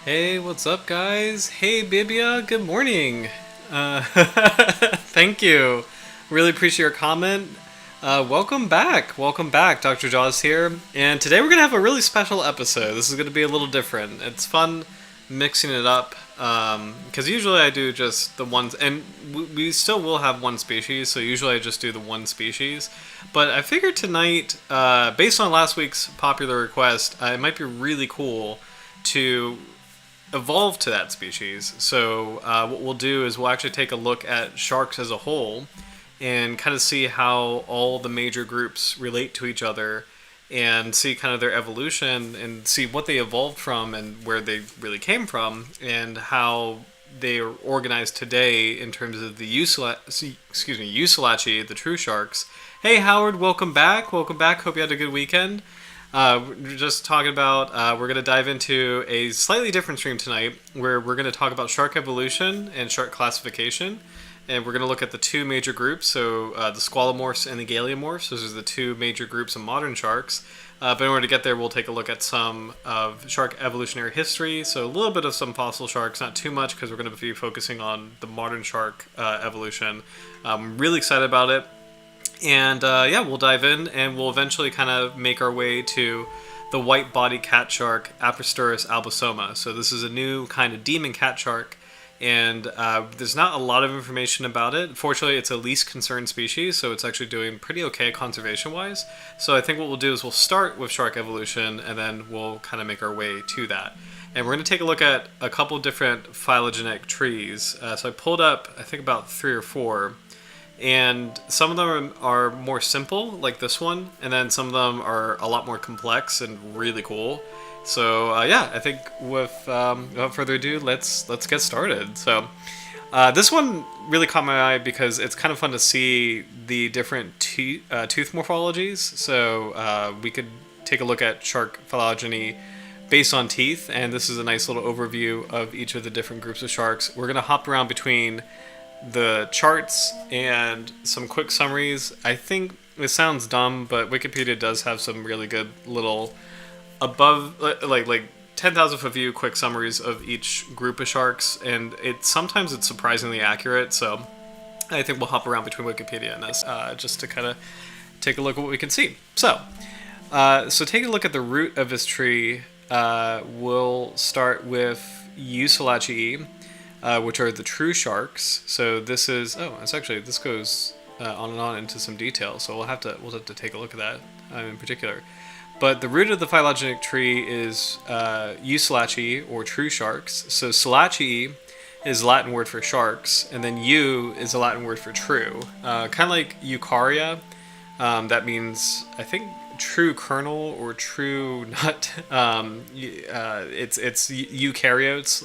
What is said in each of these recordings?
Hey, what's up, guys? Hey, Bibia, good morning. Thank you. Really appreciate your comment. Welcome back. Welcome back. Dr. Jaws here. And today we're going to have a really special episode. This is going to be a little different. It's fun mixing it up because usually I do just the ones, and we still will have one species, so usually I just do the one species. But I figured tonight, based on last week's popular request, it might be really cool to evolve to that species. So what we'll do is we'll actually take a look at sharks as a whole and kind of see how all the major groups relate to each other and see kind of their evolution and see what they evolved from and where they really came from and how they are organized today in terms of the Eucelachi, the true sharks. Hey Howard, welcome back. Welcome back. Hope you had a good weekend. We're just talking about, we're going to dive into a slightly different stream tonight where we're going to talk about shark evolution and shark classification. And we're going to look at the two major groups, so the squalomorphs and the galeomorphs. Those are the two major groups of modern sharks. But in order to get there, we'll take a look at some of shark evolutionary history. So a little bit of some fossil sharks, not too much because we're going to be focusing on the modern shark evolution. I'm really excited about it. And yeah, we'll dive in and we'll eventually kind of make our way to the white-bodied catshark, Apristurus albisoma. So this is a new kind of demon catshark, and there's not a lot of information about it. Fortunately, it's a least concerned species, so it's actually doing pretty okay conservation-wise. So I think what we'll do is we'll start with shark evolution, and then we'll kind of make our way to that. And we're going to take a look at a couple different phylogenetic trees. So I pulled up, I think, about 3 or 4. And some of them are more simple, like this one, and then some of them are a lot more complex and really cool. So yeah, I think without further ado, let's get started. So this one really caught my eye because it's kind of fun to see the different tooth morphologies. So we could take a look at shark phylogeny based on teeth, and this is a nice little overview of each of the different groups of sharks. We're gonna hop around between the charts and some quick summaries. I think it sounds dumb, but Wikipedia does have some really good little above like 10,000 foot view quick summaries of each group of sharks, and sometimes it's surprisingly accurate. So I think we'll hop around between Wikipedia and this just to kind of take a look at what we can see. So taking a look at the root of this tree, we'll start with Eucelachi, which are the true sharks. So this is this goes on and on into some detail. So we'll have to take a look at that in particular. But the root of the phylogenetic tree is Eucelachi, or true sharks. So Selachi is a Latin word for sharks, and then Eu is a Latin word for true. Kind of like Eukarya. That means, I think, true kernel or true nut. It's eukaryotes.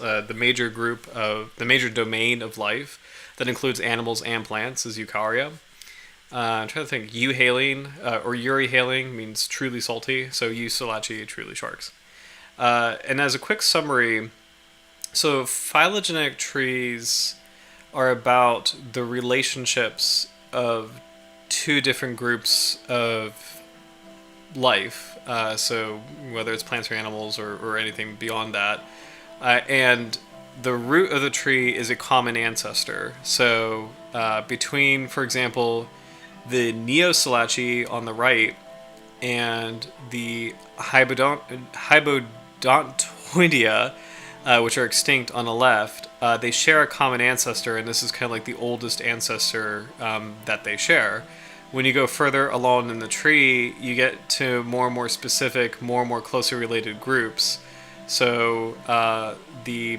The major domain of life that includes animals and plants is eukarya. I'm trying to think. Euhaline or euryhaline means truly salty. So Eucelachi, truly sharks. And as a quick summary, so phylogenetic trees are about the relationships of two different groups of life, so whether it's plants or animals or anything beyond that, and the root of the tree is a common ancestor. So between, for example, the Neoselachi on the right and the Hybodontoidea, which are extinct on the left, they share a common ancestor, and this is kind of like the oldest ancestor that they share. When you go further along in the tree, you get to more and more specific, more and more closely related groups. So the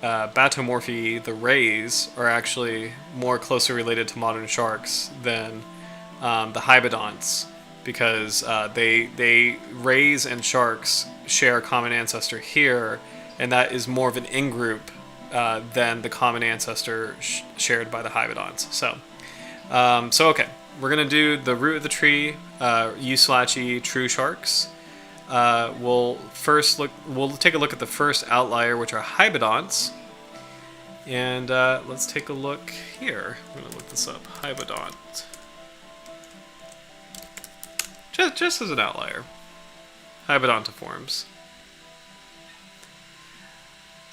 Batomorphi, the rays, are actually more closely related to modern sharks than the Hybodonts, because rays and sharks share a common ancestor here, and that is more of an in-group than the common ancestor shared by the Hybodonts. So okay. We're going to do the root of the tree, Eucelachi true sharks. We'll take a look at the first outlier, which are Hybodonts. And let's take a look here. I'm going to look this up. Hybodont. Just as an outlier. Hybodontiforms.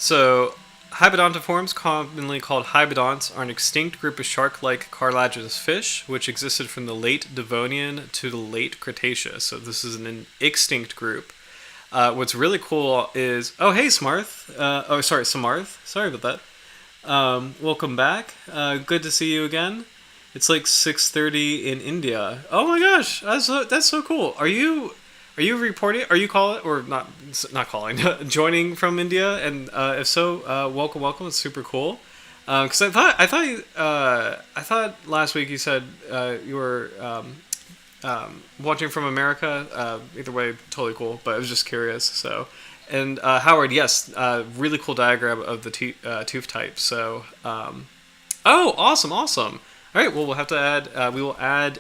So, Hybodontiforms, commonly called hybodonts, are an extinct group of shark-like cartilaginous fish, which existed from the late Devonian to the late Cretaceous. So this is an extinct group. What's really cool is... Oh, hey, Samarth. Samarth. Sorry about that. Welcome back. Good to see you again. It's like 6:30 in India. Oh my gosh, that's so cool. Are you reporting? Are you calling or not calling? Joining from India? And if so, welcome. It's super cool. Because I thought last week you said you were watching from America. Either way, totally cool. But I was just curious. So, and Howard, yes, really cool diagram of the tooth type. So, oh, awesome. All right, well, we'll have to add. We will add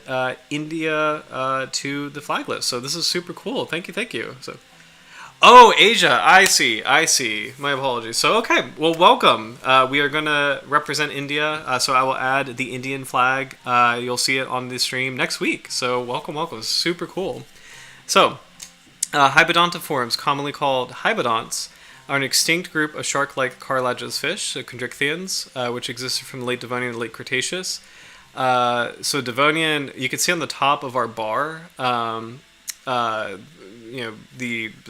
India to the flag list. So this is super cool. Thank you. So, oh, Asia. I see. My apologies. So okay, well, welcome. We are gonna represent India. So I will add the Indian flag. You'll see it on the stream next week. So welcome. Super cool. So, Hybodontiforms, commonly called hybodonts, are an extinct group of shark-like cartilaginous fish, so chondrichthyans, which existed from the late Devonian and late Cretaceous. So Devonian, you can see on the top of our bar, the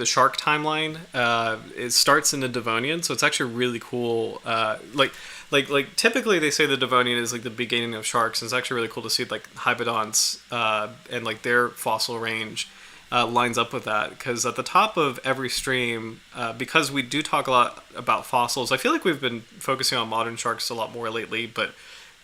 shark timeline. It starts in the Devonian, so it's actually really cool. Like typically they say the Devonian is like the beginning of sharks, and it's actually really cool to see like hybodonts and like their fossil range lines up with that, because at the top of every stream, because we do talk a lot about fossils, I feel like we've been focusing on modern sharks a lot more lately, but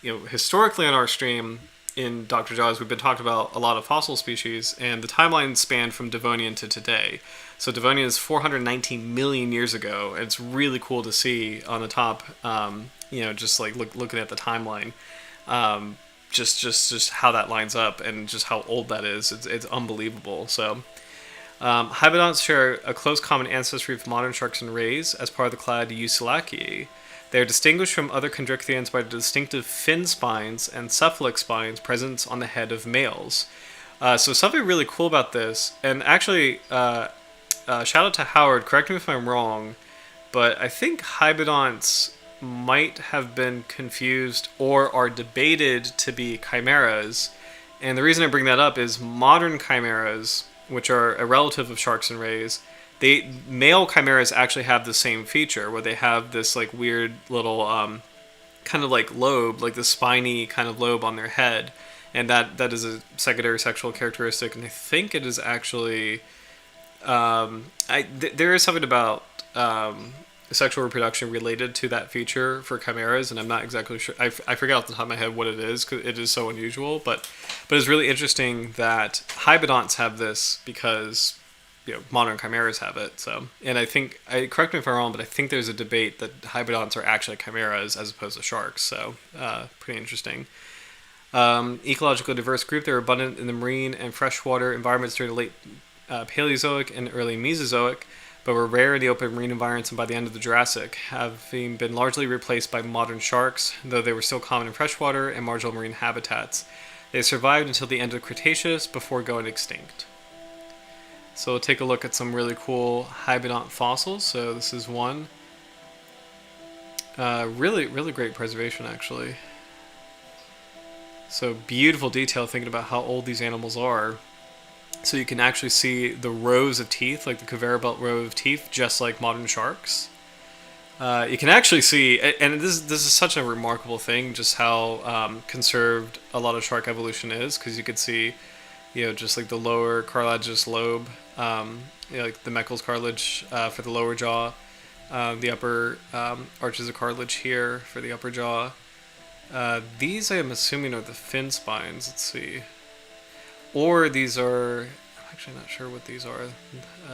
historically on our stream in Dr. Jaws, we've been talking about a lot of fossil species, and the timeline spanned from Devonian to today. So Devonian is 419 million years ago, and it's really cool to see on the top, just like looking at the timeline, just how that lines up and just how old that is. It's unbelievable. So hybodonts share a close common ancestry with modern sharks and rays as part of the clade Eucelaceae. They are distinguished from other chondrichthyans by the distinctive fin spines and cephalic spines present on the head of males. So something really cool about this, and actually, shout out to Howard, correct me if I'm wrong, but I think hybodonts might have been confused or are debated to be chimeras. And the reason I bring that up is modern chimeras, which are a relative of sharks and rays, male chimeras actually have the same feature where they have this like weird little kind of like lobe, like the spiny kind of lobe on their head, and that is a secondary sexual characteristic. And I think it is actually there is something about sexual reproduction related to that feature for chimeras, and I'm not exactly sure. I forget off the top of my head what it is because it is so unusual. But it's really interesting that hybodonts have this because modern chimeras have it. So, and I think, correct me if I'm wrong, but I think there's a debate that hybodonts are actually chimeras as opposed to sharks. So, pretty interesting. Ecologically diverse group. They're abundant in the marine and freshwater environments during the late Paleozoic and early Mesozoic, but were rare in the open marine environments and by the end of the Jurassic, having been largely replaced by modern sharks, though they were still common in freshwater and marginal marine habitats. They survived until the end of the Cretaceous before going extinct. So we'll take a look at some really cool hybodont fossils. So this is one. Really great preservation, actually. So beautiful detail thinking about how old these animals are. So you can actually see the rows of teeth, like the conveyor belt row of teeth, just like modern sharks. You can actually see, and this is such a remarkable thing, just how conserved a lot of shark evolution is, because you could see, just like the lower cartilaginous lobe, like the Meckel's cartilage for the lower jaw, the upper arches of cartilage here for the upper jaw. These I am assuming are the fin spines. Let's see. Or these are, I'm actually not sure what these are.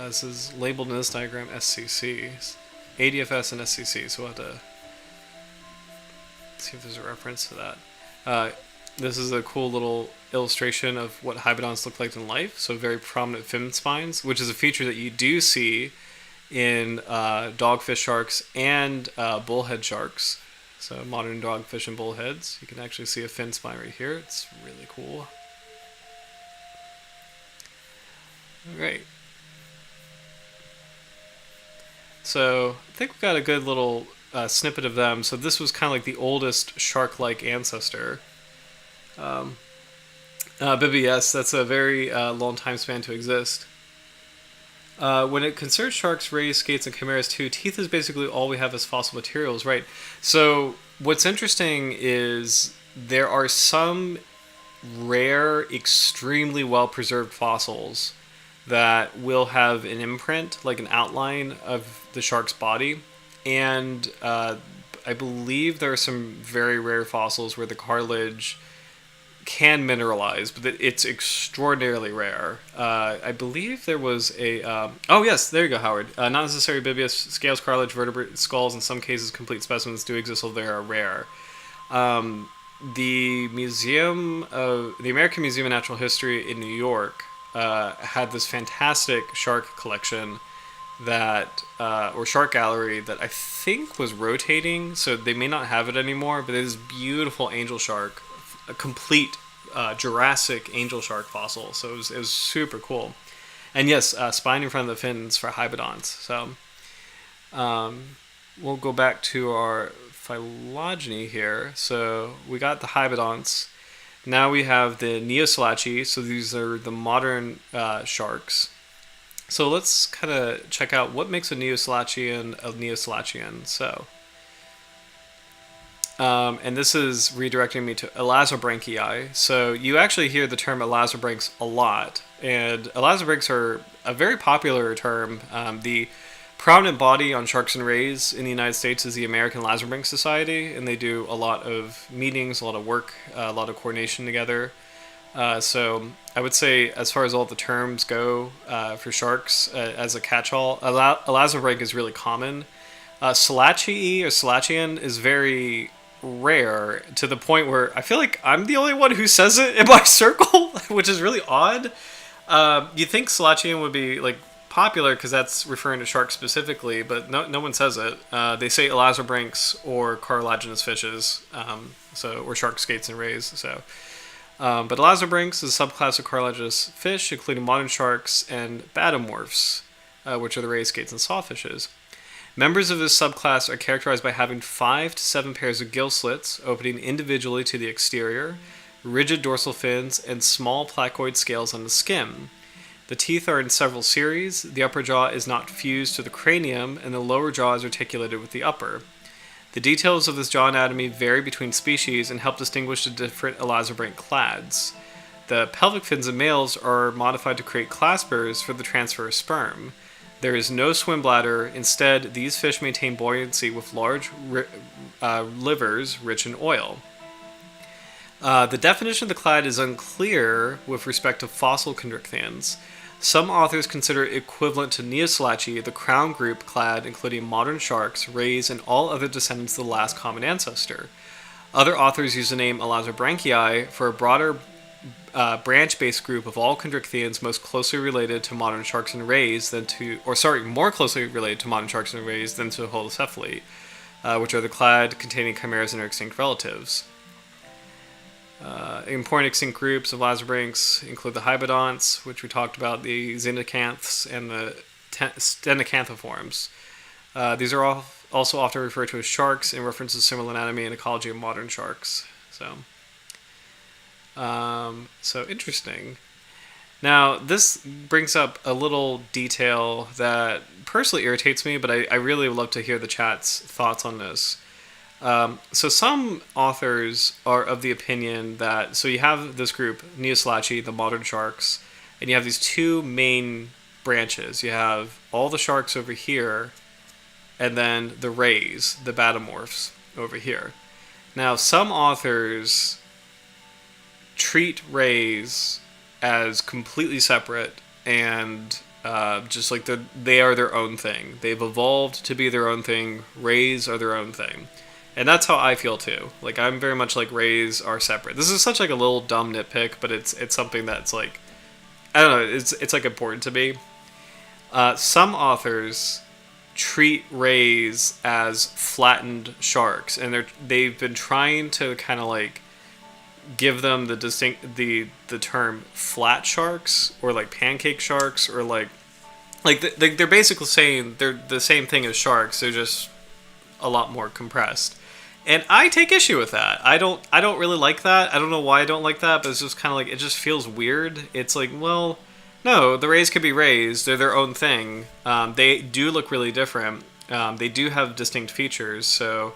This is labeled in this diagram SCC. ADFS and SCC, so we'll have to see if there's a reference to that. This is a cool little illustration of what hybodonts look like in life. So very prominent fin spines, which is a feature that you do see in dogfish sharks and bullhead sharks. So modern dogfish and bullheads. You can actually see a fin spine right here. It's really cool. Alright. So I think we got a good little snippet of them. So this was kind of like the oldest shark-like ancestor. Um, Bibi, yes, that's a very long time span to exist. When it concerns sharks, rays, skates, and chimeras too, teeth is basically all we have as fossil materials, right? So what's interesting is there are some rare, extremely well preserved fossils that will have an imprint, like an outline of the shark's body. And I believe there are some very rare fossils where the cartilage can mineralize, but it's extraordinarily rare. I believe there was a. Oh, yes, there you go, Howard. Not necessarily bibious scales, cartilage, vertebrate, skulls. In some cases, complete specimens do exist, although they are rare. Um, the the American Museum of Natural History in New York had this fantastic shark collection or shark gallery that I think was rotating, so they may not have it anymore, but it is beautiful angel shark, a complete Jurassic angel shark fossil. So it was super cool. And yes, spine in front of the fins for hybodonts. So we'll go back to our phylogeny here. So we got the hybodonts. Now we have the Neoselaceae. So these are the modern sharks. So let's kind of check out what makes a Neoselacean a Neoselacean. So, and this is redirecting me to Elasobranchii. So you actually hear the term elasobranchs a lot, and elasobranchs are a very popular term. The prominent body on sharks and rays in the United States is the American Elasobranch Society, and they do a lot of meetings, a lot of work, a lot of coordination together. So I would say, as far as all the terms go for sharks as a catch-all, elasobranch is really common. Selachii or Selachian is very rare, to the point where I feel like I'm the only one who says it in my circle, which is really odd. You think Selachian would be like popular because that's referring to sharks specifically, but no one says it. They say elasobranchs or cartilaginous fishes, or shark skates and rays. So. But elasobranchs is a subclass of cartilaginous fish, including modern sharks and batomorphs, which are the ray skates and sawfishes. Members of this subclass are characterized by having 5 to 7 pairs of gill slits opening individually to the exterior, rigid dorsal fins, and small placoid scales on the skin. The teeth are in several series, the upper jaw is not fused to the cranium, and the lower jaw is articulated with the upper. The details of this jaw anatomy vary between species and help distinguish the different elasobranch clades. The pelvic fins of males are modified to create claspers for the transfer of sperm. There is no swim bladder. Instead, these fish maintain buoyancy with large livers rich in oil. The definition of the clade is unclear with respect to fossil chondrichthyans. Some authors consider it equivalent to Neoselaceae, the crown group clade including modern sharks, rays, and all other descendants of the last common ancestor. Other authors use the name Elasobranchii for a broader branch-based group of all chondrichthyans most closely related to modern sharks and rays more closely related to modern sharks and rays than to holocephali, which are the clade containing chimeras and their extinct relatives. Important extinct groups of elasobranchs include the hybodonts, which we talked about, the xenocanths, and the stenocanthiforms. These are also often referred to as sharks in reference to similar anatomy and ecology of modern sharks. So interesting. Now, this brings up a little detail that personally irritates me, but I really would love to hear the chat's thoughts on this. So some authors are of the opinion that, so you have this group, Neoselaceae, the modern sharks, and you have these two main branches. You have all the sharks over here, and then the rays, the batomorphs, over here. Now, some authors treat rays as completely separate and just like they are their own thing. They've evolved to be their own thing. Rays are their own thing. And that's how I feel too. Like, I'm very much like rays are separate. This is such like a little dumb nitpick, but it's something that's like, I don't know, it's like important to me. Some authors treat rays as flattened sharks, and they've been trying to kind of like give them the term flat sharks or like pancake sharks or like like they're basically saying they're the same thing as sharks. They're just a lot more compressed. And I take issue with that. I don't really like that. I don't know why I don't like that, but it's just kind of like it just feels weird. It's like, well, no, the rays could be rays. They're their own thing. They do look really different. They do have distinct features. So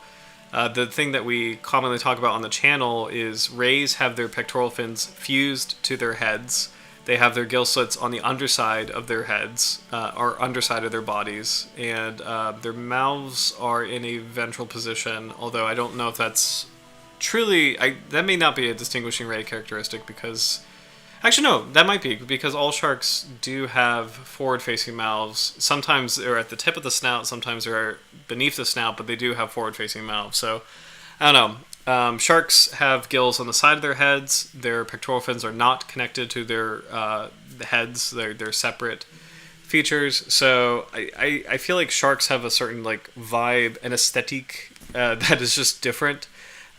the thing that we commonly talk about on the channel is rays have their pectoral fins fused to their heads. They have their gill slits on the underside of their heads, or underside of their bodies, and their mouths are in a ventral position, although I don't know if that's truly... that may not be a distinguishing ray characteristic because... Actually, no, that might be, because all sharks do have forward-facing mouths. Sometimes they're at the tip of the snout, sometimes they're beneath the snout, but they do have forward-facing mouths. So, I don't know. Sharks have gills on the side of their heads. Their pectoral fins are not connected to their heads. They're separate features. So I feel like sharks have a certain like vibe and aesthetic that is just different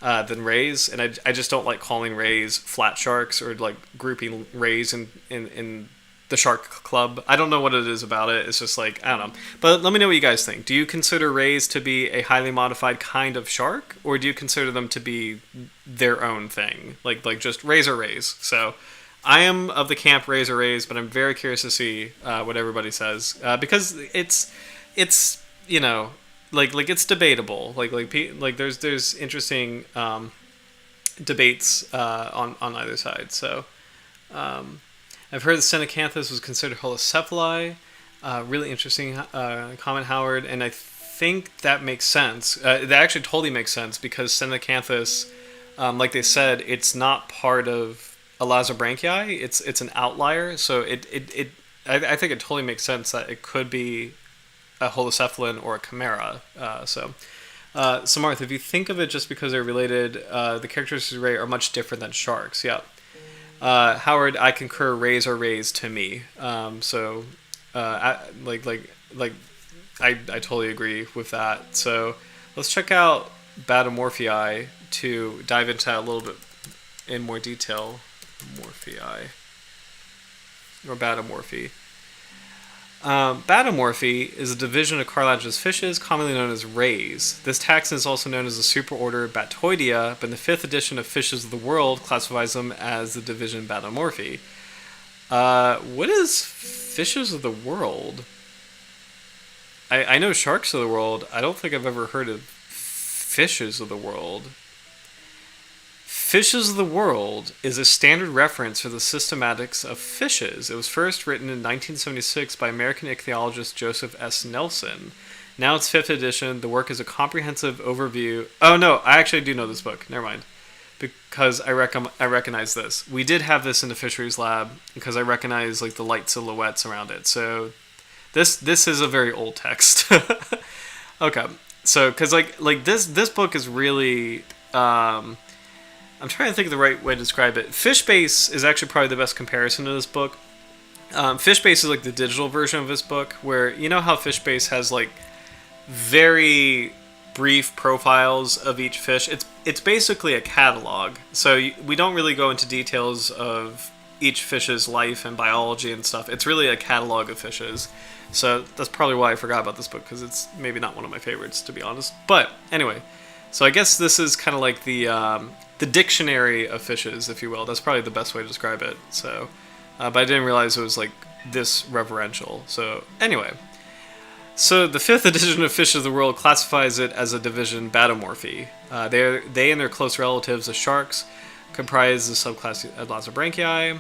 than rays. And I just don't like calling rays flat sharks or like grouping rays in the shark club. I don't know what it is about it. It's just like, I don't know. But let me know what you guys think. Do you consider rays to be a highly modified kind of shark, or do you consider them to be their own thing? Like just rays are rays. So I am of the camp rays are rays, but I'm very curious to see what everybody says, because it's you know, like it's debatable. Like there's interesting debates on either side. So I've heard that Senecanthus was considered holocephali. Really interesting comment, Howard. And I think that makes sense. That actually totally makes sense because Senecanthus, like they said, it's not part of Elazobranchii. It's an outlier. So I think it totally makes sense that it could be a holocephalin or a chimera. So Martha, if you think of it just because they're related, the characteristics of ray are much different than sharks. Yeah. Howard, I concur. Rays are rays to me. I totally agree with that. So let's check out Batomorphii to dive into that a little bit in more detail. Morphii or Batomorphi. Batomorphi is a division of cartilaginous fishes, commonly known as rays. This taxon is also known as the superorder Batoidea, but in the 5th edition of Fishes of the World classifies them as the division Batomorphi. What is Fishes of the World? I know Sharks of the World. I don't think I've ever heard of Fishes of the World. Fishes of the World is a standard reference for the systematics of fishes. It was first written in 1976 by American ichthyologist Joseph S. Nelson. Now it's 5th edition. The work is a comprehensive overview. Oh no, I actually do know this book. Never mind. Because I recognize this. We did have this in the fisheries lab because I recognize like the light silhouettes around it. So this is a very old text. Okay. So because like this book is really I'm trying to think of the right way to describe it. Fishbase is actually probably the best comparison to this book. Fishbase is like the digital version of this book, where you know how Fishbase has like very brief profiles of each fish. It's basically a catalog. So we don't really go into details of each fish's life and biology and stuff. It's really a catalog of fishes. So that's probably why I forgot about this book, because it's maybe not one of my favorites, to be honest. But anyway, so I guess this is kind of like the dictionary of fishes, if you will. That's probably the best way to describe it. So, but I didn't realize it was like this reverential. So anyway, so the 5th edition of Fishes of the World classifies it as a division Batomorphi. They and their close relatives, the sharks, comprise the subclass Elazobranchii.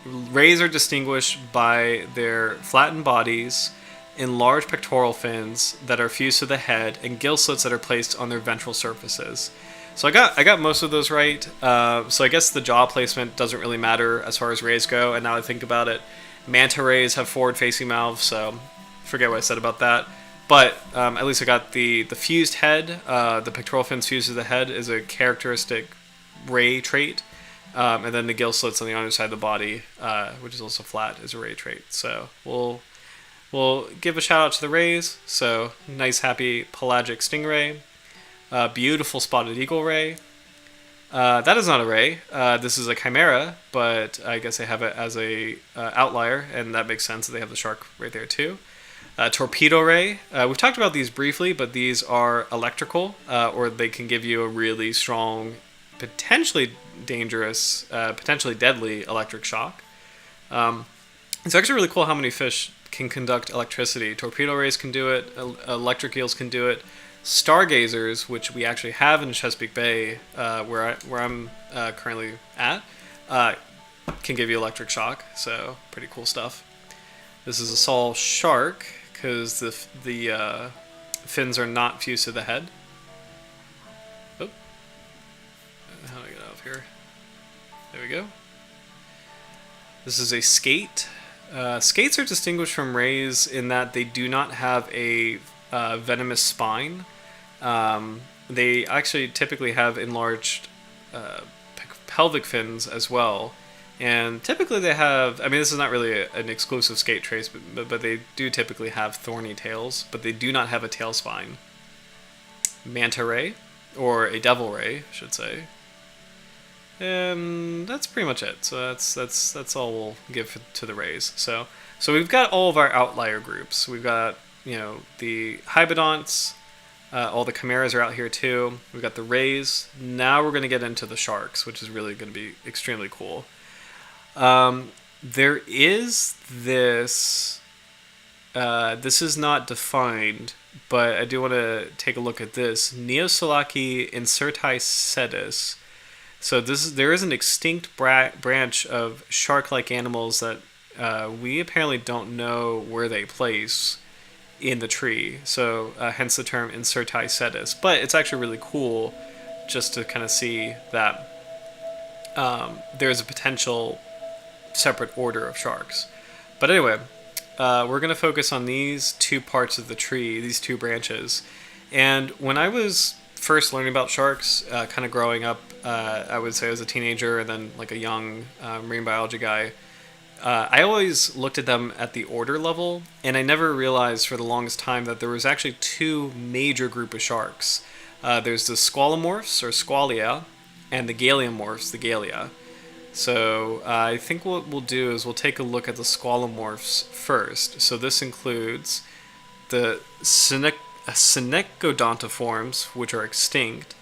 Rays are distinguished by their flattened bodies, enlarged pectoral fins that are fused to the head, and gill slits that are placed on their ventral surfaces. So I got most of those right. So I guess the jaw placement doesn't really matter as far as rays go. And now I think about it, manta rays have forward-facing mouths, so forget what I said about that. But at least I got the fused head. The pectoral fins fused to the head is a characteristic ray trait. And then the gill slits on the underside of the body, which is also flat, is a ray trait. So we'll give a shout out to the rays. So nice, happy pelagic stingray. Beautiful spotted eagle ray. That is not a ray. This is a chimera, but I guess they have it as a outlier, and that makes sense that they have the shark right there too. Torpedo ray. We've talked about these briefly, but these are electrical, or they can give you a really strong, potentially dangerous, potentially deadly electric shock. It's actually really cool how many fish can conduct electricity. Torpedo rays can do it. Electric eels can do it. Stargazers, which we actually have in Chesapeake Bay, where I'm currently at, can give you electric shock. So pretty cool stuff. This is a Saul shark because the fins are not fused to the head. Oh, how do I get out of here? There we go. This is a skate. Skates are distinguished from rays in that they do not have a venomous spine. They actually typically have enlarged pelvic fins as well. And typically they have, I mean, this is not really an exclusive skate trace, but they do typically have thorny tails, but they do not have a tail spine. Manta ray, or a devil ray, I should say. And that's pretty much it. So that's all we'll give to the rays. So we've got all of our outlier groups. We've got, the hybodonts, all the chimeras are out here too. We've got the rays. Now we're going to get into the sharks, which is really going to be extremely cool. There is this, this is not defined, but I do want to take a look at this. Neosolaki incerti sedis. So there is an extinct branch of shark-like animals that we apparently don't know where they place in the tree. So hence the term incerti sedis. But it's actually really cool just to kind of see that there's a potential separate order of sharks. But anyway, we're going to focus on these two parts of the tree, these two branches. And when I was first learning about sharks, kind of growing up, I would say as a teenager and then like a young marine biology guy, I always looked at them at the order level, and I never realized for the longest time that there was actually two major group of sharks. There's the squalomorphs, or squalia, and the galeomorphs, the galea. So I think what we'll do is we'll take a look at the squalomorphs first. So this includes the synecodontiforms, which are extinct,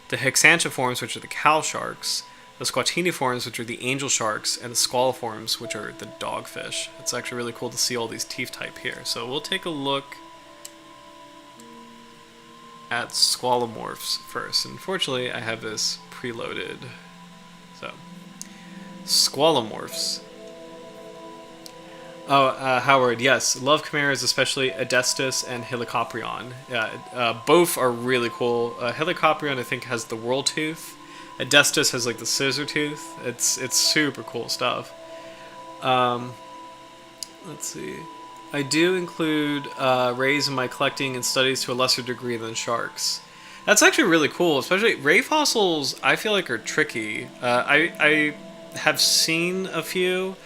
the hexantiforms, which are the cow sharks, the squatiniforms, which are the angel sharks, and the squaliforms, which are the dogfish. It's actually really cool to see all these teeth type here. So we'll take a look at squalomorphs first. Unfortunately, I have this preloaded. So, squalomorphs. Oh, Howard, yes. Love chimeras, especially Adestus and Helicoprion. Yeah, both are really cool. Helicoprion, I think, has the whirl tooth. Adestus has like the scissor tooth. It's super cool stuff. Let's see. I do include rays in my collecting and studies to a lesser degree than sharks. That's actually really cool, especially ray fossils. I feel like are tricky. I have seen a few.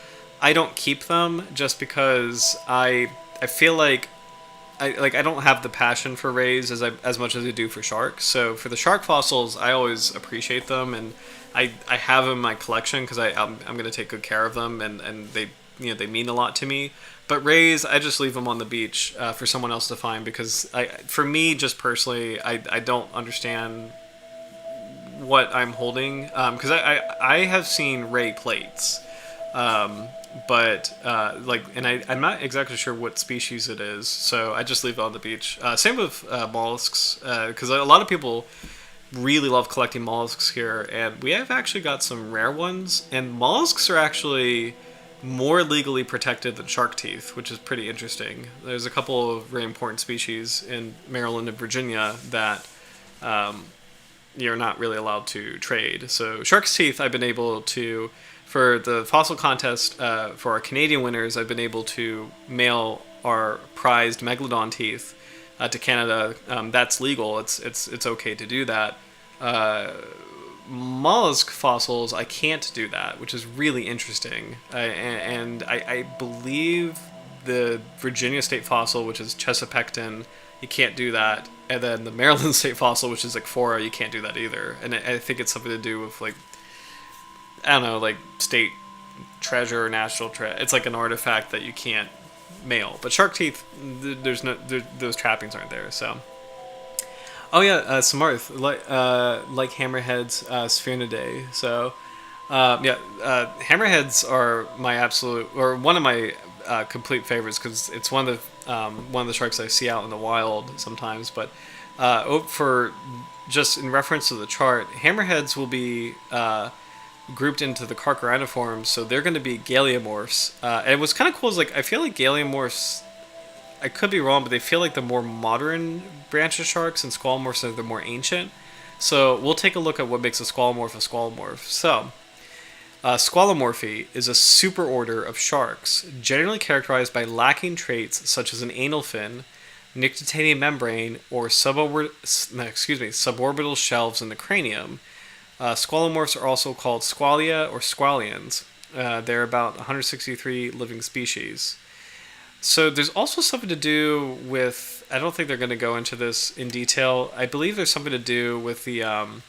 I don't keep them just because I feel like I don't have the passion for rays as much as I do for sharks. So for the shark fossils, I always appreciate them, and I have them in my collection because I'm going to take good care of them, and they they mean a lot to me. But rays, I just leave them on the beach for someone else to find, because for me, just personally, I don't understand what I'm holding, because I have seen ray plates. But I'm not exactly sure what species it is, so I just leave it on the beach. Same with mollusks, because a lot of people really love collecting mollusks here, and we have actually got some rare ones, and mollusks are actually more legally protected than shark teeth, which is pretty interesting. There's a couple of very important species in Maryland and Virginia that you're not really allowed to trade. So shark's teeth, I've been able to, for the fossil contest, for our Canadian winners, I've been able to mail our prized megalodon teeth to Canada. That's legal. It's okay to do that. Mollusk fossils, I can't do that, which is really interesting. And I believe the Virginia state fossil, which is Chesapeakton, you can't do that. And then the Maryland state fossil, which is like Fora, you can't do that either. And I think it's something to do with like, I don't know, like state treasure or national treasure. It's like an artifact that you can't mail. But shark teeth, those trappings aren't there. So, oh yeah, Samarth, like hammerheads, Sphenidae. So, hammerheads are my absolute, or one of my complete favorites, because it's one of the sharks I see out in the wild sometimes. But for just in reference to the chart, hammerheads will be grouped into the Carcharodontiforms, so they're going to be galeomorphs. And what's kind of cool is, like, I feel like galeomorphs, I could be wrong, but they feel like the more modern branch of sharks, and squalomorphs are the more ancient. So we'll take a look at what makes a squalomorph a squalomorph. So, squalomorphy is a superorder of sharks, generally characterized by lacking traits such as an anal fin, nictitating membrane, or suborbital shelves in the cranium. Squalomorphs are also called squalia or squalians. There are about 163 living species. So there's also something to do with, I don't think they're going to go into this in detail. I believe there's something to do with the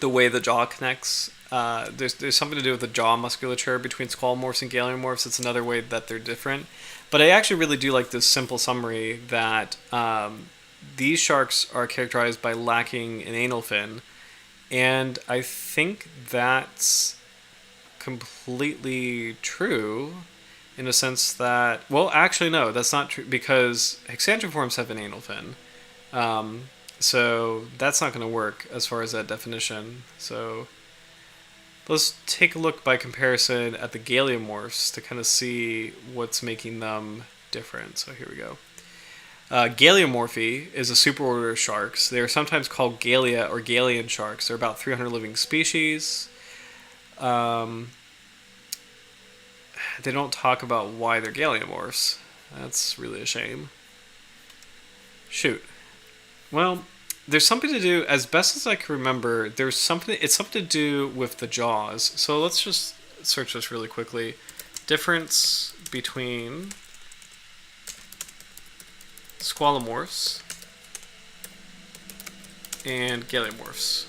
way the jaw connects. There's something to do with the jaw musculature between squalomorphs and galeomorphs. It's another way that they're different. But I actually really do like this simple summary that these sharks are characterized by lacking an anal fin. And I think that's completely true in a sense that, well, actually, no, that's not true, because hexantroforms have an anal fin. So that's not going to work as far as that definition. So let's take a look by comparison at the galeomorphs to kind of see what's making them different. So here we go. Galeomorphy is a superorder of sharks. They are sometimes called Galea or Galean sharks. There are about 300 living species. They don't talk about why they're galeomorphs. That's really a shame. Shoot. Well, there's something to do, as best as I can remember, it's something to do with the jaws. So let's just search this really quickly. Difference between squalomorphs and galeomorphs.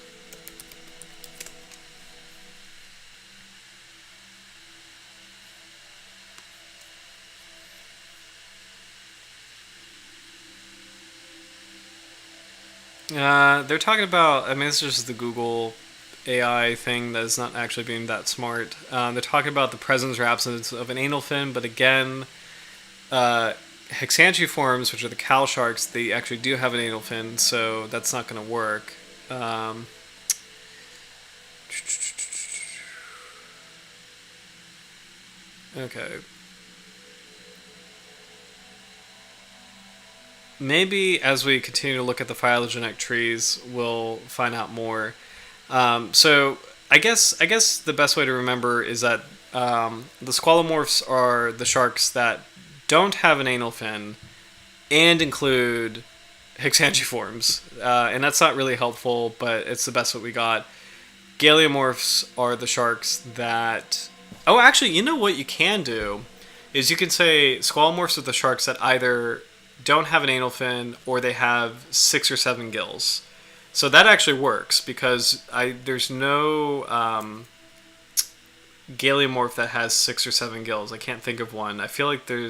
They're talking about, I mean, this is just the Google AI thing that is not actually being that smart. They're talking about the presence or absence of an anal fin, but again, hexantroforms, which are the cow sharks, they actually do have an anal fin, so that's not going to work. Okay. Maybe as we continue to look at the phylogenetic trees, we'll find out more. So I guess the best way to remember is that the squalomorphs are the sharks that don't have an anal fin and include hexantroforms. And that's not really helpful, but it's the best what we got. Galeomorphs are the sharks that... Oh, actually, you know what you can do is you can say squalomorphs are the sharks that either don't have an anal fin or they have 6 or 7 gills. So that actually works because there's no galeomorph that has 6 or 7 gills. I can't think of one. I feel like there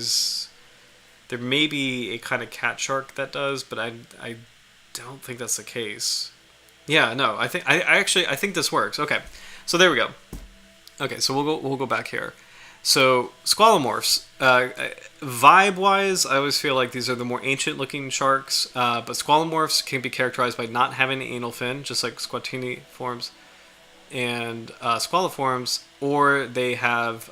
may be a kind of cat shark that does, but I don't think that's the case. Yeah, no, I think this works. Okay, so there we go. Okay, so we'll go back here. So squalomorphs, vibe-wise, I always feel like these are the more ancient-looking sharks. But squalomorphs can be characterized by not having an anal fin, just like squatiniforms and squaliforms, or they have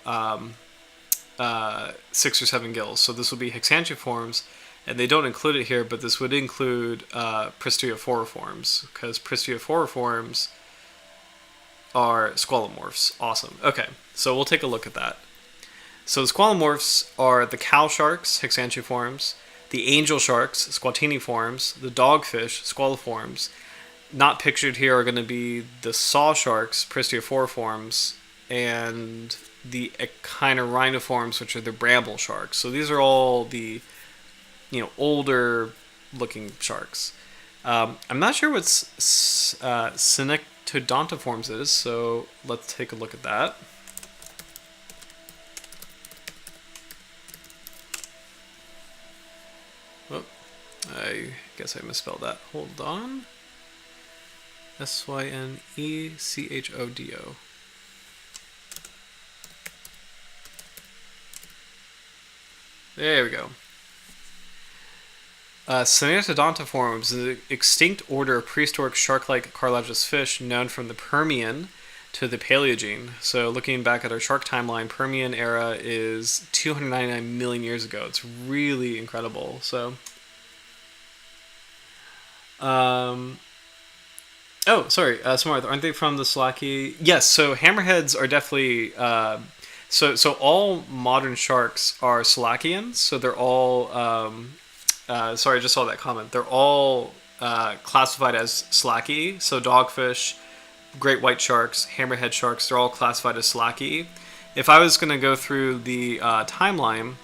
6 or 7 gills. So this will be hexantroforms, and they don't include it here, but this would include Apristurus, because Apristurus are squalomorphs. Awesome. Okay, so we'll take a look at that. So the squalomorphs are the cow sharks, hexantroforms, the angel sharks, squatiniforms, the dogfish, squaliforms. Not pictured here are going to be the saw sharks, Apristurus, and the echinophores, which are the bramble sharks. So these are all the older looking sharks. I'm not sure what synectodontiforms is, so let's take a look at that. Oh, I guess I misspelled that. Hold on. Synechodo. There we go. Synectodontiforms is an extinct order of prehistoric shark-like cartilaginous fish known from the Permian to the Paleogene. So looking back at our shark timeline, Permian era is 299 million years ago. It's really incredible. So, Samarth, aren't they from the Salaki? Yes, so hammerheads are definitely... So all modern sharks are Salakians, so they're all... sorry, I just saw that comment. They're all classified as Salaki, so dogfish, great white sharks, hammerhead sharks, they're all classified as Salaki. If I was going to go through the timeline,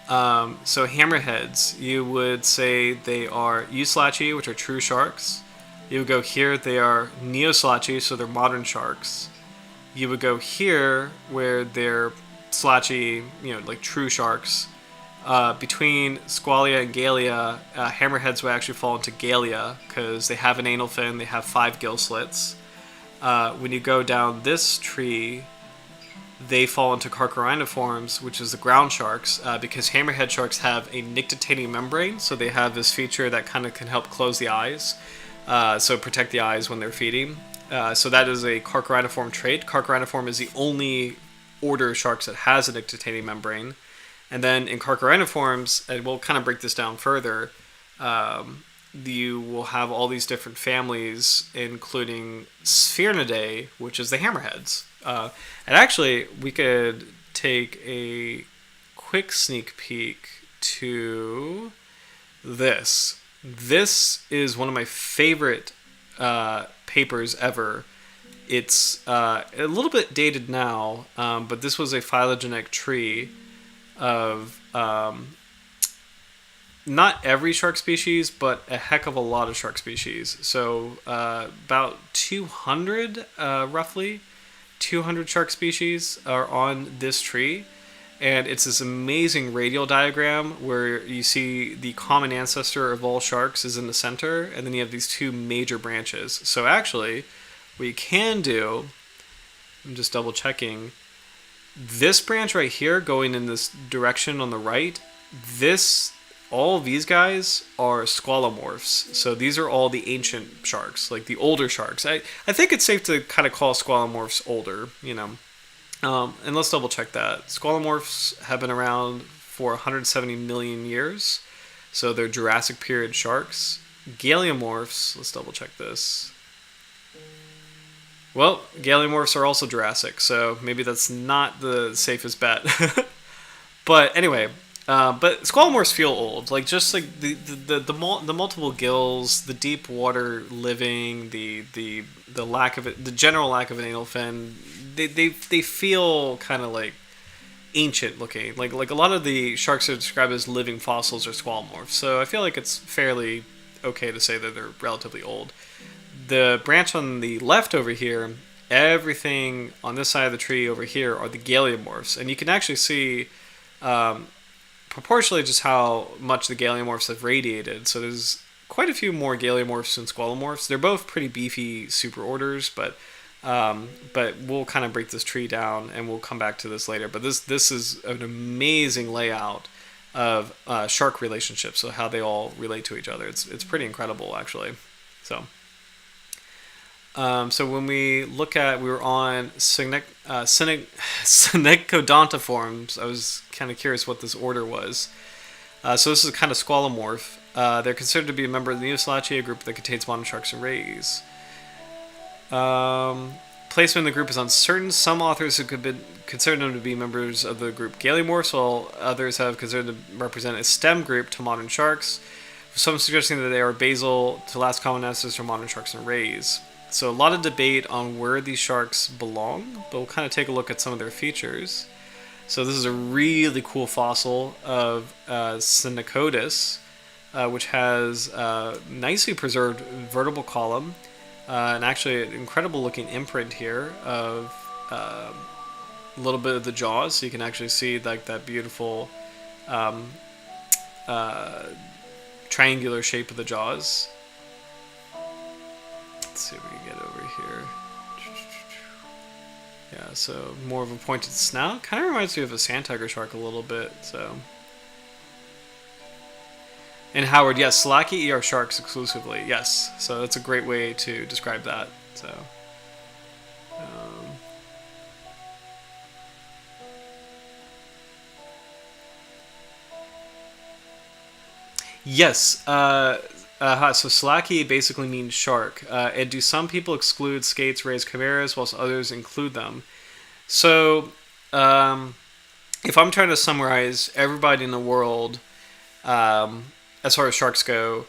so hammerheads, you would say they are Euslachi, which are true sharks. You would go here, they are Neoslachi, so they're modern sharks. You would go here, where they're Slachi, like true sharks. Between Squalia and Gallia, hammerheads would actually fall into Gallia because they have an anal fin, they have 5 gill slits. When you go down this tree, they fall into Carcharodontiforms, which is the ground sharks, because hammerhead sharks have a nictitating membrane, so they have this feature that kind of can help close the eyes, so protect the eyes when they're feeding. So that is a Carcharodontiform trait. Carcharodontiform is the only order of sharks that has a nictitating membrane. And then in Carcharodontiforms, and we'll kind of break this down further, you will have all these different families, including Sphaeronidae, which is the hammerheads. And actually, we could take a quick sneak peek to this. This is one of my favorite papers ever. It's a little bit dated now, but this was a phylogenetic tree of not every shark species, but a heck of a lot of shark species. So about 200, roughly 200 shark species are on this tree. And it's this amazing radial diagram where you see the common ancestor of all sharks is in the center, and then you have these two major branches. So actually, what you can do, I'm just double checking, this branch right here going in this direction on the right, all of these guys are squalomorphs. So these are all the ancient sharks, like the older sharks. I think it's safe to kind of call squalomorphs older, and let's double check that. Squalomorphs have been around for 170 million years. So they're Jurassic period sharks. Galeomorphs, let's double check this. Well, galeomorphs are also Jurassic, so maybe that's not the safest bet. But anyway, but squalomorphs feel old. Like just like the multiple gills, the deep water living, the lack of it, the general lack of an anal fin, they feel kind of like ancient looking. Like a lot of the sharks are described as living fossils or squalomorphs. So I feel like it's fairly okay to say that they're relatively old. The branch on the left over here, everything on this side of the tree over here are the galeomorphs. And you can actually see proportionally just how much the galeomorphs have radiated. So there's quite a few more galeomorphs than squalomorphs. They're both pretty beefy superorders, but we'll kind of break this tree down and we'll come back to this later. But this is an amazing layout of shark relationships, so how they all relate to each other. It's pretty incredible, actually. So when we look at, we were on Synectodontiforms. I was kind of curious what this order was. So this is kind of squalomorph. They're considered to be a member of the Neoslachi, a group that contains modern sharks and rays. Placement in the group is uncertain. Some authors have considered them to be members of the group Galeomorphs, while others have considered them to represent a stem group to modern sharks. Some suggesting that they are basal to last common ancestors for modern sharks and rays. So a lot of debate on where these sharks belong, but we'll kind of take a look at some of their features. So this is a really cool fossil of Synechotis, which has a nicely preserved vertebral column, and actually an incredible looking imprint here of a little bit of the jaws, so you can actually see like that beautiful triangular shape of the jaws. Let's see if we can get over here. Yeah, so more of a pointed snout. Kind of reminds me of a sand tiger shark a little bit. So, and Howard, yes, Selachii eat our sharks exclusively. Yes, so that's a great way to describe that. So, yes. So Selachii basically means shark. And do some people exclude skates, rays, chimeras, whilst others include them? So, if I'm trying to summarize everybody in the world, as far as sharks go,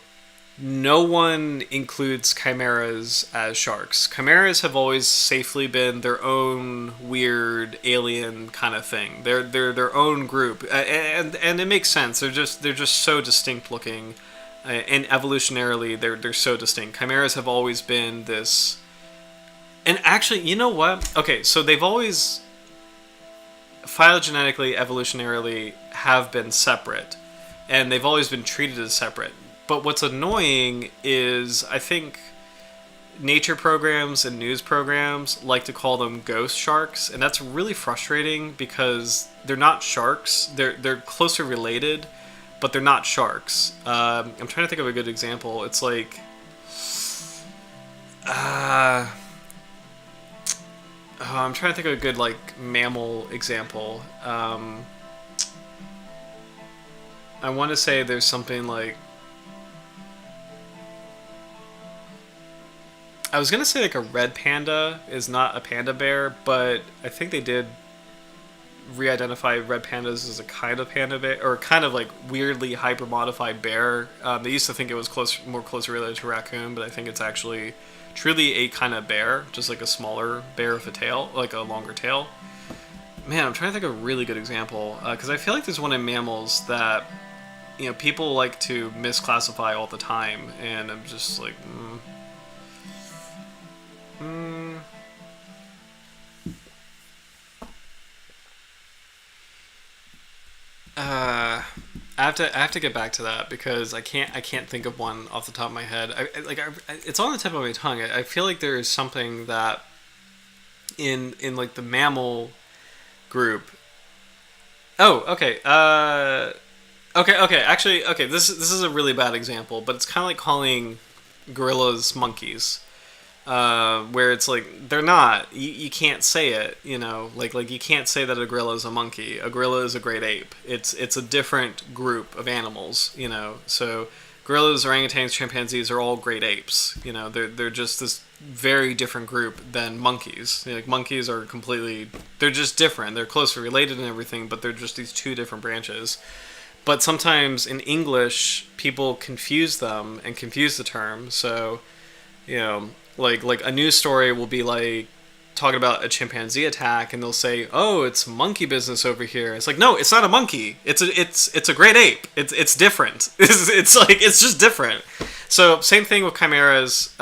no one includes chimeras as sharks. Chimeras have always safely been their own weird alien kind of thing. They're their own group, and it makes sense. They're just so distinct looking, and evolutionarily they're so distinct. Chimeras have always been this, and actually, you know what? Okay, so they've always phylogenetically, evolutionarily have been separate, and they've always been treated as separate. But what's annoying is, I think nature programs and news programs like to call them ghost sharks, and that's really frustrating because they're not sharks. They're closer related, but they're not sharks. I'm trying to think of a good example. It's like, I'm trying to think of a good like mammal example. I want to say there's something like, I was going to say like a red panda is not a panda bear, but I think they did re-identify red pandas as a kind of panda bear, or kind of like weirdly hyper-modified bear. They used to think it was more closely related to raccoon, but I think it's actually truly a kind of bear, just like a smaller bear with a tail, like a longer tail. Man, I'm trying to think of a really good example, because I feel like there's one in mammals that, you know, people like to misclassify all the time, and I'm just like, I have to get back to that because I can't think of one off the top of my head. It's on the tip of my tongue. I feel like there is something that in like the mammal group. Oh, okay. Okay. Actually, okay. This is a really bad example, but it's kind of like calling gorillas monkeys. Where it's like they're not. You can't say it. You know, like you can't say that a gorilla is a monkey. A gorilla is a great ape. It's a different group of animals. You know, so gorillas, orangutans, chimpanzees are all great apes. You know, they're just this very different group than monkeys. You know, like monkeys are completely. They're just different. They're closely related and everything, but they're just these two different branches. But sometimes in English, people confuse them and confuse the term. So, you know. Like a news story will be like talking about a chimpanzee attack, and they'll say, "Oh, it's monkey business over here." It's like, no, it's not a monkey. It's a great ape. It's different. It's like it's just different. So same thing with chimeras.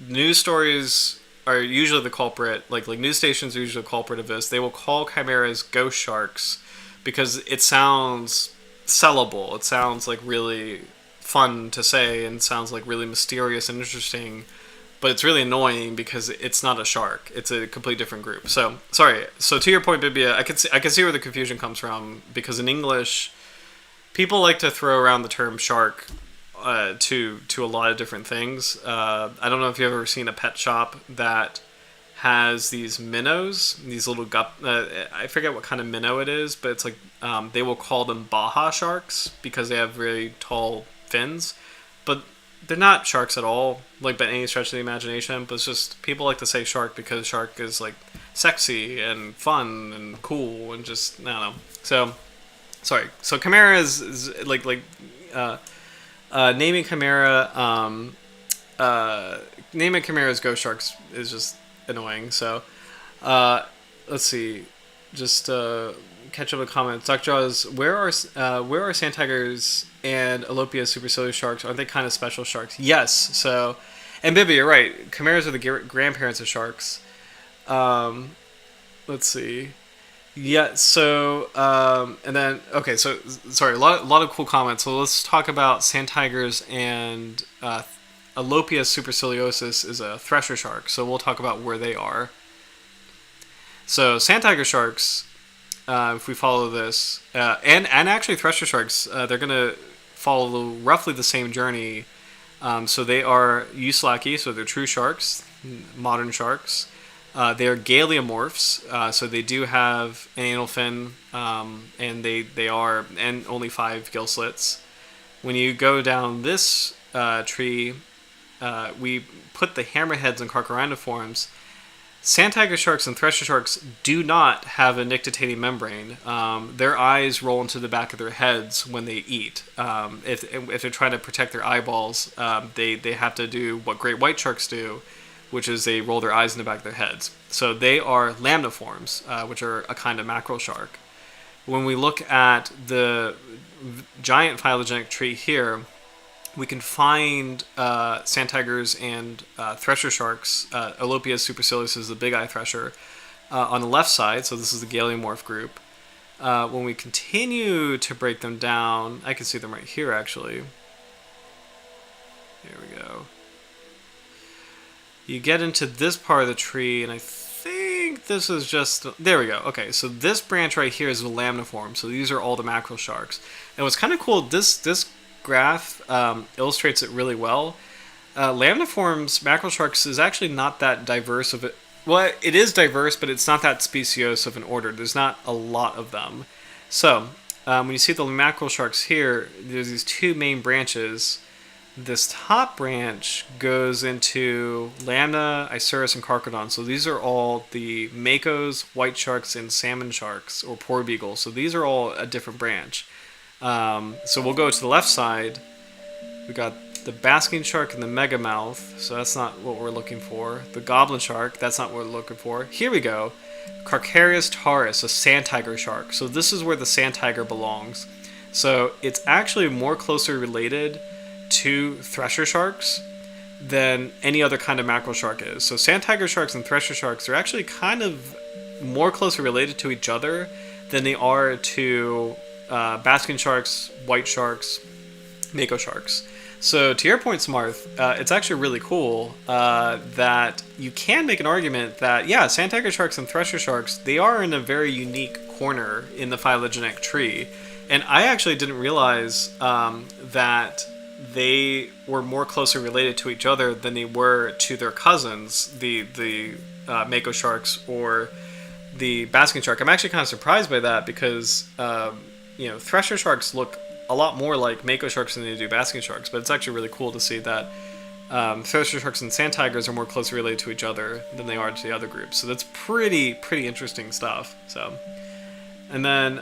News stories are usually the culprit. Like news stations are usually the culprit of this. They will call chimeras ghost sharks because it sounds sellable. It sounds like really fun to say, and sounds like really mysterious and interesting. But it's really annoying because it's not a shark. It's a completely different group. So, sorry. So to your point, Bibia, I can see where the confusion comes from, because in English, people like to throw around the term shark to a lot of different things. I don't know if you've ever seen a pet shop that has these minnows, these little I forget what kind of minnow it is, but it's like they will call them Baja sharks because they have very tall fins. But they're not sharks at all, like by any stretch of the imagination, but it's just people like to say shark because shark is like sexy and fun and cool and just, I don't know. So, sorry. So chimera is like naming chimera naming chimeras ghost sharks is just annoying. So let's see, just catch up with comments. Dr. Jaws, where are sand tigers and Alopia supercilious sharks? Aren't they kind of special sharks? Yes. So, and Bibi, you're right. Chimeras are the grandparents of sharks. Let's see. Yeah. So, and then okay. So, sorry. A lot of cool comments. So let's talk about sand tigers and Alopia superciliosus is a thresher shark. So we'll talk about where they are. So sand tiger sharks, if we follow this, and actually thresher sharks, they're going to follow roughly the same journey. So they are euslaki, so they're true sharks, modern sharks. They are galeomorphs, so they do have an anal fin, and they are and only 5 gill slits. When you go down this tree, we put the hammerheads and carcharodontiforms. Sand tiger sharks and thresher sharks do not have a nictitating membrane. Their eyes roll into the back of their heads when they eat. If they're trying to protect their eyeballs, they have to do what great white sharks do, which is they roll their eyes in the back of their heads. So they are lamniforms, which are a kind of mackerel shark. When we look at the giant phylogenetic tree here, we can find sand tigers and thresher sharks. Alopia supercilius is the big eye thresher on the left side, so this is the galeomorph group. When we continue to break them down, I can see them right here actually. Here we go. You get into this part of the tree, and I think this is just... There we go. Okay, so this branch right here is the lamniform. So these are all the mackerel sharks. And what's kind of cool, this graph illustrates it really well. Lamniforms, mackerel sharks, is actually not that diverse of it. Well, it is diverse, but it's not that speciose of an order. There's not a lot of them. So when you see the mackerel sharks here, there's these 2 main branches. This top branch goes into Lamna, Isurus, and Carcharodon. So these are all the makos, white sharks, and salmon sharks, or porbeagles. So these are all a different branch. So we'll go to the left side. We got the basking shark and the megamouth. So that's not what we're looking for. The goblin shark, that's not what we're looking for. Here we go. Carcharias taurus, a sand tiger shark. So this is where the sand tiger belongs. So it's actually more closely related to thresher sharks than any other kind of mackerel shark is. So sand tiger sharks and thresher sharks are actually kind of more closely related to each other than they are to basking sharks, white sharks, mako sharks. So to your point, Smarth, it's actually really cool that you can make an argument that, yeah, sand tiger sharks and thresher sharks, they are in a very unique corner in the phylogenetic tree. And I actually didn't realize that they were more closely related to each other than they were to their cousins, the mako sharks or the basking shark. I'm actually kind of surprised by that because thresher sharks look a lot more like mako sharks than they do basking sharks. But it's actually really cool to see that thresher sharks and sand tigers are more closely related to each other than they are to the other groups. So that's pretty interesting stuff. So, and then.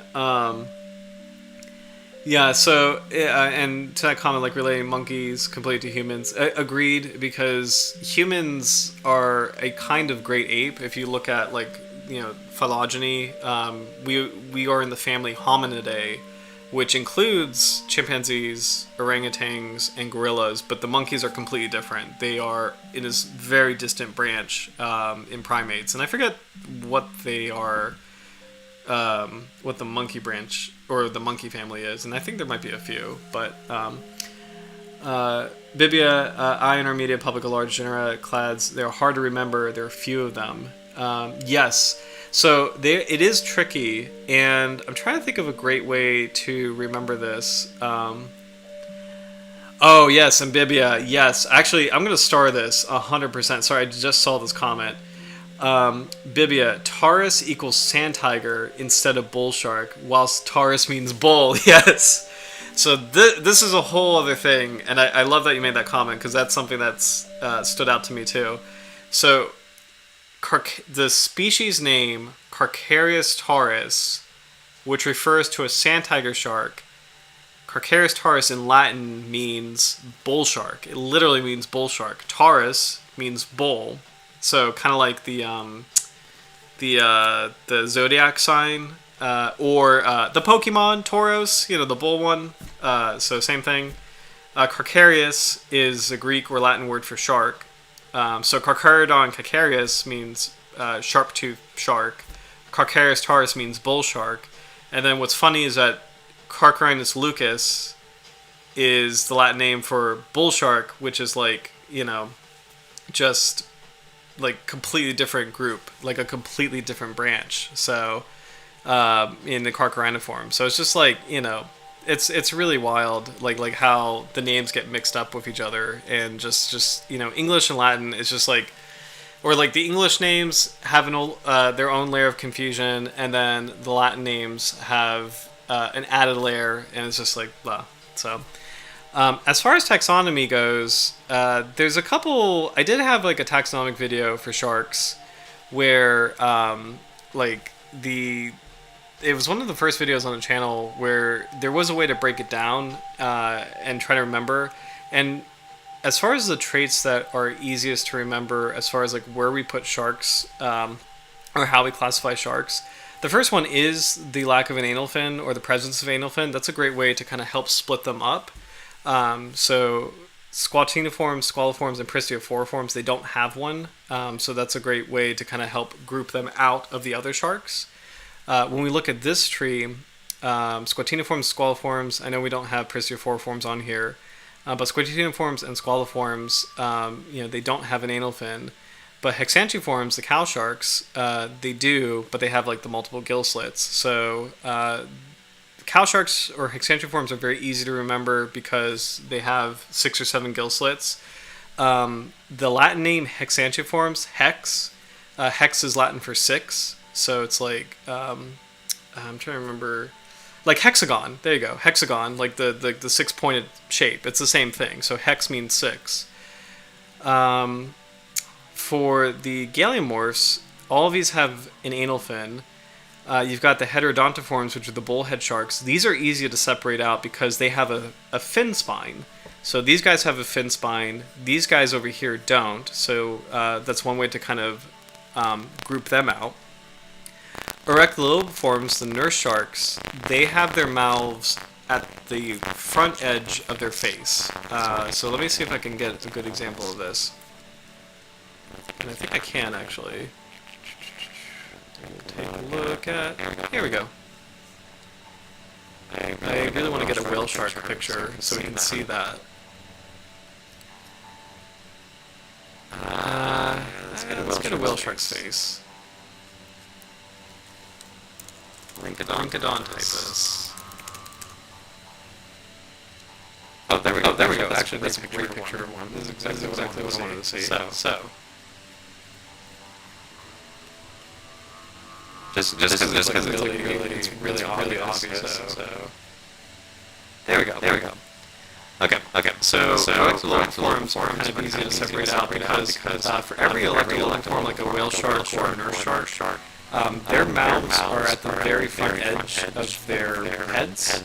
Yeah, so, and to that comment, like relating monkeys completely to humans, agreed, because humans are a kind of great ape. If you look at, phylogeny, we are in the family Hominidae, which includes chimpanzees, orangutans, and gorillas, but the monkeys are completely different. They are in this very distant branch in primates, and I forget what they are, what the monkey branch or the monkey family is, and I think there might be a few, but Bibia, eye intermediate, public at large, genera, clades, they're hard to remember. There are a few of them. Yes, so it is tricky, and I'm trying to think of a great way to remember this. Oh yes, Amphibia, yes. Actually, I'm going to star this 100%. Sorry, I just saw this comment. Bibia, Taurus equals sand tiger instead of bull shark, whilst Taurus means bull. Yes. So this is a whole other thing, and I love that you made that comment because that's something that's stood out to me too. So the species name Carcharias taurus, which refers to a sand tiger shark, Carcharis taurus in Latin means bull shark. It literally means bull shark. Taurus means bull, so kind of like the zodiac sign, or the Pokemon Tauros, the bull one. So same thing. Carcharius is a Greek or Latin word for shark. So Carcharodon Carcharius means sharp-toothed shark. Carcharis taurus means bull shark. And then what's funny is that Carcharinus lucus is the Latin name for bull shark, which is just completely different group, like a completely different branch. So in the Carchariniform. So it's just it's really wild, like how the names get mixed up with each other, and just English and Latin is just or the English names have their own layer of confusion, and then the Latin names have an added layer, and it's just blah. So as far as taxonomy goes, there's a couple. I did have a taxonomic video for sharks where it was one of the first videos on the channel where there was a way to break it down and try to remember. And as far as the traits that are easiest to remember, as far as where we put sharks or how we classify sharks, the first one is the lack of an anal fin or the presence of anal fin. That's a great way to kind of help split them up. So squatiniforms, squaliforms, and pristiophoriforms, they don't have one. So that's a great way to kind of help group them out of the other sharks. When we look at this tree, squatiniforms, squaliforms, I know we don't have pristiophoriforms on here, but squatiniforms and squaliforms, they don't have an anal fin. But hexantiforms, the cow sharks, they do, but they have the multiple gill slits. So cow sharks or hexantiforms are very easy to remember because they have 6 or 7 gill slits. The Latin name hexantiforms, hex is Latin for 6. So it's I'm trying to remember, hexagon. There you go, hexagon, the 6-pointed shape. It's the same thing. So hex means 6. For the galeomorphs, all of these have an anal fin. You've got the heterodontiforms, which are the bullhead sharks. These are easy to separate out because they have a fin spine. So these guys have a fin spine. These guys over here don't. So that's one way to kind of group them out. Erectolobiforms, the nurse sharks, they have their mouths at the front edge of their face. So let me see if I can get a good example of this. And I think I can, actually. Take a look at... Here we go. I really want to get a whale shark picture so we can see that. Let's get a whale shark's face. Lincodontypus. Oh, there we go. Actually, that's a great picture of one. This is exactly what I wanted to see. So. Just because it's really obvious. So. There we go. Okay. So electolobiforms are kind of easy to separate out because for every electolobiform, like a whale shark or a nurse shark, their mouths are at the very front edge of their heads,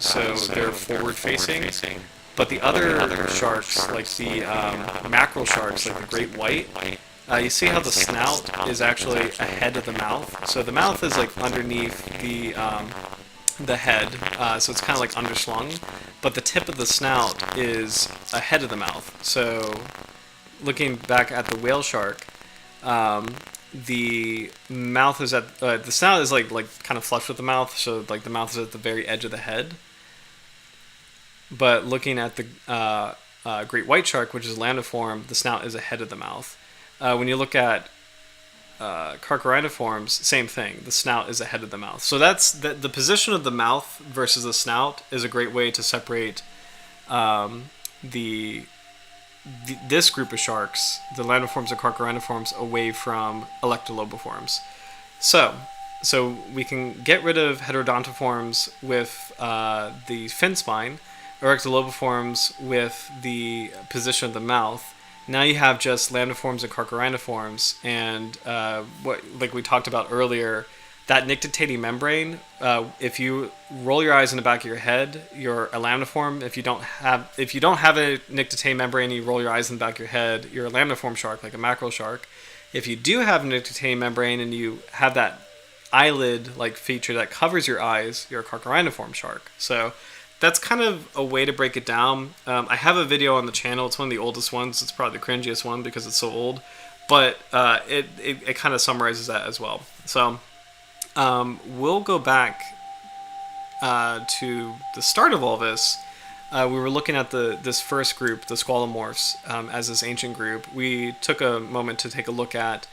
so they're forward-facing. But the other sharks, like the mackerel sharks, like the great white, you see how the snout is actually ahead of the mouth. So the mouth is underneath the head, so it's kind of underslung. But the tip of the snout is ahead of the mouth. So looking back at the whale shark, the mouth is at the snout is kind of flush with the mouth, so the mouth is at the very edge of the head. But looking at the great white shark, which is lambdiform, the snout is ahead of the mouth. When you look at Carchariniforms, same thing. The snout is ahead of the mouth. So that's the position of the mouth versus the snout is a great way to separate this group of sharks, the lambdiforms and Carchariniforms, away from electolobiforms. So we can get rid of heterodontiforms with the fin spine, erectolobiforms with the position of the mouth. Now you have just lambdiforms and Carchariniforms, and what we talked about earlier, that nictitating membrane, if you roll your eyes in the back of your head, you're a lamniform. If you don't have a nictitating membrane, and you roll your eyes in the back of your head, you're a lamniform shark, like a mackerel shark. If you do have a nictitating membrane and you have that eyelid-like feature that covers your eyes, you're a carcharodontiform shark. So that's kind of a way to break it down. I have a video on the channel. It's one of the oldest ones. It's probably the cringiest one because it's so old, but it kind of summarizes that as well. So we'll go back to the start of all this. We were looking at this first group, the squalomorphs, as this ancient group. We took a moment to take a look at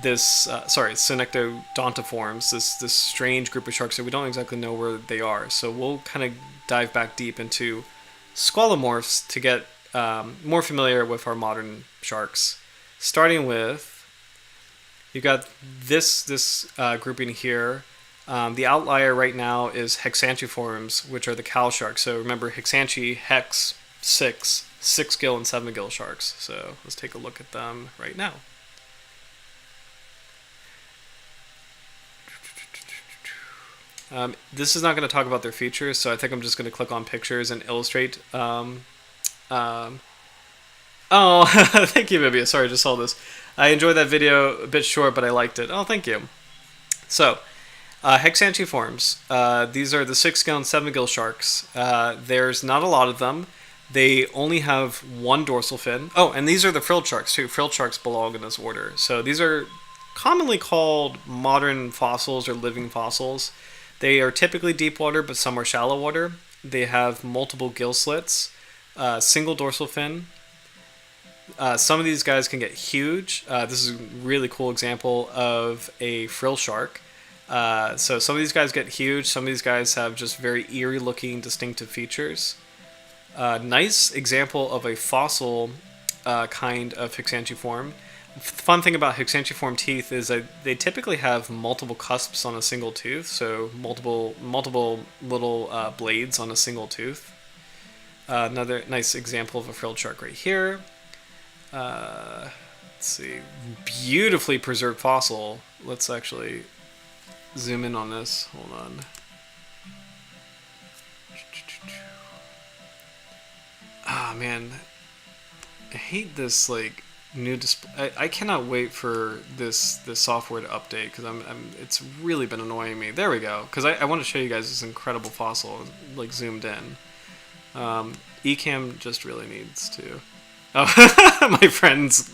this, synectodontiforms, this strange group of sharks that we don't exactly know where they are. So we'll kind of dive back deep into squalomorphs to get more familiar with our modern sharks. Starting with, you've got this grouping here. The outlier right now is hexanchiforms, which are the cow sharks. So remember, hexanchi, hex, six gill and 7 gill sharks. So let's take a look at them right now. This is not going to talk about their features, so I think I'm just going to click on pictures and illustrate. Oh, thank you, Vivia. Sorry, I just saw this. I enjoyed that video, a bit short, but I liked it. Oh, thank you. So, hexanchiforms. These are the 6 gill and 7 gill sharks. There's not a lot of them. They only have one dorsal fin. Oh, and these are the frilled sharks, too. Frilled sharks belong in this order. So these are commonly called modern fossils or living fossils. They are typically deep water, but some are shallow water. They have multiple gill slits, single dorsal fin. Some of these guys can get huge. This is a really cool example of a frill shark. So some of these guys get huge. Some of these guys have just very eerie looking distinctive features. Nice example of a fossil kind of hexanchiform. Fun thing about hexanchiform teeth is that they typically have multiple cusps on a single tooth, so multiple little blades on a single tooth. Another nice example of a frilled shark right here. Let's see, beautifully preserved fossil. Let's actually zoom in on this. Hold on. Ah, man, I hate this new display. I cannot wait for this software to update because it's really been annoying me. There we go. Because I want to show you guys this incredible fossil zoomed in. Ecamm just really needs to. Oh, my friends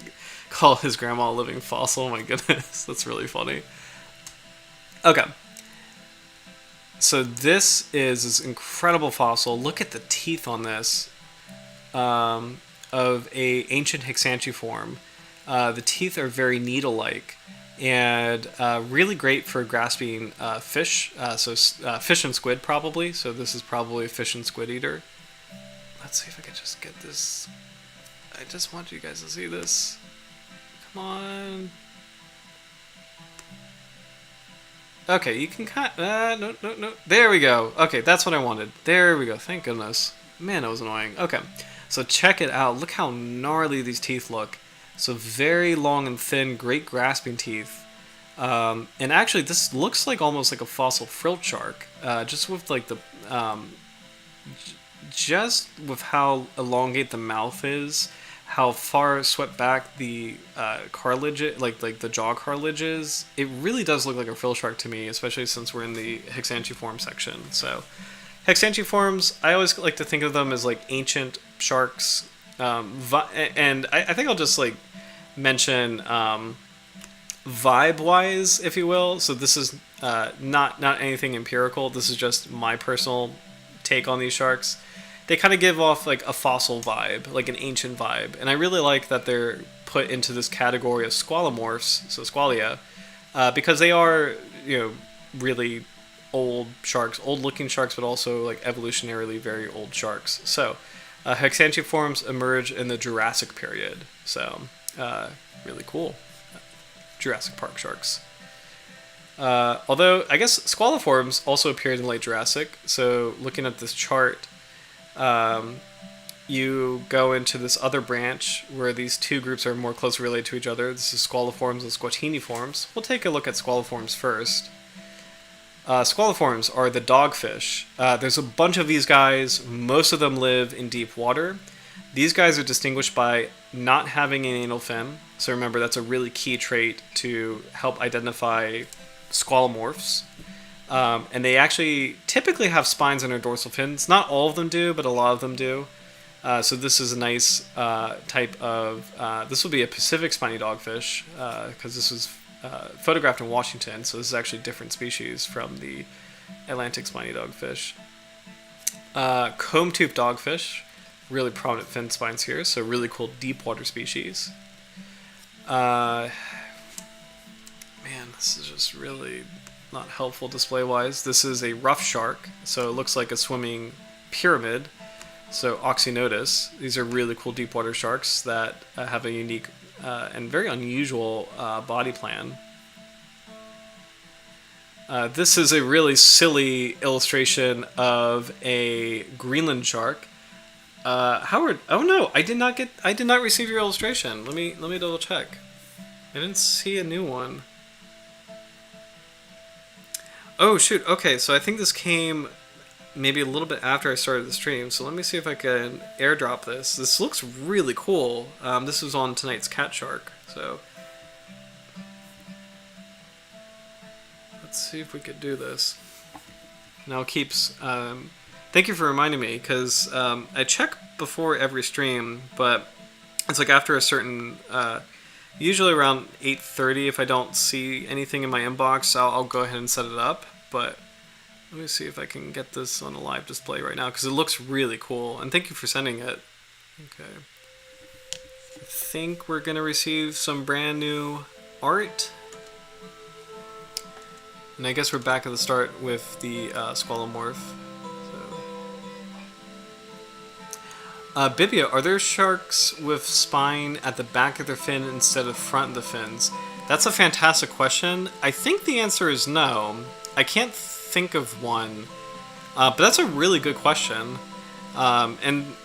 call his grandma a living fossil. My goodness, that's really funny. Okay. So this is this incredible fossil. Look at the teeth on this. Of a ancient hexanchiform. The teeth are very needle-like and really great for grasping fish. Fish and squid probably. So this is probably a fish and squid eater. Let's see if I can just get this. I just want you guys to see this. Come on. Okay, you can cut. No. There we go. Okay, that's what I wanted. There we go. Thank goodness. Man, that was annoying. Okay. So check it out. Look how gnarly these teeth look. So very long and thin, great grasping teeth. And actually, this looks like almost like a fossil frilled shark. Just with just with how elongate the mouth is, how far swept back the cartilage, like the jaw cartilage is. It really does look like a frill shark to me, especially since we're in the hexanchiform section. So. Hexanchiforms, I always like to think of them as ancient sharks, and I think I'll just mention vibe-wise, if you will. So this is not anything empirical. This is just my personal take on these sharks. They kind of give off a fossil vibe, like an ancient vibe, and I really like that they're put into this category of squalomorphs, so squalia, because they are really old sharks, old-looking sharks, but also evolutionarily very old sharks. So, hexanchiforms emerge in the Jurassic period. So, really cool. Jurassic Park sharks. Although I guess squaliforms also appeared in late Jurassic. So, looking at this chart, you go into this other branch where these two groups are more closely related to each other. This is squaliforms and squatiniforms. We'll take a look at squaliforms first. Squaliforms are the dogfish. There's a bunch of these guys. Most of them live in deep water. These guys are distinguished by not having an anal fin. So remember, that's a really key trait to help identify squalomorphs. And they actually typically have spines on their dorsal fins. Not all of them do, but a lot of them do. So this is a nice type of... this will be a Pacific spiny dogfish, because this was photographed in Washington, so this is actually a different species from the Atlantic spiny dogfish. Comb-toothed dogfish, really prominent fin spines here, so really cool deep water species. Man, this is just really not helpful display-wise. This is a rough shark, so it looks like a swimming pyramid. So Oxynotus, these are really cool deep water sharks that have a unique and very unusual body plan. This is a really silly illustration of a Greenland shark. Howard, oh no, I did not receive your illustration. Let me double check. I didn't see a new one. Oh shoot, okay, so I think this came maybe a little bit after I started the stream, so let me see if I can airdrop this. This looks really cool. This was on tonight's Catshark, so let's see if we could do this. Now keeps, thank you for reminding me, because I check before every stream, but it's like after a certain, usually around 8:30, if I don't see anything in my inbox, I'll go ahead and set it up, but let me see if I can get this on a live display right now, because it looks really cool, and thank you for sending it. Okay. I think we're going to receive some brand new art. And I guess we're back at the start with the squalomorph. Bibia, are there sharks with spine at the back of their fin instead of front of the fins? That's a fantastic question. I think the answer is no. I can't think of one, but that's a really good question, and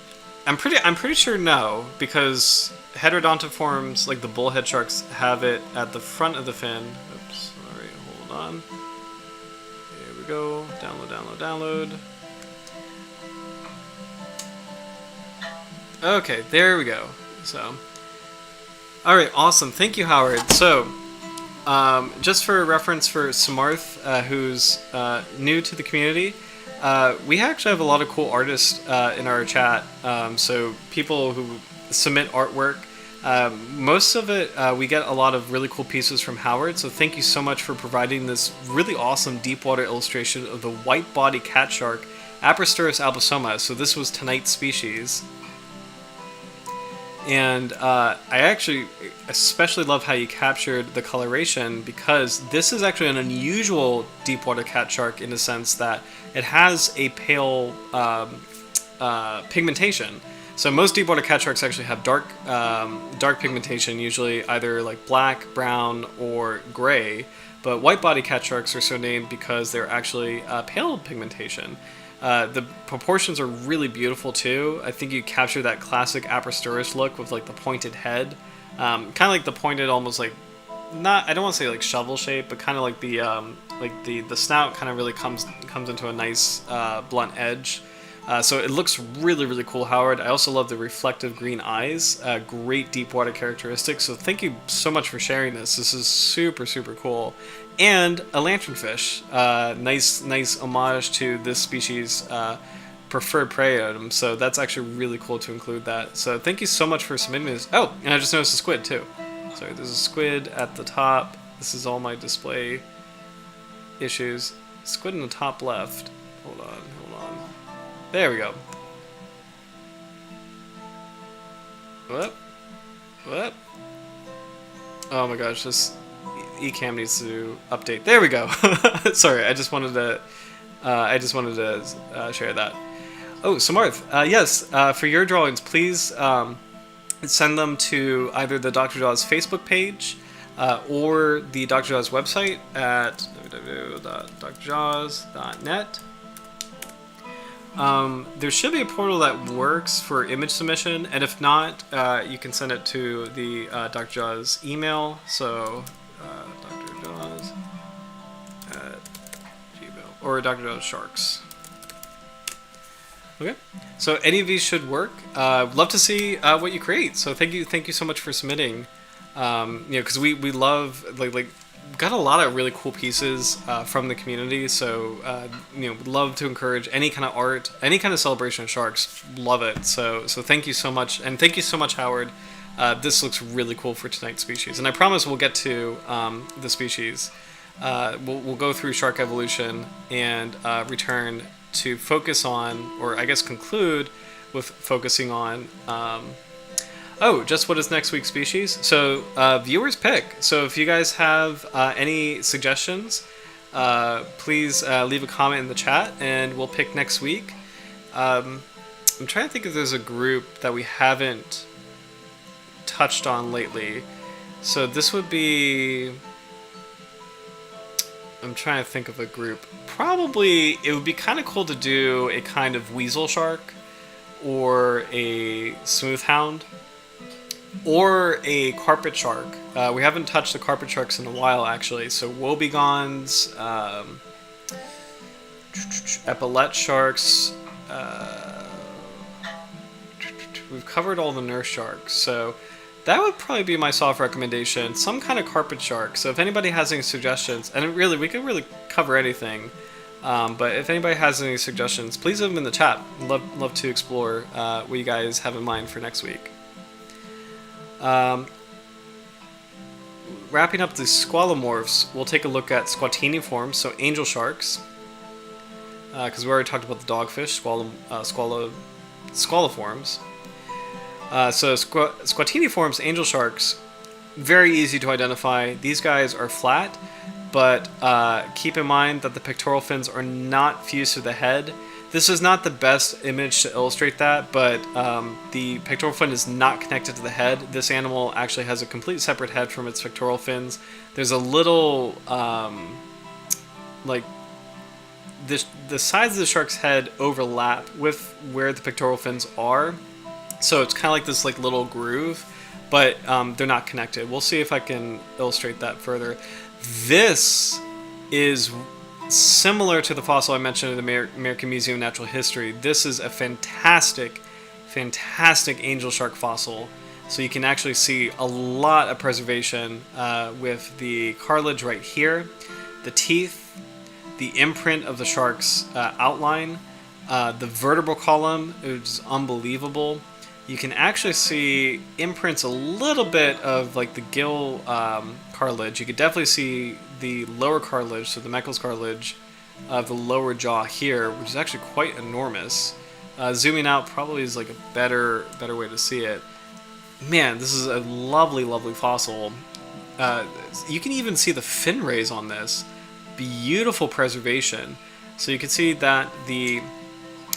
I'm pretty sure no, because heterodontiforms like the bullhead sharks have it at the front of the fin. Oops, sorry, hold on. Here we go. Download. Okay, there we go. So, all right, awesome. Thank you, Howard. So. Just for reference for Samarth, who's new to the community, we actually have a lot of cool artists in our chat. So people who submit artwork, most of it, we get a lot of really cool pieces from Howard. So thank you so much for providing this really awesome deep water illustration of the white-bodied catshark, Apristurus albisoma. So this was tonight's species. And I actually especially love how you captured the coloration, because this is actually an unusual deepwater catshark in the sense that it has a pale pigmentation. So most deepwater catsharks actually have dark pigmentation, usually either like black, brown, or gray. But white-bodied catsharks are so named because they're actually pale pigmentation. The proportions are really beautiful too. I think you capture that classic Apristurus look with like the pointed head, kind of like the pointed, almost like I don't want to say like shovel shape, but kind of like the snout kind of really comes into a nice blunt edge. So it looks really cool, Howard. I also love the reflective green eyes, great deep water characteristics. So thank you so much for sharing this. This is super cool. And a lanternfish, nice homage to this species' preferred prey item. So that's actually really cool to include that. So thank you so much for submitting this. Oh, and I just noticed a squid too. Sorry, there's a squid at the top. This is all my display issues. Squid in the top left. Hold on. There we go. What? Oh my gosh, this eCam needs to update. There we go. Sorry, I just wanted to share that. Oh, Samarth, yes, for your drawings, please send them to either the Dr. Jaws Facebook page or the Dr. Jaws website at www.drjaws.net. There should be a portal that works for image submission, and if not, you can send it to the Dr. Jaws email. So, drjaws at or Dr. Joe's sharks? Okay, so any of these should work. Love to see what you create. So thank you so much for submitting. Because we love like got a lot of really cool pieces from the community. So would love to encourage any kind of art, any kind of celebration of sharks. Love it. So thank you so much, and thank you so much, Howard. This looks really cool for tonight's species, and I promise we'll get to the species. We'll go through shark evolution and return to focus on, or I guess conclude with focusing on just what is next week's species. So viewers pick. So if you guys have any suggestions, please leave a comment in the chat and we'll pick next week. I'm trying to think if there's a group that we haven't touched on lately. So this would be... I'm trying to think of a group. Probably it would be kind of cool to do a kind of weasel shark or a smooth hound or a carpet shark. We haven't touched the carpet sharks in a while, actually. So wobegons, epaulet sharks. We've covered all the nurse sharks, so that would probably be my soft recommendation. Some kind of carpet shark. So if anybody has any suggestions, and we could really cover anything, but if anybody has any suggestions, please leave them in the chat. Love to explore what you guys have in mind for next week. Wrapping up the squalomorphs, we'll take a look at squatiniforms, so angel sharks, because we already talked about the dogfish, squaliforms. So squatiniforms, angel sharks, very easy to identify. These guys are flat, but keep in mind that the pectoral fins are not fused to the head. This is not the best image to illustrate that, but the pectoral fin is not connected to the head. This animal actually has a complete separate head from its pectoral fins. There's a little, the sides of the shark's head overlap with where the pectoral fins are. So it's kind of like this little groove, but they're not connected. We'll see if I can illustrate that further. This is similar to the fossil I mentioned in the American Museum of Natural History. This is a fantastic angel shark fossil. So you can actually see a lot of preservation with the cartilage right here, the teeth, the imprint of the shark's outline, the vertebral column, which is unbelievable. You can actually see imprints a little bit of the gill cartilage. You could definitely see the lower cartilage, so the Meckel's cartilage of the lower jaw here, which is actually quite enormous. Zooming out probably is a better way to see it. Man, this is a lovely fossil. You can even see the fin rays on this. Beautiful preservation. So you can see that the...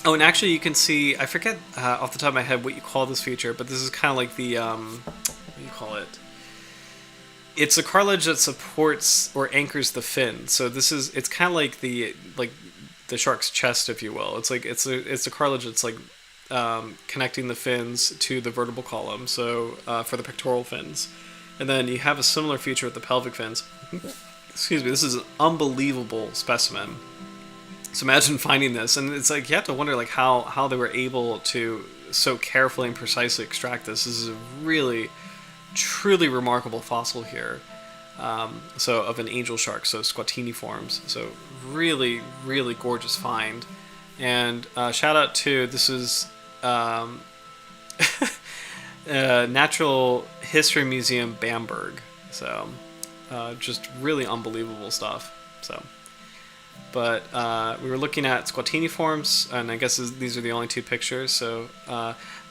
Oh, and actually you can see, I forget off the top of my head what you call this feature, but this is kind of like the, what do you call it? It's a cartilage that supports or anchors the fin. So it's kind of like the shark's chest, if you will. It's a cartilage that's connecting the fins to the vertebral column, so for the pectoral fins. And then you have a similar feature with the pelvic fins. Excuse me, this is an unbelievable specimen. So imagine finding this, and it's you have to wonder how they were able to so carefully and precisely extract this. This is a really, truly remarkable fossil here. So of an angel shark, so squatiniforms. So really, really gorgeous find. And shout out to, this is Natural History Museum Bamberg. So just really unbelievable stuff. So. But we were looking at squatiniforms, and I guess these are the only two pictures. So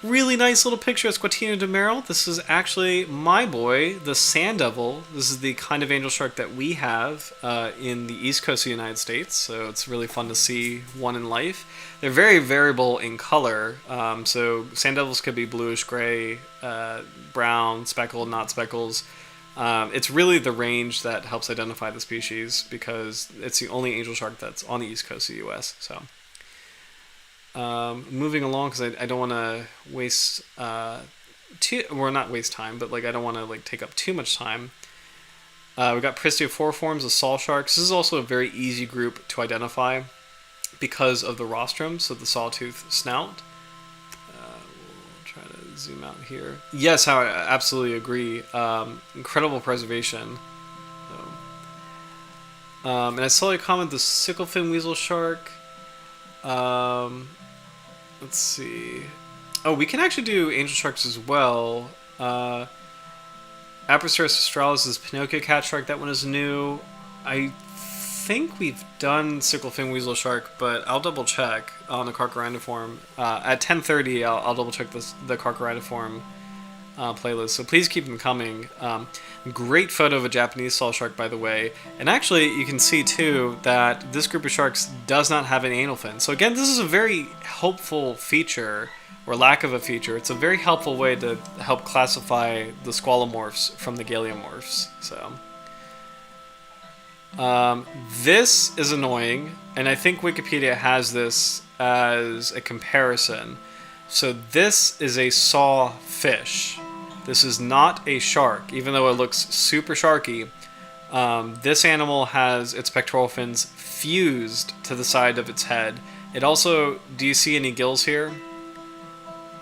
really nice little picture of Squatina demeril. This is actually my boy, the sand devil. This is the kind of angel shark that we have in the east coast of the United States. So it's really fun to see one in life. They're very variable in color. So sand devils could be bluish gray, brown, speckled, not speckles. It's really the range that helps identify the species because it's the only angel shark that's on the east coast of the U.S. So, moving along because I don't want to waste not waste time, but I don't want to take up too much time. We've got Pristiophoriforms, the saw sharks. This is also a very easy group to identify because of the rostrum, so the sawtooth snout. We'll try to zoom out here. Yes, I absolutely agree. Incredible preservation. And I saw a comment, the sicklefin weasel shark. Let's see. Oh, we can actually do angel sharks as well. Apristurus australis is Pinocchio Catshark. That one is new. I think we've done sicklefin weasel shark, but I'll double check on the Carcharodontiform. At 10:30, I'll double check the Carcharodontiform playlist. So please keep them coming. Great photo of a Japanese saw shark, by the way. And actually, you can see too that this group of sharks does not have an anal fin. So again, this is a very helpful feature, or lack of a feature. It's a very helpful way to help classify the squalomorphs from the galeomorphs. So this is annoying, and I think Wikipedia has this as a comparison. So this is a sawfish. This is not a shark, even though it looks super sharky. This animal has its pectoral fins fused to the side of its head. It also, do you see any gills here?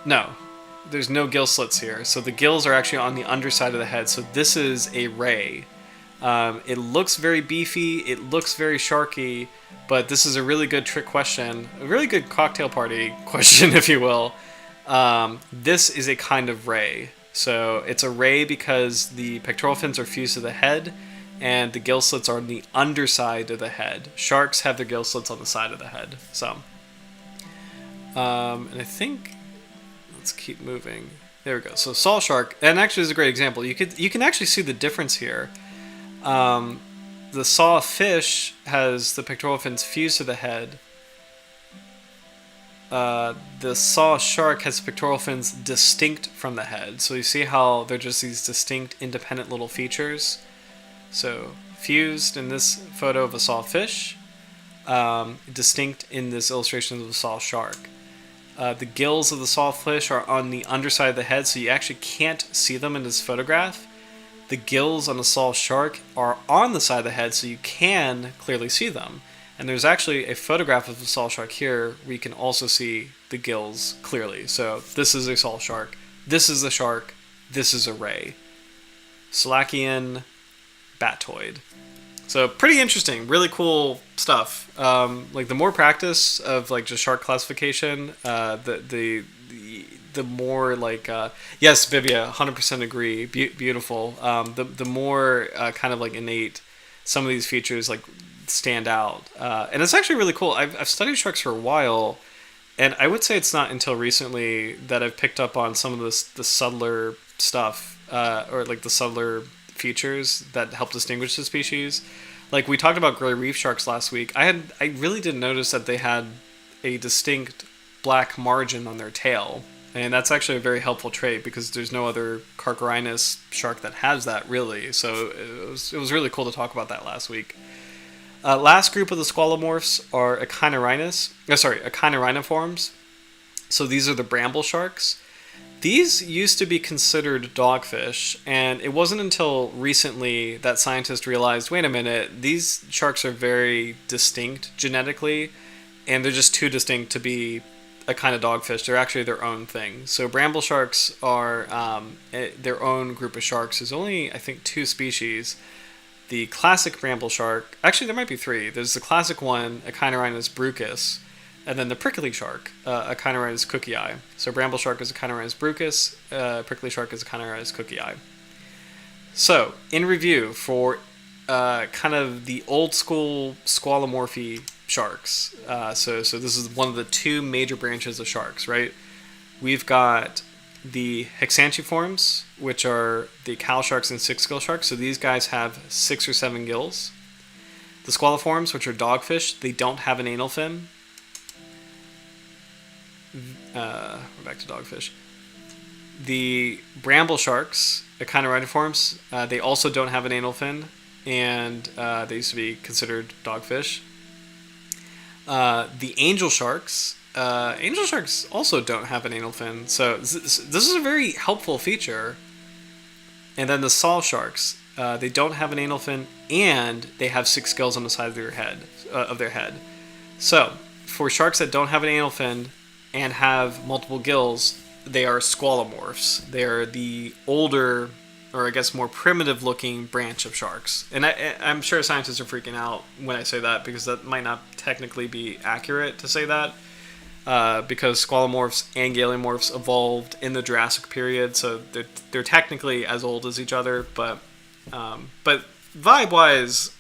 No, there's no gill slits here. So the gills are actually on the underside of the head. So this is a ray. It looks very beefy, it looks very sharky, but this is a really good trick question, a really good cocktail party question, if you will. This is a kind of ray. So it's a ray because the pectoral fins are fused to the head, and the gill slits are on the underside of the head. Sharks have their gill slits on the side of the head. So, and I think, let's keep moving. There we go. So saw shark, and actually is a great example. You can actually see the difference here. The saw fish has the pectoral fins fused to the head. The saw shark has pectoral fins distinct from the head. So you see how they're just these distinct, independent little features. So fused in this photo of a saw fish, distinct in this illustration of the saw shark. The gills of the saw fish are on the underside of the head, so you actually can't see them in this photograph. The gills on the saw shark are on the side of the head, so you can clearly see them. And there's actually a photograph of the saw shark here where you can also see the gills clearly. So this is a saw shark, this is a shark, this is a ray. Salacian batoid. So pretty interesting, really cool stuff. Like the more practice of like just shark classification, the more like yes, Vivia, 100% agree. Beautiful. The more kind of like innate some of these features like stand out, and it's actually really cool. I've studied sharks for a while, and I would say it's not until recently that I've picked up on some of the subtler stuff, or like the subtler features that help distinguish the species. Like we talked about gray reef sharks last week. I really didn't notice that they had a distinct black margin on their tail. And that's actually a very helpful trait because there's no other Carcharodontis shark that has that really. So it was really cool to talk about that last week. Last group of the squalomorphs are Echinorhiniforms. So these are the bramble sharks. These used to be considered dogfish, and it wasn't until recently that scientists realized, wait a minute, these sharks are very distinct genetically, and they're just too distinct to be a kind of dogfish. They're actually their own thing. So bramble sharks are their own group of sharks. There's only, I think, 2 species. The classic bramble shark, actually there might be 3. There's the classic one, Echinorinus brucus, and then the prickly shark, Echinorinus cookii. So bramble shark is Echinorinus brucus, prickly shark is Echinorinus cookii. So, in review for kind of the old school squalomorphy sharks. So this is one of the 2 major branches of sharks, right? We've got the hexantiforms, which are the cow sharks and 6-gill sharks. So these guys have 6 or 7 gills. The squaliforms, which are dogfish, they don't have an anal fin. We're back to dogfish. The bramble sharks, Echinorindiforms, they also don't have an anal fin, and they used to be considered dogfish. The angel sharks also don't have an anal fin, so this is a very helpful feature. And then the saw sharks, they don't have an anal fin, and they have 6 scales on the side of their head. So, for sharks that don't have an anal fin and have multiple gills, they are squalomorphs. They are the older, or I guess more primitive looking branch of sharks. And I'm sure scientists are freaking out when I say that, because that might not technically be accurate to say that, because squalomorphs and galeomorphs evolved in the Jurassic period, so they're technically as old as each other, but vibe-wise,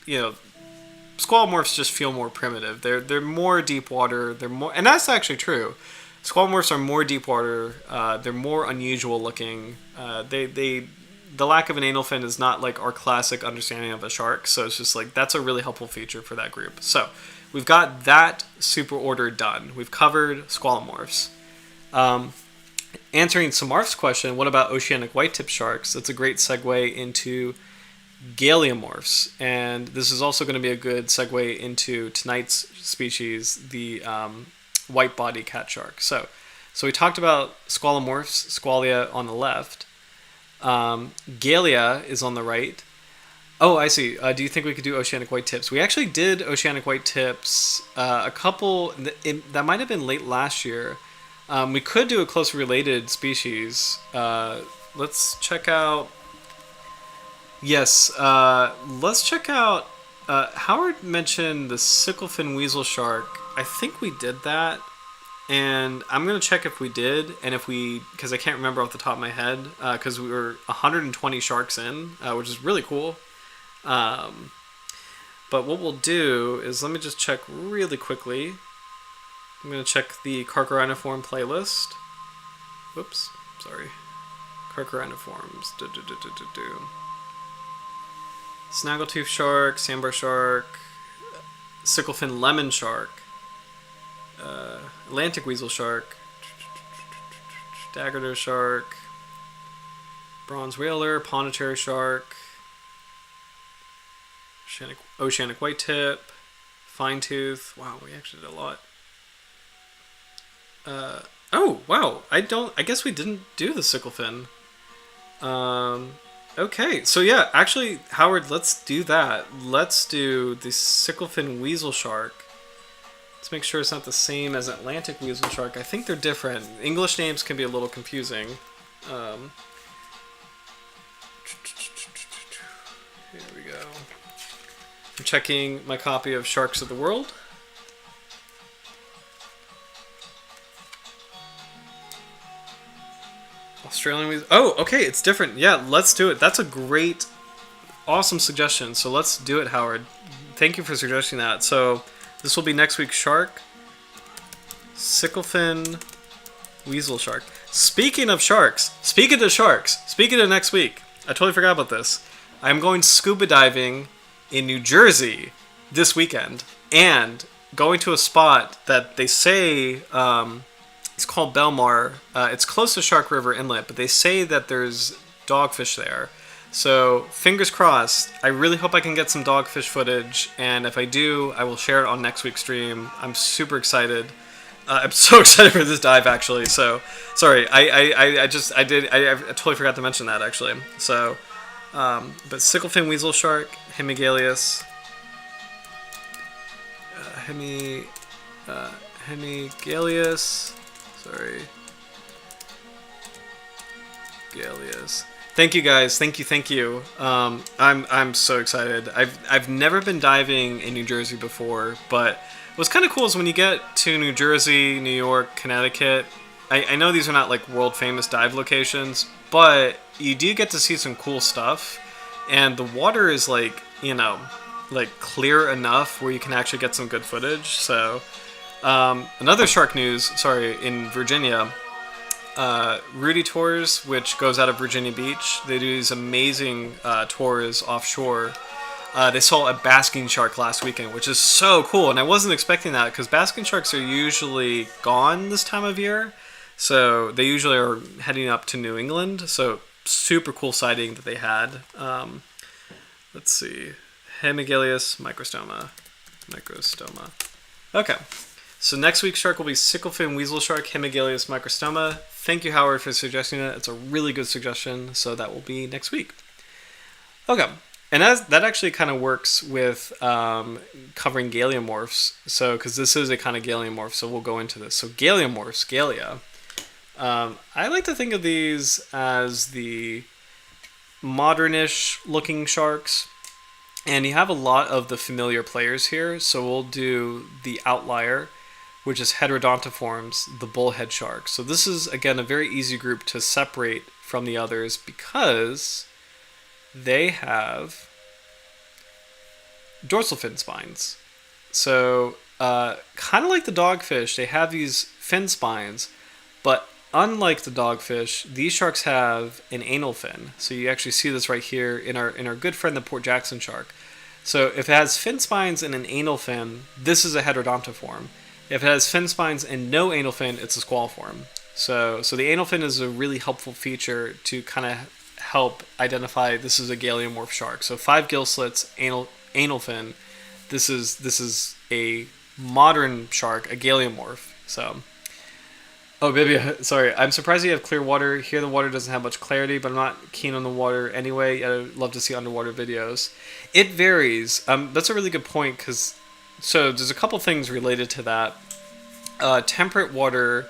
squalomorphs just feel more primitive. They're more deep water. They're more, and that's actually true. Squalomorphs are more deep water. They're more unusual looking. The lack of an anal fin is not like our classic understanding of a shark. So it's just like that's a really helpful feature for that group. So we've got that superorder done. We've covered squalomorphs. Answering Samarth's question, what about oceanic white-tip sharks? That's a great segue into galeomorphs, and this is also going to be a good segue into tonight's species, the white-bodied catshark. So we talked about squalomorphs, squalia on the left. Galea is on the right. Oh, I see. Do you think we could do oceanic white tips? We actually did oceanic white tips a couple. That might have been late last year. We could do a closely related species. Let's check out. Yes, let's check out. Howard mentioned the sicklefin weasel shark. I think we did that. And I'm going to check if we did, and if we, because I can't remember off the top of my head, because we were 120 sharks in, which is really cool. But what we'll do is, let me just check really quickly. I'm going to check the Carchariniform playlist. Whoops, sorry. Carchariniforms. Snaggletooth shark, sandbar shark, sicklefin lemon shark, Atlantic weasel shark, daggerdoe shark, bronze whaler, ponetary shark, oceanic white-tip, fine tooth. Wow, we actually did a lot. Oh, wow. I guess we didn't do the sicklefin. Okay, so yeah, actually, Howard, let's do that. Let's do the sicklefin weasel shark. Let's make sure it's not the same as Atlantic weasel shark. I think they're different. English names can be a little confusing. Here we go. I'm checking my copy of Sharks of the World. Australian weasel. Oh, okay, it's different. Yeah, let's do it. That's a great, awesome suggestion. So let's do it, Howard. Thank you for suggesting that. So this will be next week's shark. Sicklefin weasel shark. Speaking of sharks, speaking of next week, I totally forgot about this. I'm going scuba diving in New Jersey this weekend, and going to a spot that they say it's called Belmar. It's close to Shark River Inlet, but they say that there's dogfish there. So fingers crossed. I really hope I can get some dogfish footage, and if I do, I will share it on next week's stream. I'm super excited. I'm so excited for this dive, actually. So sorry, I totally forgot to mention that, actually. So, but sicklefin weasel shark, Hemigalius, Hemigalius. Sorry, Galeus. Thank you, guys. Thank you. I'm so excited. I've never been diving in New Jersey before, but what's kind of cool is when you get to New Jersey, New York, Connecticut. I know these are not like world famous dive locations, but you do get to see some cool stuff, and the water is like clear enough where you can actually get some good footage. So another shark news. Sorry, in Virginia. Rudy Tours, which goes out of Virginia Beach, they do these amazing tours offshore. They saw a basking shark last weekend, which is so cool, and I wasn't expecting that because basking sharks are usually gone this time of year, so they usually are heading up to New England. So super cool sighting that they had. Let's see, Hemigalius microstoma. Okay. So next week's shark will be sicklefin weasel shark, Hemigalius microstoma. Thank you, Howard, for suggesting that. It's a really good suggestion. So that will be next week. Okay. And that actually kind of works with covering galeomorphs. So, because this is a kind of galeomorph, so we'll go into this. So, galeomorphs, Galea. I like to think of these as the modernish looking sharks. And you have a lot of the familiar players here. So, we'll do the outlier, which is Heterodontiforms, the bullhead shark. So, this is, again, a very easy group to separate from the others because they have dorsal fin spines. So, kind of like the dogfish, they have these fin spines, but unlike the dogfish, these sharks have an anal fin. So you actually see this right here in our good friend the Port Jackson shark. So if it has fin spines and an anal fin, this is a heterodontiform. If it has fin spines and no anal fin, it's a squaliform. So the anal fin is a really helpful feature to kind of help identify this is a galeomorph shark. So 5 gill slits, anal fin. This is a modern shark, a galeomorph. So, oh baby, sorry. I'm surprised you have clear water. Here the water doesn't have much clarity, but I'm not keen on the water anyway. I'd love to see underwater videos. It varies. That's a really good point because so there's a couple things related to that. Temperate water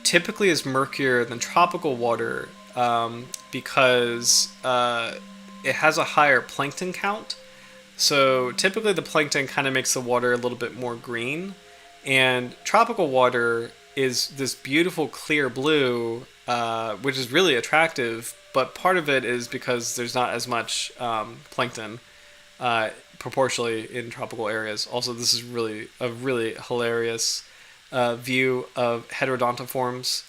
typically is murkier than tropical water because it has a higher plankton count. So typically the plankton kind of makes the water a little bit more green, and tropical water is this beautiful clear blue, which is really attractive, but part of it is because there's not as much plankton proportionally in tropical areas. Also, this is really a really hilarious view of heterodontiforms.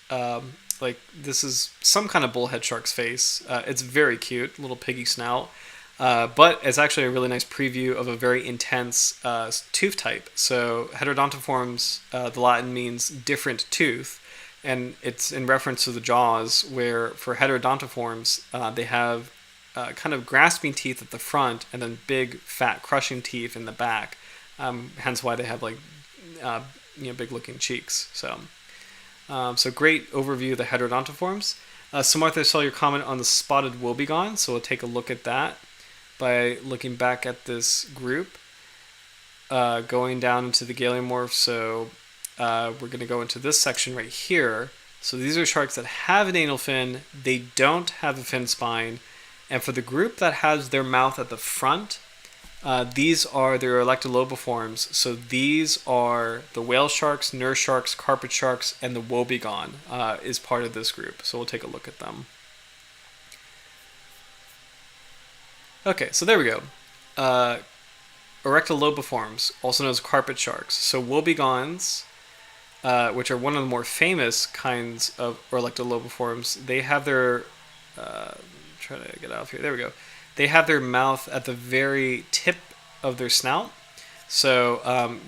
Like this is some kind of bullhead shark's face. It's very cute, little piggy snout. But it's actually a really nice preview of a very intense tooth type. So heterodontiforms, the Latin means different tooth, and it's in reference to the jaws, where for heterodontiforms, they have kind of grasping teeth at the front and then big, fat, crushing teeth in the back. Hence why they have like big-looking cheeks. So great overview of the heterodontiforms. Samartha, I saw your comment on the spotted woebegone, so we'll take a look at that by looking back at this group, going down into the galeomorphs. So we're going to go into this section right here. So these are sharks that have an anal fin. They don't have a fin spine. And for the group that has their mouth at the front, these are their electrolobiforms. So these are the whale sharks, nurse sharks, carpet sharks, and the woebegone is part of this group. So we'll take a look at them. Okay, so there we go. Erectolobiforms, also known as carpet sharks. So woebegones, which are one of the more famous kinds of erectolobiforms, they have their... try to get out of here. There we go. They have their mouth at the very tip of their snout. So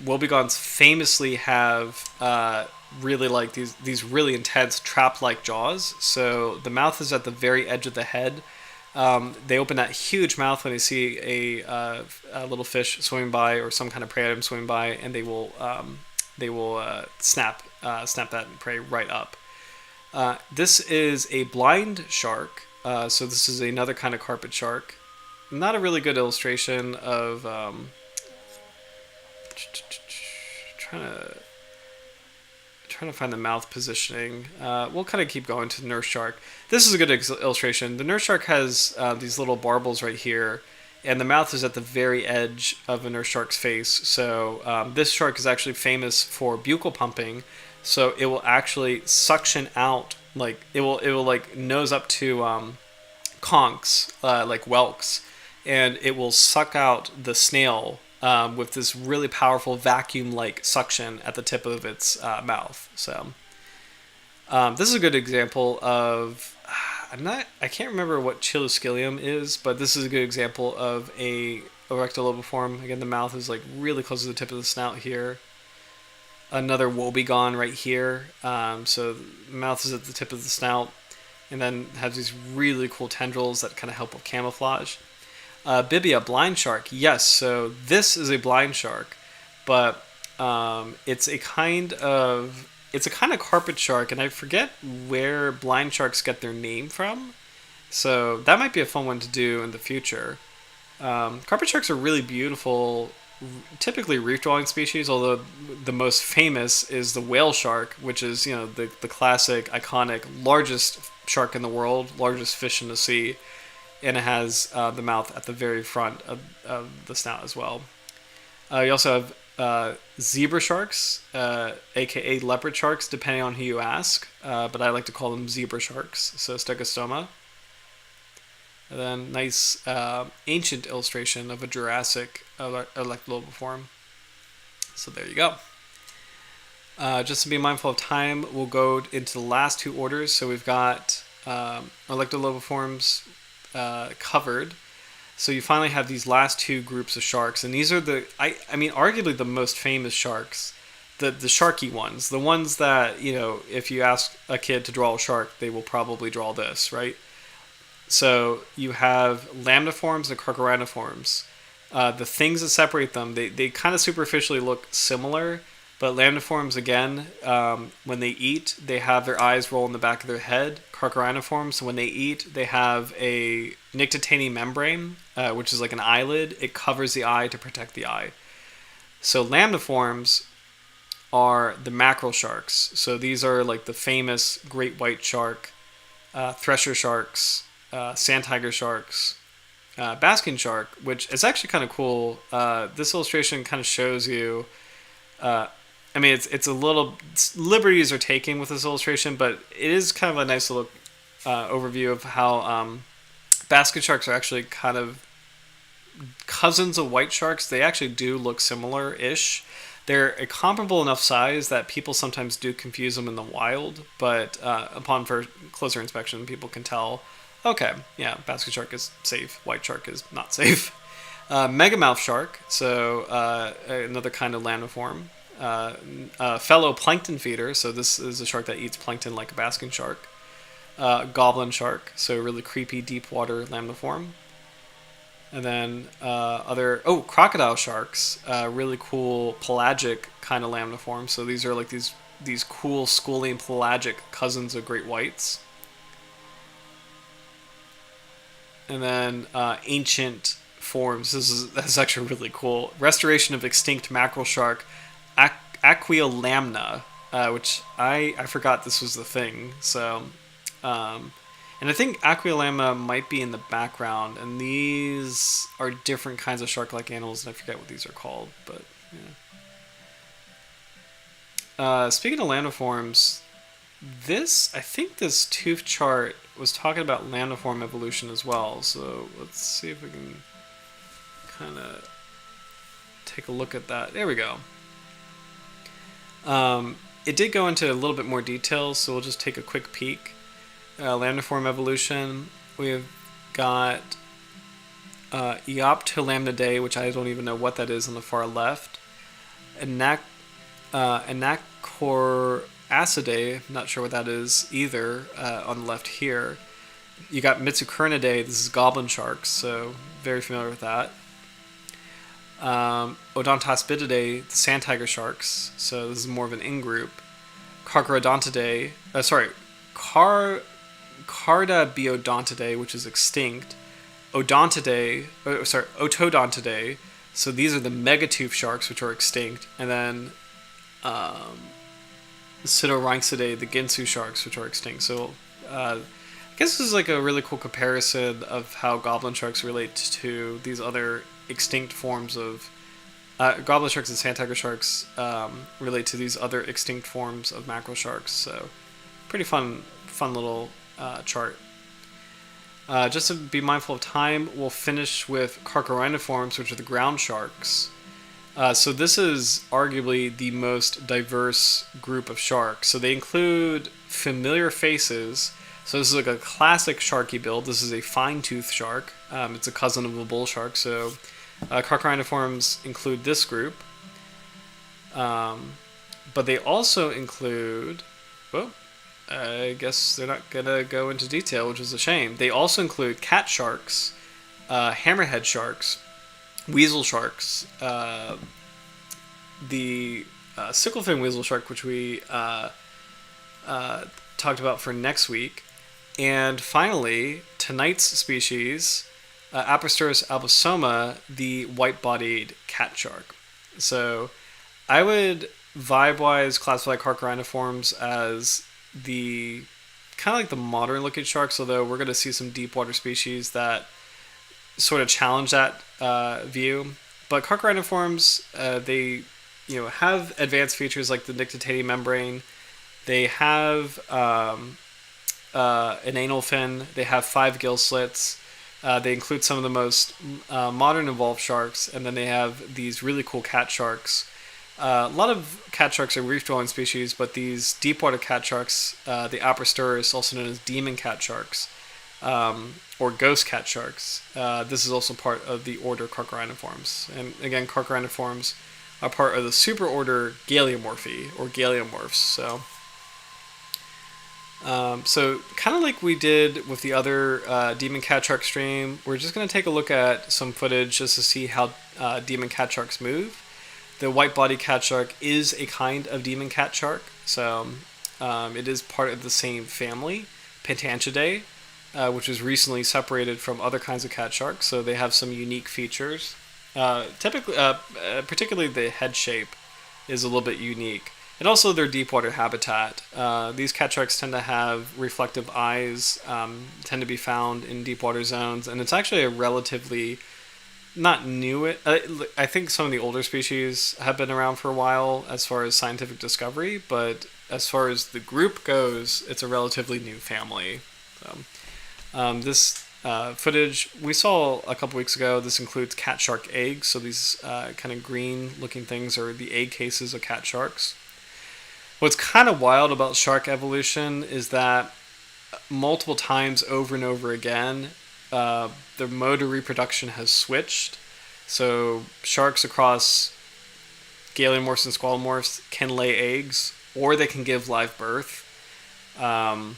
woebegones famously have really like these really intense trap-like jaws. So the mouth is at the very edge of the head. They open that huge mouth when they see a little fish swimming by or some kind of prey item swimming by, and they will snap that prey right up. This is a blind shark. So this is another kind of carpet shark. Not a really good illustration of trying to find the mouth positioning. We'll kind of keep going to the nurse shark. This is a good illustration. The nurse shark has these little barbels right here, and the mouth is at the very edge of a nurse shark's face. So this shark is actually famous for buccal pumping. So it will actually suction out, like it will like nose up to conchs, like whelks, and it will suck out the snail with this really powerful vacuum-like suction at the tip of its mouth. So this is a good example of I can't remember what Chiluscilium is, but this is a good example of a erectolobiform. Again, the mouth is like really close to the tip of the snout here. Another woebegone right here. So the mouth is at the tip of the snout, and then has these really cool tendrils that kind of help with camouflage. Bibia, blind shark. Yes, so this is a blind shark, but it's a kind of carpet shark, and I forget where blind sharks get their name from. So that might be a fun one to do in the future. Carpet sharks are really beautiful, typically reef-dwelling species, although the most famous is the whale shark, which is, the classic, iconic, largest shark in the world, largest fish in the sea, and it has the mouth at the very front of the snout as well. You also have zebra sharks, aka leopard sharks, depending on who you ask, but I like to call them zebra sharks, so Stegostoma. And then nice ancient illustration of a Jurassic electrolobiform. So there you go. Just to be mindful of time, we'll go into the last two orders. So we've got electrolobiforms covered. So you finally have these last two groups of sharks, and these are arguably the most famous sharks, the sharky ones, the ones that, if you ask a kid to draw a shark, they will probably draw this, right? So you have lamniforms and carcharodontiforms. The things that separate them, they kind of superficially look similar, but lamniforms, again, when they eat, they have their eyes roll in the back of their head. Carcharodontiforms, when they eat, they have a nictitating membrane, which is like an eyelid. It covers the eye to protect the eye. So lamniforms are the mackerel sharks. So these are like the famous great white shark, thresher sharks, sand tiger sharks, basking shark, which is actually kind of cool. This illustration kind of shows you, it's a little, liberties are taken with this illustration, but it is kind of a nice little overview of how basket sharks are actually kind of cousins of white sharks. They actually do look similar-ish. They're a comparable enough size that people sometimes do confuse them in the wild, but upon closer inspection, people can tell, okay, yeah, basket shark is safe, white shark is not safe. Megamouth shark, so another kind of lamniform. Fellow plankton feeder, so this is a shark that eats plankton like a basking shark. Goblin shark, so really creepy deep water lamniform. And then crocodile sharks, really cool pelagic kind of lamniform. So these are like these cool schooling pelagic cousins of great whites. And then ancient forms. That's actually really cool. Restoration of extinct mackerel shark, Aquiolamna, which I forgot this was the thing. So, and I think Aquiolamna might be in the background. And these are different kinds of shark-like animals, and I forget what these are called. But yeah. Speaking of lamniforms, I think this tooth chart was talking about lamniform evolution as well. So let's see if we can kind of take a look at that. There we go. It did go into a little bit more detail, so we'll just take a quick peek. Lamniform evolution. We've got Eoptolamnidae, which I don't even know what that is on the far left. Anacoracidae, not sure what that is either, on the left here. You got Mitsucernidae, this is goblin sharks, so very familiar with that. Odontospididae, the sand tiger sharks, so this is more of an in-group. Carcharodontidae, Cardabiodontidae, which is extinct. Otodontidae, so these are the megatooth sharks, which are extinct. And then Pseudorhynchidae, the Ginsu sharks, which are extinct. So I guess this is like a really cool comparison of how goblin sharks relate to these other extinct forms of goblin sharks and sand tiger sharks relate to these other extinct forms of mackerel sharks. So pretty fun little chart. Just to be mindful of time, we'll finish with carcharodontiforms, which are the ground sharks. So this is arguably the most diverse group of sharks. So they include familiar faces. So this is like a classic sharky build. This is a fine-toothed shark. It's a cousin of a bull shark. So carcharodontiforms include this group. But they also include... I guess they're not going to go into detail, which is a shame. They also include cat sharks, hammerhead sharks, weasel sharks, the sickle-fin weasel shark, which we talked about for next week. And finally, tonight's species, Apristurus albisoma, the white-bodied catshark. So I would vibe-wise classify Carcharodontiformes as the kind of like the modern-looking sharks, although we're going to see some deep water species that sort of challenge that view. But Carcharodontiformes, they have advanced features like the nictitating membrane. They have an anal fin. They have 5 gill slits. They include some of the most modern evolved sharks, and then they have these really cool cat sharks. A lot of cat sharks are reef-dwelling species, but these deep-water cat sharks, the Apristurus, also known as demon cat sharks, or ghost cat sharks, this is also part of the order Carcharodontiformes. And again, Carcharodontiformes are part of the superorder Galeomorphae, or Galeomorphs. So kind of like we did with the other demon cat shark stream, we're just going to take a look at some footage just to see how demon cat sharks move. The white-bodied catshark is a kind of demon cat shark, so it is part of the same family, Pentanchidae, which was recently separated from other kinds of cat sharks, so they have some unique features. Particularly the head shape is a little bit unique. And also their deep water habitat. These cat sharks tend to have reflective eyes, tend to be found in deep water zones, and it's actually a relatively not new. I think some of the older species have been around for a while as far as scientific discovery, but as far as the group goes, it's a relatively new family. This footage we saw a couple weeks ago, this includes cat shark eggs, so these kind of green looking things are the egg cases of cat sharks. What's kind of wild about shark evolution is that multiple times over and over again, the mode of reproduction has switched. So sharks across galeomorphs and squalomorphs can lay eggs, or they can give live birth. I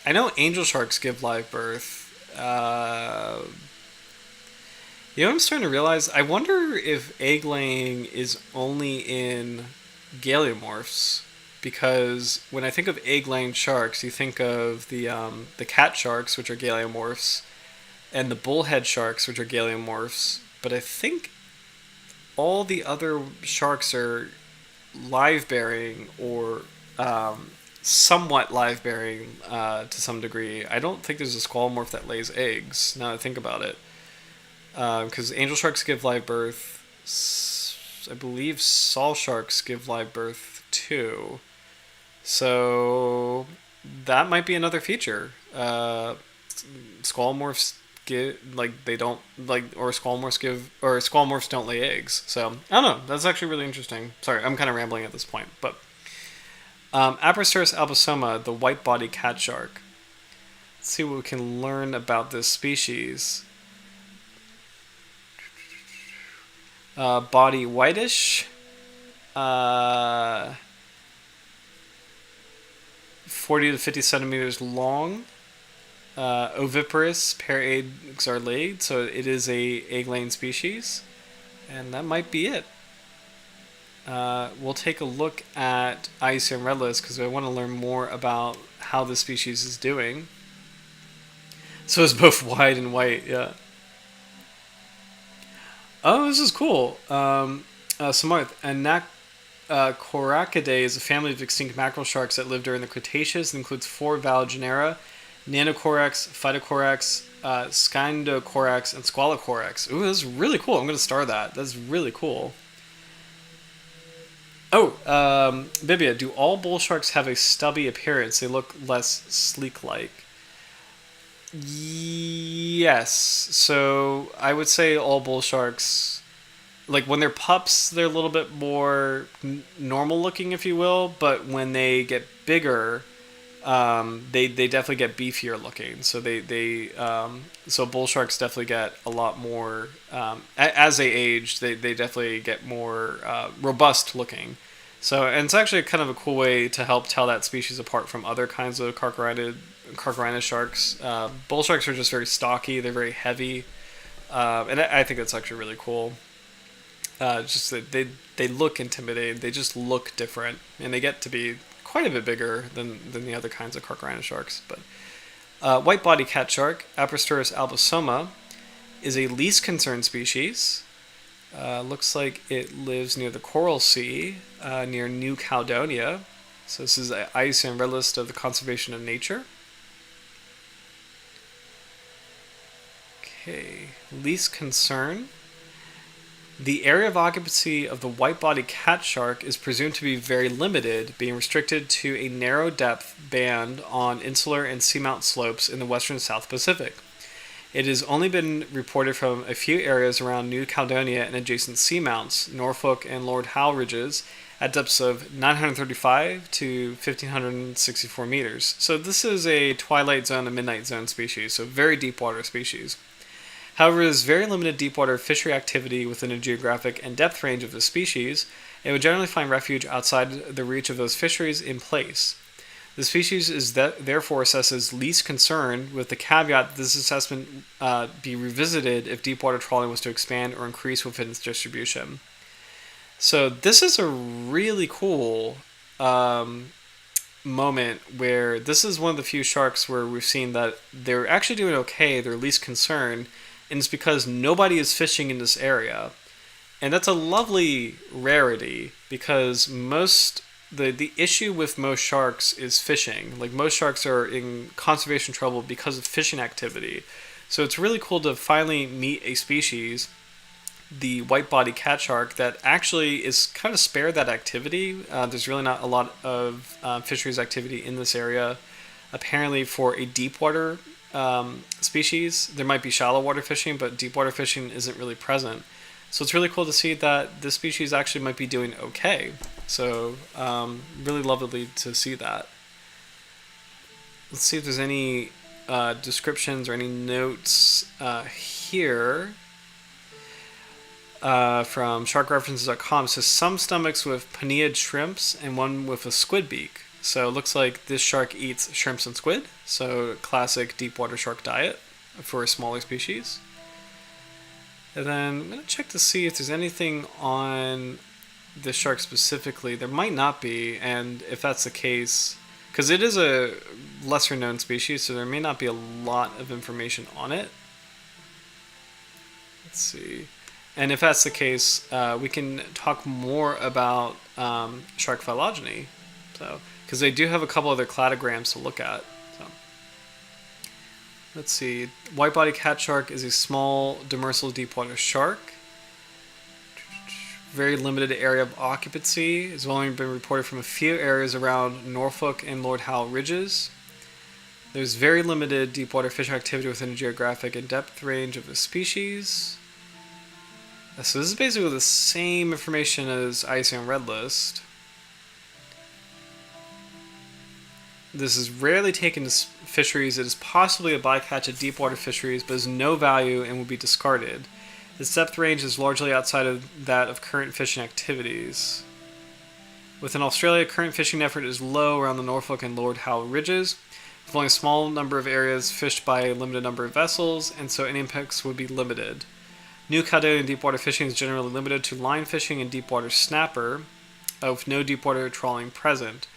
know angel sharks give live birth. I'm starting to realize, I wonder if egg laying is only in galeomorphs, because when I think of egg laying sharks, you think of the cat sharks, which are galeomorphs, and the bullhead sharks, which are galeomorphs, but I think all the other sharks are live-bearing or somewhat live-bearing to some degree. I don't think there's a squalomorph that lays eggs, now that I think about it. Because angel sharks give live birth. I believe saw sharks give live birth too. So that might be another feature. Squalomorphs squalomorphs don't lay eggs. So I don't know. That's actually really interesting. Sorry, I'm kind of rambling at this point, but Apristurus albisoma, the white-bodied cat shark. Let's see what we can learn about this species. Body whitish, 40 to 50 centimeters long, oviparous, pair eggs are laid, so it is a egg-laying species, and that might be it. We'll take a look at Iceum redlist because I want to learn more about how this species is doing. So it's both wide and white, yeah. Oh, this is cool. Anacoracidae is a family of extinct mackerel sharks that lived during the Cretaceous. It includes 4 valid genera: Nanocorax, Phytocorax, Scindocorax, and Squalocorax. Ooh, this is really cool. I'm going to star that. That's really cool. Oh, Bibia, do all bull sharks have a stubby appearance? They look less sleek-like. Yes. So I would say all bull sharks, like when they're pups, they're a little bit more normal looking, if you will. But when they get bigger, they definitely get beefier looking. So so bull sharks definitely get a lot more as they age. They definitely get more robust looking. So, and it's actually kind of a cool way to help tell that species apart from other kinds of Carcharodontic sharks. Bull sharks are just very stocky. They're very heavy, and I think that's actually really cool. Just that they look intimidating. They just look different, and they get to be quite a bit bigger than the other kinds of cork sharks. But white-bodied catshark, Apristurus albisoma, is a least concern species. Looks like it lives near the Coral Sea, near New Caledonia. So this is an IUCN Red List of the Conservation of Nature. Okay, least concern. The area of occupancy of the white-bodied catshark is presumed to be very limited, being restricted to a narrow depth band on insular and seamount slopes in the western and South Pacific. It has only been reported from a few areas around New Caledonia and adjacent seamounts, Norfolk and Lord Howe ridges, at depths of 935 to 1564 meters. So this is a twilight zone and midnight zone species, so very deep water species. However, there is very limited deepwater fishery activity within a geographic and depth range of the species, and would generally find refuge outside the reach of those fisheries in place. The species is therefore assessed as least concern, with the caveat that this assessment be revisited if deepwater trawling was to expand or increase within its distribution. So this is a really cool moment where this is one of the few sharks where we've seen that they're actually doing okay, they're least concern, and it's because nobody is fishing in this area. And that's a lovely rarity, because the issue with most sharks is fishing. Like, most sharks are in conservation trouble because of fishing activity. So it's really cool to finally meet a species, the white-bodied catshark, that actually is kind of spared that activity. There's really not a lot of fisheries activity in this area. Apparently, for a deep water species, there might be shallow water fishing, but deep water fishing isn't really present. So it's really cool to see that this species actually might be doing okay. So really lovely to see that. Let's see if there's any descriptions or any notes here. From sharkreferences.com, it says some stomachs with pineid shrimps and one with a squid beak. So it looks like this shark eats shrimps and squid. So classic deep water shark diet for a smaller species. And then I'm going to check to see if there's anything on this shark specifically. There might not be, and if that's the case, because it is a lesser known species, so there may not be a lot of information on it. Let's see. And if that's the case, we can talk more about shark phylogeny. So, because they do have a couple other cladograms to look at. So, let's see. White-bodied catshark is a small demersal deepwater shark. Very limited area of occupancy. It's only been reported from a few areas around Norfolk and Lord Howe ridges. There's very limited deepwater fish activity within the geographic and depth range of the species. So this is basically the same information as IUCN Red List. This is rarely taken to fisheries. It is possibly a bycatch at deepwater fisheries, but has no value and will be discarded. Its depth range is largely outside of that of current fishing activities. Within Australia, current fishing effort is low around the Norfolk and Lord Howe ridges, with only a small number of areas fished by a limited number of vessels, and so any impacts would be limited. New Caledonia deepwater fishing is generally limited to line fishing and deepwater snapper, with no deepwater trawling present.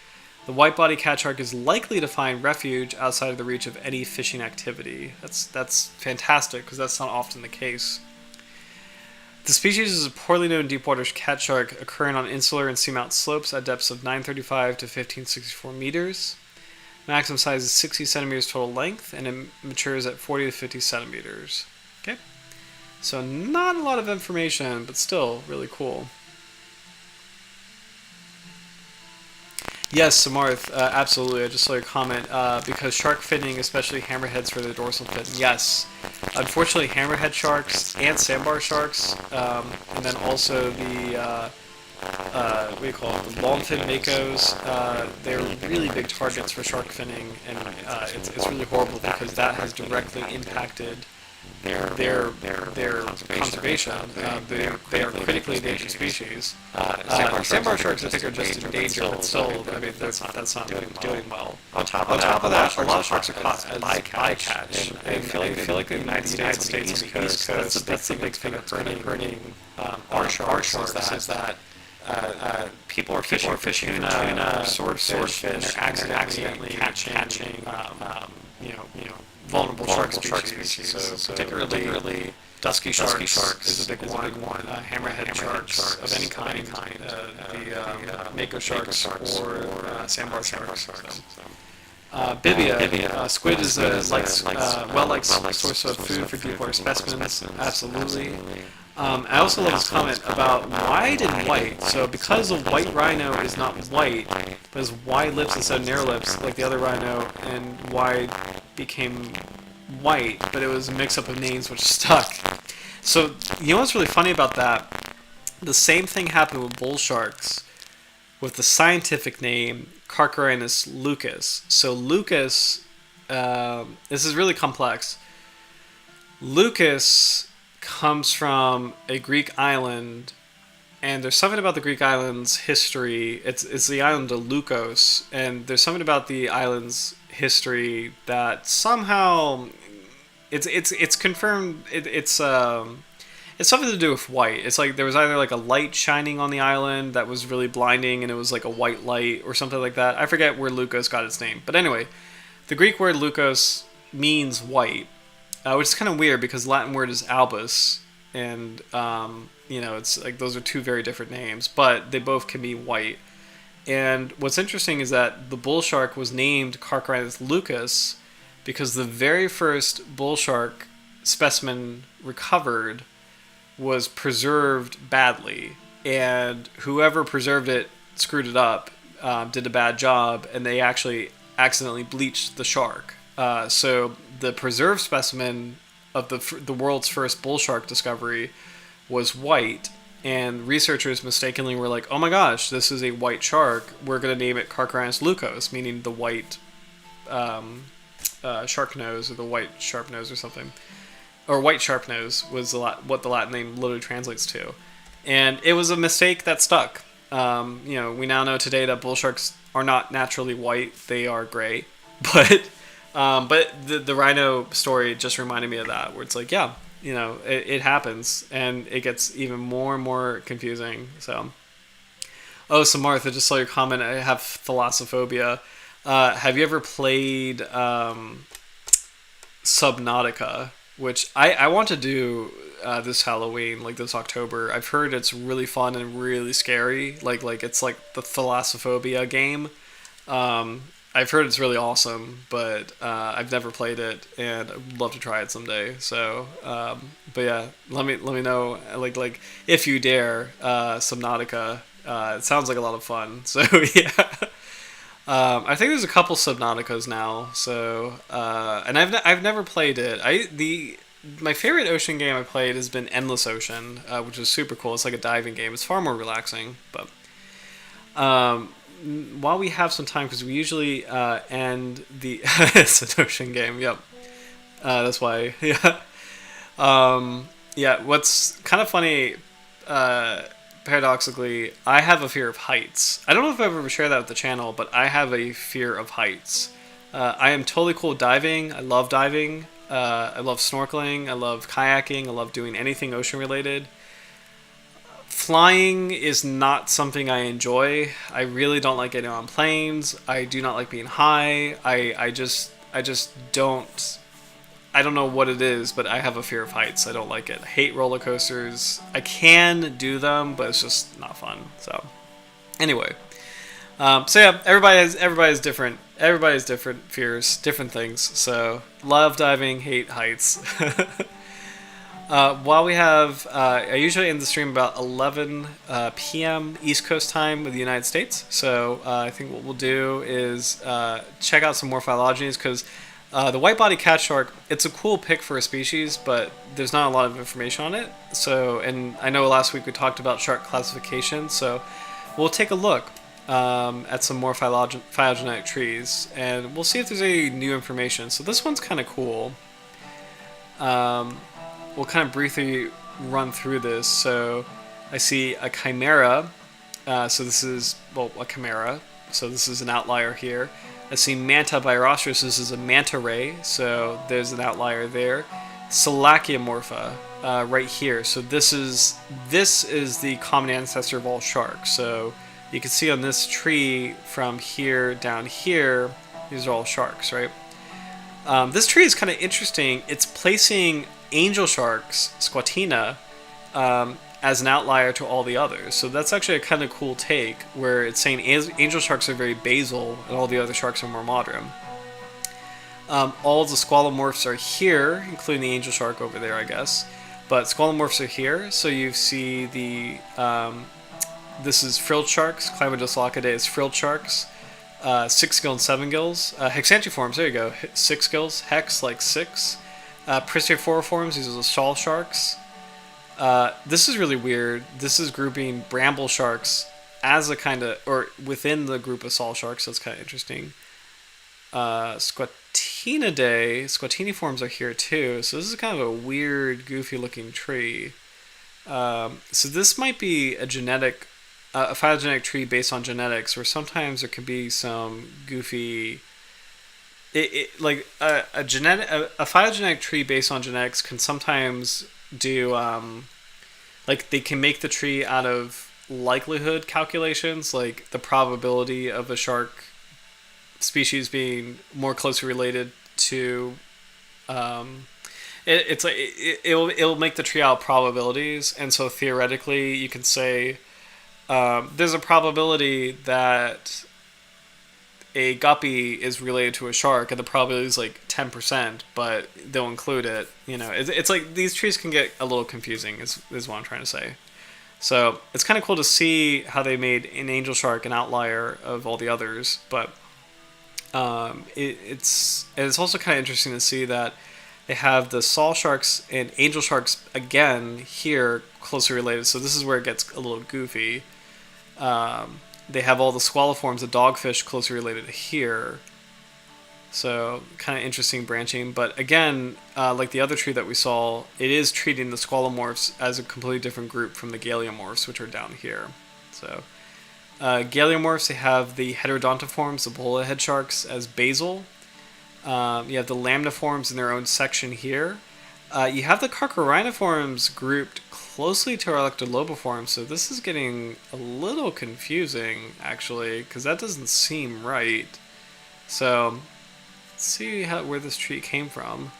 The white-bodied catshark is likely to find refuge outside of the reach of any fishing activity. That's fantastic, because that's not often the case. The species is a poorly known deepwater catshark occurring on insular and seamount slopes at depths of 935 to 1564 meters. Maximum size is 60 centimeters total length, and it matures at 40 to 50 centimeters. Okay, so not a lot of information, but still really cool. Yes, Samarth, absolutely. I just saw your comment. Because shark finning, especially hammerheads for the dorsal fin. Yes. Unfortunately, hammerhead sharks and sandbar sharks, and then also the, what do you call it, the longfin makos, they're really big targets for shark finning, and it's really horrible because that has directly impacted their conservation. They are critically endangered species. Sandbar sharks, I think, are just in danger, but still, I mean, that's not doing well. On top of that, a lot of sharks are caught as bycatch. And I feel like in the United States, on the East Coast, that's the big thing of hurting our sharks, is that people are fishing tuna or swordfish, and they're accidentally catching vulnerable shark species. So particularly dusky sharks is a big one. Hammerhead sharks of any kind, the mako sharks or sandbar sharks. Bibia, squid is a well-liked source of food for deep water specimens. Absolutely. I also love this comment about wide and white. So because a white rhino is not white, but has wide lips instead of narrow lips, like the other rhino, and wide became white, but it was a mix-up of names which stuck. So you know what's really funny about that? The same thing happened with bull sharks, with the scientific name Carcharodontis lucus. So lucus, this is really complex. Lucus comes from a Greek island, and there's something about the Greek island's history. It's the island of Lukos, and there's something about the island's history that somehow it's confirmed. It's something to do with white. It's like there was either like a light shining on the island that was really blinding, and it was like a white light or something like that. I forget where Lukos got its name, but anyway, the Greek word Lukos means white. Which is kind of weird because the Latin word is albus, and it's like those are two very different names, but they both can be white. And what's interesting is that the bull shark was named Carcharodontis lucus because the very first bull shark specimen recovered was preserved badly, and whoever preserved it screwed it up, did a bad job, and they actually accidentally bleached the shark. So the preserved specimen of the world's first bull shark discovery was white, and researchers mistakenly were like, "Oh my gosh, this is a white shark. We're going to name it Carcharodontis lucus," meaning the white shark nose, or the white sharp nose, or something. Or white sharp nose was what the Latin name literally translates to, and it was a mistake that stuck. We now know today that bull sharks are not naturally white; they are gray, but. But the rhino story just reminded me of that, where it's like, yeah, it happens, and it gets even more and more confusing. So, so Martha, just saw your comment. I have thalassophobia. Have you ever played Subnautica, which I want to do this Halloween, like this October? I've heard it's really fun and really scary. Like it's like the thalassophobia game. I've heard it's really awesome, but I've never played it, and I'd love to try it someday. So, but yeah, let me know, like if you dare, Subnautica. It sounds like a lot of fun. So yeah, I think there's a couple Subnauticas now. So, and I've never played it. My favorite ocean game I played has been Endless Ocean, which is super cool. It's like a diving game. It's far more relaxing, but. While we have some time, because we usually end the it's an ocean game. Yep, that's why. Yeah, What's kind of funny, paradoxically, I have a fear of heights. I don't know if I've ever shared that with the channel, but I have a fear of heights. I am totally cool with diving. I love diving. I love snorkeling. I love kayaking. I love doing anything ocean related. Flying is not something I enjoy. I really don't like getting on planes. I do not like being high. I just don't. I don't know what it is, but I have a fear of heights. I don't like it. I hate roller coasters. I can do them, but it's just not fun. So, anyway, everybody has different. Everybody has different fears, different things. So, love diving, hate heights. While we have, I usually end the stream about 11 p.m. East Coast time with the United States. So I think what we'll do is check out some more phylogenies, because the white-bodied catshark, it's a cool pick for a species, but there's not a lot of information on it. So, and I know last week we talked about shark classification, so we'll take a look at some more phylogenetic trees, and we'll see if there's any new information. So this one's kind of cool. We'll kind of briefly run through this. So I see a chimera. So this is, a chimera. So this is an outlier here. I see Manta birostris. This is a manta ray. So there's an outlier there. Salaciomorpha. right here. So this is the common ancestor of all sharks. So you can see on this tree from here down here, these are all sharks, right? This tree is kind of interesting. It's placing angel sharks, Squatina, as an outlier to all the others. So that's actually a kind of cool take, where it's saying angel sharks are very basal and all the other sharks are more modern. All the squalomorphs are here, including the angel shark over there, I guess. But squalomorphs are here, so you see the... this is frilled sharks, Chlamydosalcidae is frilled sharks. 6 gill and 7 gills. Hexantriforms, there you go. 6 gills, hex like 6. Apristurus, these are the shawl sharks. This is really weird. This is grouping bramble sharks as a kind of, or within the group of saw sharks, so it's kind of interesting. Squatiniforms are here too, so this is kind of a weird, goofy looking tree. So this might be a phylogenetic tree based on genetics, where sometimes there could be some goofy... like a phylogenetic tree based on genetics can sometimes do... like they can make the tree out of likelihood calculations, like the probability of a shark species being more closely related to... it'll make the tree out of probabilities, and so theoretically you can say... there's a probability that a guppy is related to a shark, and the probability is like 10%, but they'll include it. It's like these trees can get a little confusing, is what I'm trying to say. So it's kind of cool to see how they made an angel shark an outlier of all the others, but it's also kind of interesting to see that they have the saw sharks and angel sharks again here closely related. So this is where it gets a little goofy. They have all the squaliforms, the dogfish, closely related to here. So kind of interesting branching. But again, like the other tree that we saw, it is treating the squalomorphs as a completely different group from the galeomorphs, which are down here. So galeomorphs, they have the heterodontiforms, the bulla head sharks, as basal. You have the lamniforms in their own section here. You have the carchariniforms grouped closely to our electrolobiforms, so this is getting a little confusing, actually, because that doesn't seem right. So, let's see where this tree came from.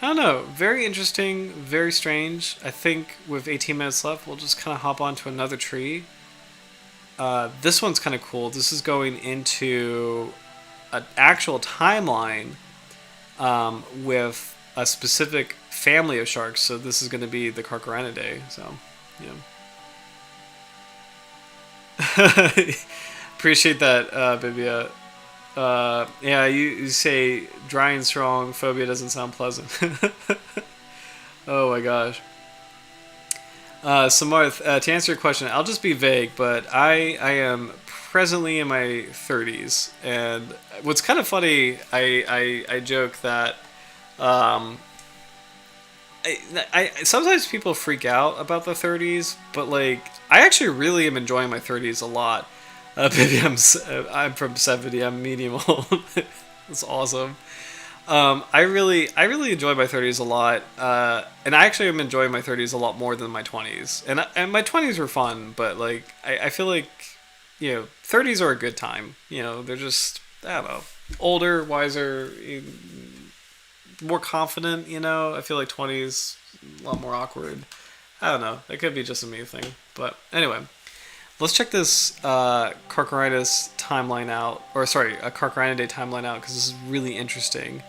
I don't know. Very interesting, very strange. I think with 18 minutes left, we'll just kind of hop on to another tree. This one's kind of cool. This is going into an actual timeline with a specific family of sharks. So this is going to be the Carcharinidae. So, yeah. Appreciate that, Bibia. Yeah, you say dry and strong, phobia doesn't sound pleasant. Oh my gosh. So Marth, to answer your question, I'll just be vague, but I am presently in my 30s, and what's kind of funny, I joke that I sometimes people freak out about the 30s, but like I actually really am enjoying my 30s a lot. Maybe I'm from 70. I'm medium old. It's awesome. I really enjoy my 30s a lot, and I actually am enjoying my 30s a lot more than my 20s. And my 20s were fun, but like I feel like 30s are a good time. They're just, I don't know, older, wiser, more confident. I feel like 20s a lot more awkward. I don't know. That could be just a me thing, but anyway. Let's check this Carcharinus timeline out, a Carcharinidae timeline out, because this is really interesting.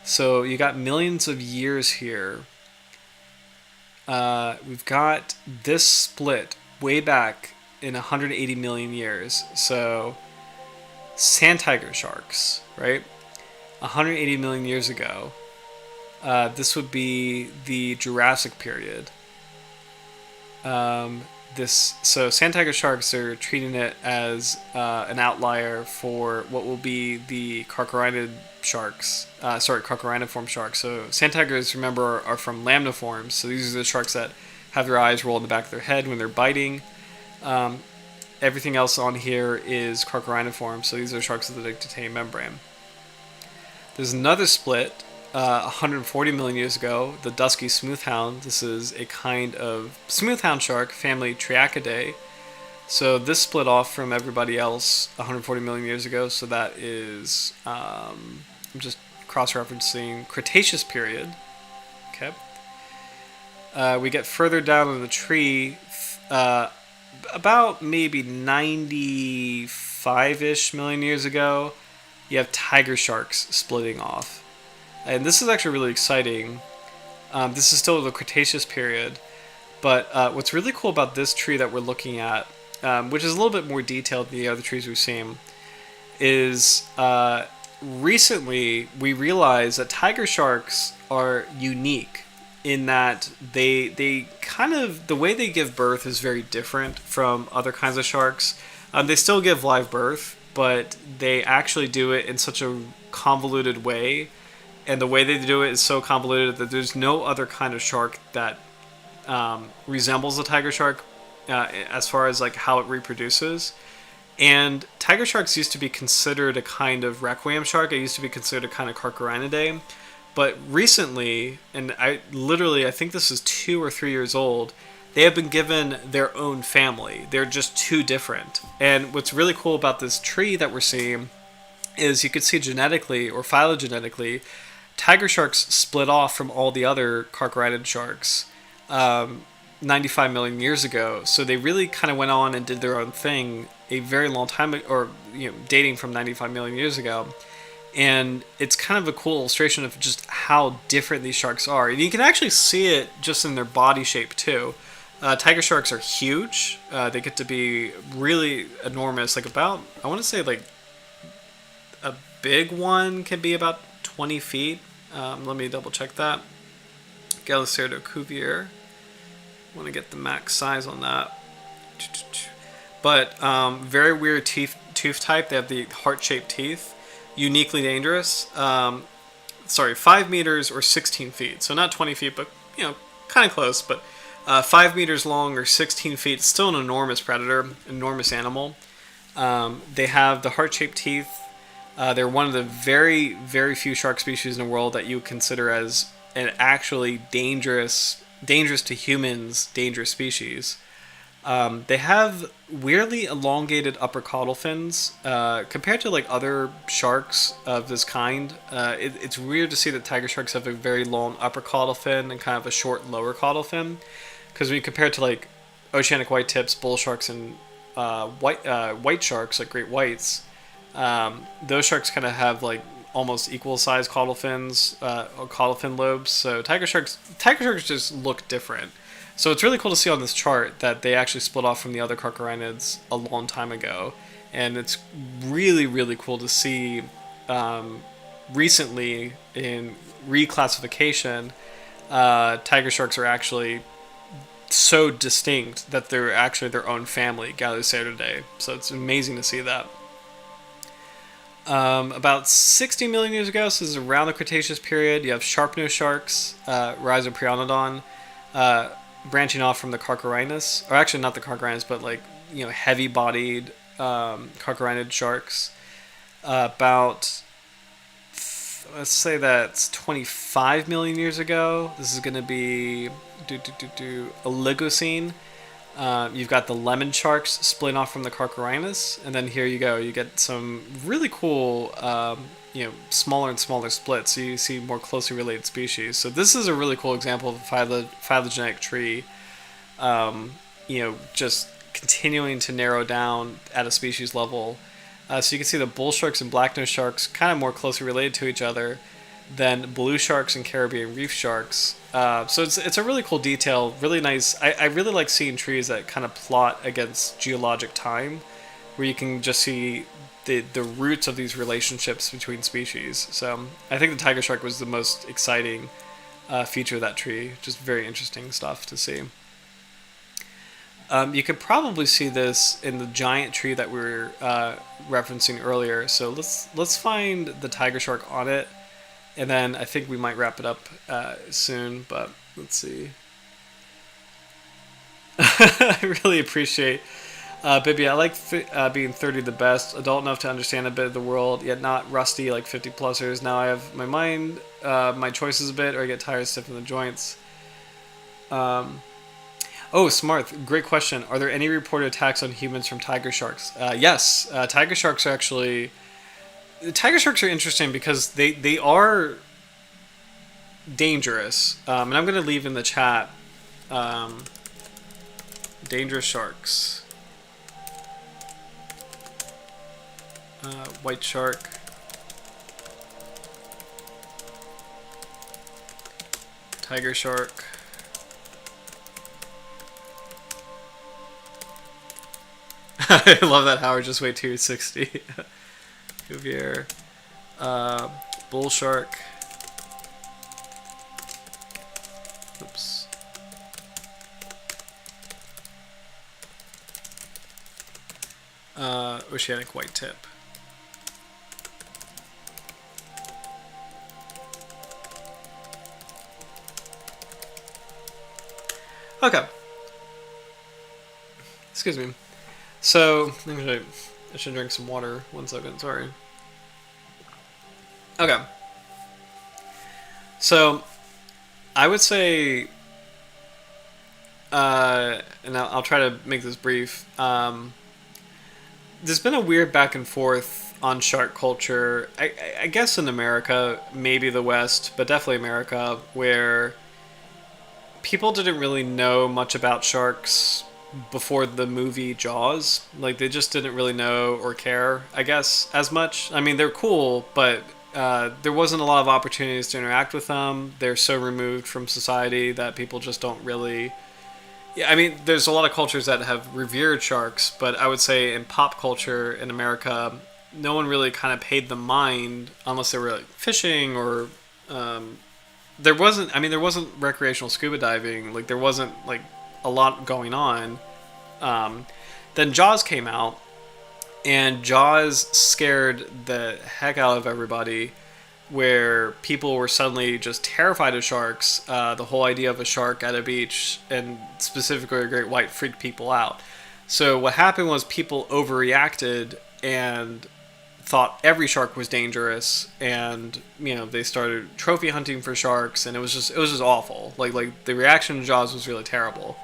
So you got millions of years here. We've got this split way back in 180 million years. So sand tiger sharks, right? 180 million years ago. This would be the Jurassic period. So sand tiger sharks are treating it as an outlier for what will be the carchariniform sharks. So sand tigers, remember, are from lamniforms. So these are the sharks that have their eyes roll in the back of their head when they're biting. Everything else on here is carchariniform. So these are sharks with the nictitating membrane. There's another split 140 million years ago, the dusky smoothhound. This is a kind of smoothhound shark, family Triachidae. So this split off from everybody else 140 million years ago. So that is, I'm just cross-referencing Cretaceous period. Okay. We get further down in the tree, about maybe 95-ish million years ago, you have tiger sharks splitting off. And this is actually really exciting. This is still the Cretaceous period. But what's really cool about this tree that we're looking at, which is a little bit more detailed than the other trees we've seen, is recently we realized that tiger sharks are unique in that they kind of, the way they give birth is very different from other kinds of sharks. They still give live birth, but they actually do it in such a convoluted way, and the way they do it is so convoluted that there's no other kind of shark that resembles a tiger shark as far as like how it reproduces. And tiger sharks used to be considered a kind of requiem shark. It used to be considered a kind of Carcharodontidae. But recently, and I think this is 2 or 3 years old, they have been given their own family. They're just too different. And what's really cool about this tree that we're seeing is you could see genetically or phylogenetically, tiger sharks split off from all the other Carcharodontiid sharks 95 million years ago. So they really kind of went on and did their own thing a very long time, or dating from 95 million years ago. And it's kind of a cool illustration of just how different these sharks are. And you can actually see it just in their body shape too. Tiger sharks are huge. They get to be really enormous, like about, I want to say like a big one can be about 20 feet. Let me double check that. Galacerdo cuvier. I want to get the max size on that. But very weird tooth type. They have the heart-shaped teeth. Uniquely dangerous. 5 meters or 16 feet. So not 20 feet, but kind of close. But 5 meters long or 16 feet. Still an enormous predator, enormous animal. They have the heart-shaped teeth. They're one of the very, very few shark species in the world that you would consider as an actually dangerous to humans, dangerous species. They have weirdly elongated upper caudal fins compared to like other sharks of this kind. It's weird to see that tiger sharks have a very long upper caudal fin and kind of a short lower caudal fin, because when you compare it to like oceanic white tips, bull sharks, and white sharks like great whites, those sharks kind of have like almost equal size caudal fins or caudal fin lobes. So tiger sharks just look different. So it's really cool to see on this chart that they actually split off from the other Carcharodontids a long time ago. And it's really, really cool to see recently in reclassification, tiger sharks are actually so distinct that they're actually their own family, Galacertidae. So it's amazing to see that. About 60 million years ago, so this is around the Cretaceous period, you have sharp-nosed sharks, Rhizoprianodon, branching off from the Carcharodontis, or actually not the Carcharodontis, but like heavy-bodied Carcharodonid sharks. About, let's say that's 25 million years ago. This is going to be Oligocene. You've got the lemon sharks splitting off from the Carcharodontis, and then here you go. You get some really cool, smaller and smaller splits. So you see more closely related species. So this is a really cool example of a phylogenetic tree. Just continuing to narrow down at a species level. So you can see the bull sharks and black-nosed sharks kind of more closely related to each other than blue sharks and Caribbean reef sharks. So it's a really cool detail, really nice. I really like seeing trees that kind of plot against geologic time, where you can just see the roots of these relationships between species. So I think the tiger shark was the most exciting feature of that tree. Just very interesting stuff to see. You could probably see this in the giant tree that we were referencing earlier. So let's find the tiger shark on it. And then I think we might wrap it up soon, but let's see. I really appreciate Bibby, I like being 30 the best, adult enough to understand a bit of the world, yet not rusty like 50 plusers. Now I have my mind, my choices a bit, or I get tired, stiff in the joints. Um, oh, Smarth, great question. Are there any reported attacks on humans from tiger sharks? Yes, tiger sharks are actually. Tiger sharks are interesting because they are dangerous. And I'm going to leave in the chat um, dangerous sharks. White shark. Tiger shark. I love that Howard just weighed 260. Cuvier. Bull shark. Oops. Oceanic white tip. Okay. Excuse me. So, I should drink some water. 1 second, sorry. Okay. So, I would say, and I'll try to make this brief. There's been a weird back and forth on shark culture. I guess in America, maybe the West, but definitely America, where people didn't really know much about sharks before the movie Jaws. Like, they just didn't really know or care, I guess, as much. I mean, they're cool, but there wasn't a lot of opportunities to interact with them. They're so removed from society that people just don't really... Yeah, I mean, there's a lot of cultures that have revered sharks, but I would say in pop culture in America, no one really kind of paid them mind unless they were like fishing or... there wasn't recreational scuba diving. Like, there wasn't like a lot going on. Then Jaws came out, and Jaws scared the heck out of everybody, where people were suddenly just terrified of sharks. The whole idea of a shark at a beach, and specifically a great white, freaked people out. So what happened was people overreacted and thought every shark was dangerous, and they started trophy hunting for sharks, and it was just awful. Like the reaction to Jaws was really terrible.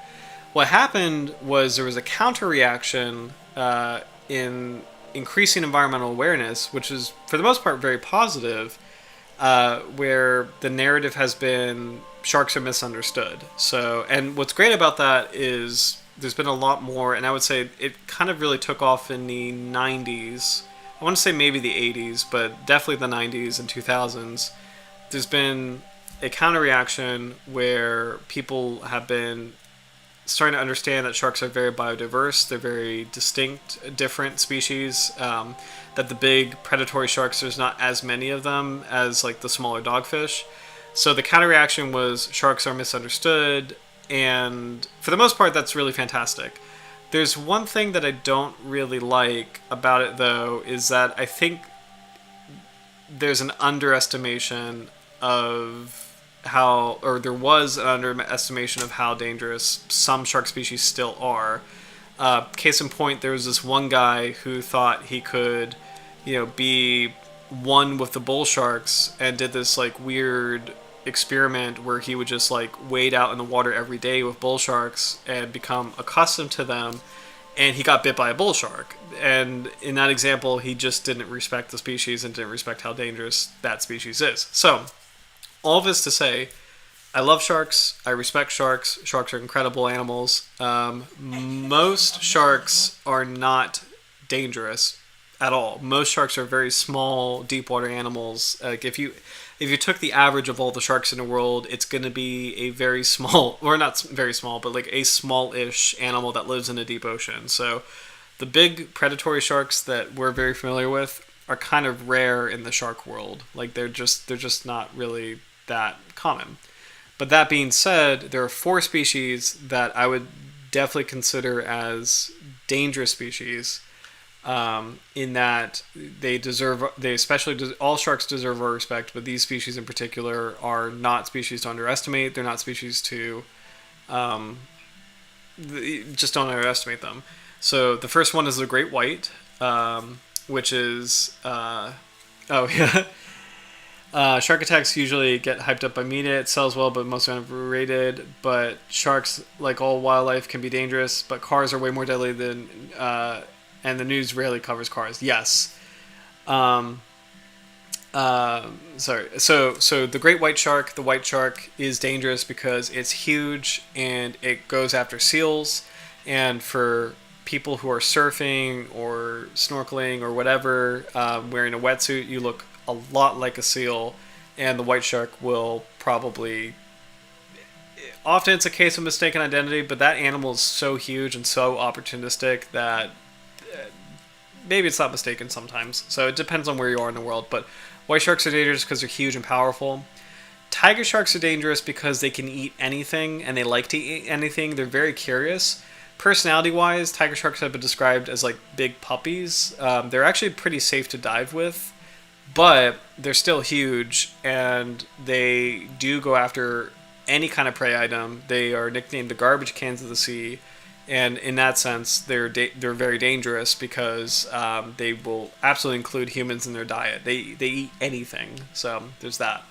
What happened was there was a counter reaction in increasing environmental awareness, which is for the most part very positive, where the narrative has been sharks are misunderstood. So, and what's great about that is there's been a lot more, and I would say it kind of really took off in the 90s. I want to say maybe the 80s, but definitely the 90s and 2000s. There's been a counter reaction where people have been starting to understand that sharks are very biodiverse. They're very distinct, different species. That the big predatory sharks, there's not as many of them as like the smaller dogfish. So the counter reaction was sharks are misunderstood, and for the most part, that's really fantastic. There's one thing that I don't really like about it, though, is that I think there's an underestimation of how, or there was an underestimation of how dangerous some shark species still are. Case in point, there was this one guy who thought he could, be one with the bull sharks, and did this like weird experiment where he would just like wade out in the water every day with bull sharks and become accustomed to them, and he got bit by a bull shark. And in that example, he just didn't respect the species and didn't respect how dangerous that species is. So all of this to say, I love sharks. I respect sharks. Sharks are incredible animals. Most sharks are not dangerous at all. Most sharks are very small, deep water animals. Like if you took the average of all the sharks in the world, it's going to be a very small, or not very small, but like a small-ish animal that lives in a deep ocean. So the big predatory sharks that we're very familiar with are kind of rare in the shark world. Like they're just not really that common. But that being said, there are 4 species that I would definitely consider as dangerous species, in that all sharks deserve our respect, but these species in particular are not species to underestimate. They're not species to, just don't underestimate them. So the first one is the great white, which is oh yeah. Shark attacks usually get hyped up by media. It sells well, but most are overrated. But sharks, like all wildlife, can be dangerous. But cars are way more deadly than, and the news rarely covers cars. Yes. Um, Sorry. So the great white shark, the white shark, is dangerous because it's huge and it goes after seals. And for people who are surfing or snorkeling or whatever, wearing a wetsuit, you look a lot like a seal, and the white shark will probably. Often it's a case of mistaken identity, but that animal is so huge and so opportunistic that maybe it's not mistaken sometimes. So it depends on where you are in the world. But white sharks are dangerous because they're huge and powerful. Tiger sharks are dangerous because they can eat anything and they like to eat anything. They're very curious. Personality wise, tiger sharks have been described as like big puppies. They're actually pretty safe to dive with, but they're still huge and they do go after any kind of prey item. They are nicknamed the garbage cans of the sea, and in that sense, they're very dangerous because they will absolutely include humans in their diet. They eat anything, so there's that.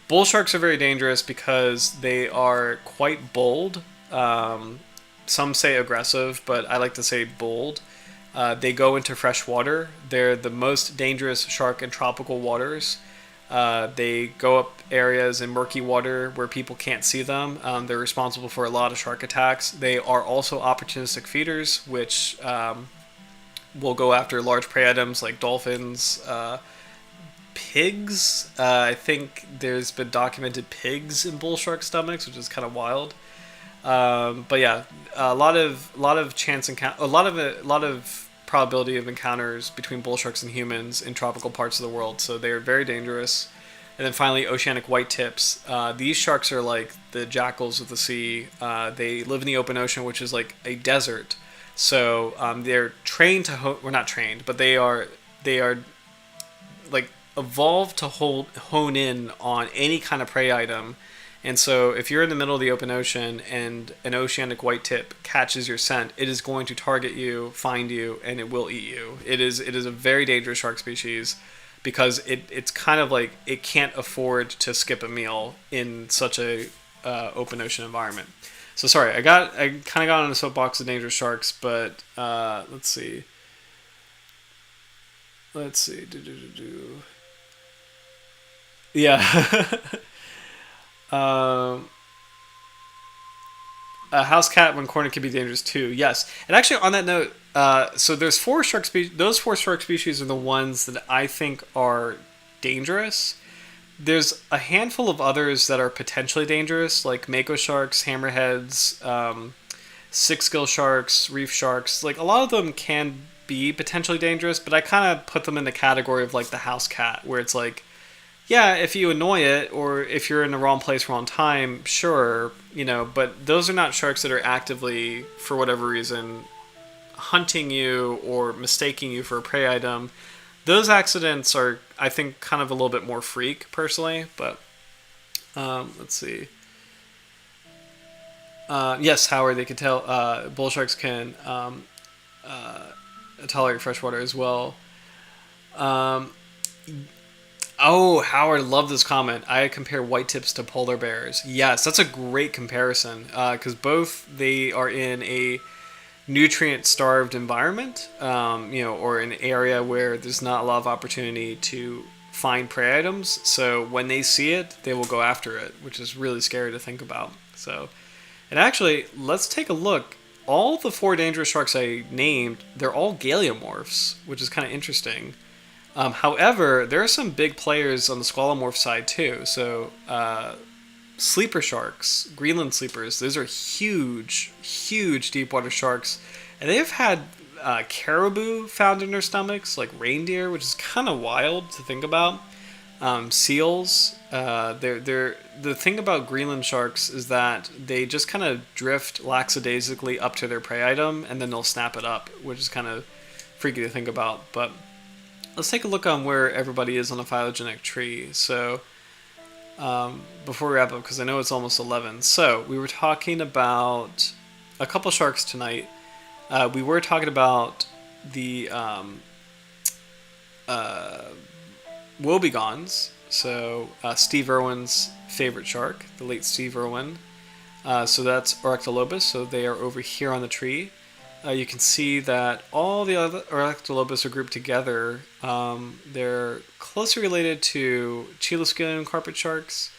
Bull sharks are very dangerous because they are quite bold. Some say aggressive, but I like to say bold. They go into fresh water. They're the most dangerous shark in tropical waters. They go up areas in murky water where people can't see them. They're responsible for a lot of shark attacks. They are also opportunistic feeders, which will go after large prey items like dolphins, pigs. I think there's been documented pigs in bull shark stomachs, which is kind of wild. But yeah, a lot of chance encounter, a lot of probability of encounters between bull sharks and humans in tropical parts of the world. So they are very dangerous. And then finally, oceanic white tips. These sharks are like the jackals of the sea. They live in the open ocean, which is like a desert. So they're trained to we're not trained, but they are like evolved to hone in on any kind of prey item. And so if you're in the middle of the open ocean and an oceanic white tip catches your scent, it is going to target you, find you, and it will eat you. It is a very dangerous shark species because it's kind of like it can't afford to skip a meal in such a open ocean environment. So sorry, I kind of got on a soapbox of dangerous sharks, but let's see. Yeah. A house cat when cornered can be dangerous too. Yes, and actually on that note, so there's four shark species. Those four shark species are the ones that I think are dangerous. There's a handful of others that are potentially dangerous, like mako sharks, hammerheads, six-gill sharks, reef sharks. Like a lot of them can be potentially dangerous, but I kind of put them in the category of like the house cat, where it's like, yeah, if you annoy it or if you're in the wrong place, wrong time, sure, but those are not sharks that are actively, for whatever reason, hunting you or mistaking you for a prey item. Those accidents are, I think, kind of a little bit more freak, personally, but let's see. Yes, Howard, they can tell, bull sharks can tolerate freshwater as well. Oh, Howard, love this comment. I compare white tips to polar bears. Yes, that's a great comparison because both they are in a nutrient-starved environment, or an area where there's not a lot of opportunity to find prey items. So when they see it, they will go after it, which is really scary to think about. So, and actually, let's take a look. All the four dangerous sharks I named, they're all galeomorphs, which is kind of interesting. However, there are some big players on the squalomorph side too. So, sleeper sharks, Greenland sleepers, those are huge, huge deep water sharks. And they have had caribou found in their stomachs, like reindeer, which is kind of wild to think about. Seals, the thing about Greenland sharks is that they just kind of drift lackadaisically up to their prey item and then they'll snap it up, which is kind of freaky to think about. But let's take a look on where everybody is on the phylogenetic tree. So, before we wrap up, because I know it's almost 11. So, we were talking about a couple sharks tonight. We were talking about the wobegons. So Steve Irwin's favorite shark, the late Steve Irwin. So that's Oryctolobus. So they are over here on the tree. You can see that all the other Oryctolobus are grouped together. They're closely related to Cheloscelium carpet sharks.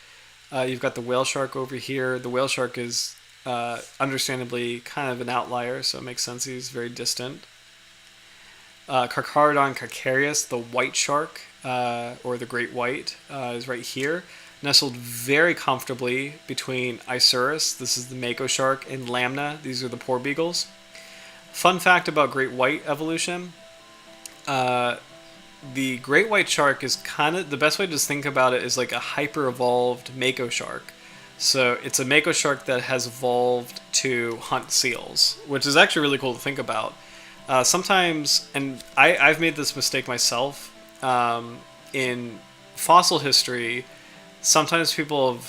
You've got the whale shark over here. The whale shark is understandably kind of an outlier, so it makes sense he's very distant. Carcharodon calcareus, the white shark, or the great white, is right here, nestled very comfortably between Apristurus, this is the mako shark, and Lamna, these are the porbeagles. Fun fact about great white evolution, the great white shark is kind of, the best way to just think about it is like a hyper-evolved mako shark. So it's a mako shark that has evolved to hunt seals, which is actually really cool to think about. Sometimes, and I've made this mistake myself, in fossil history, sometimes people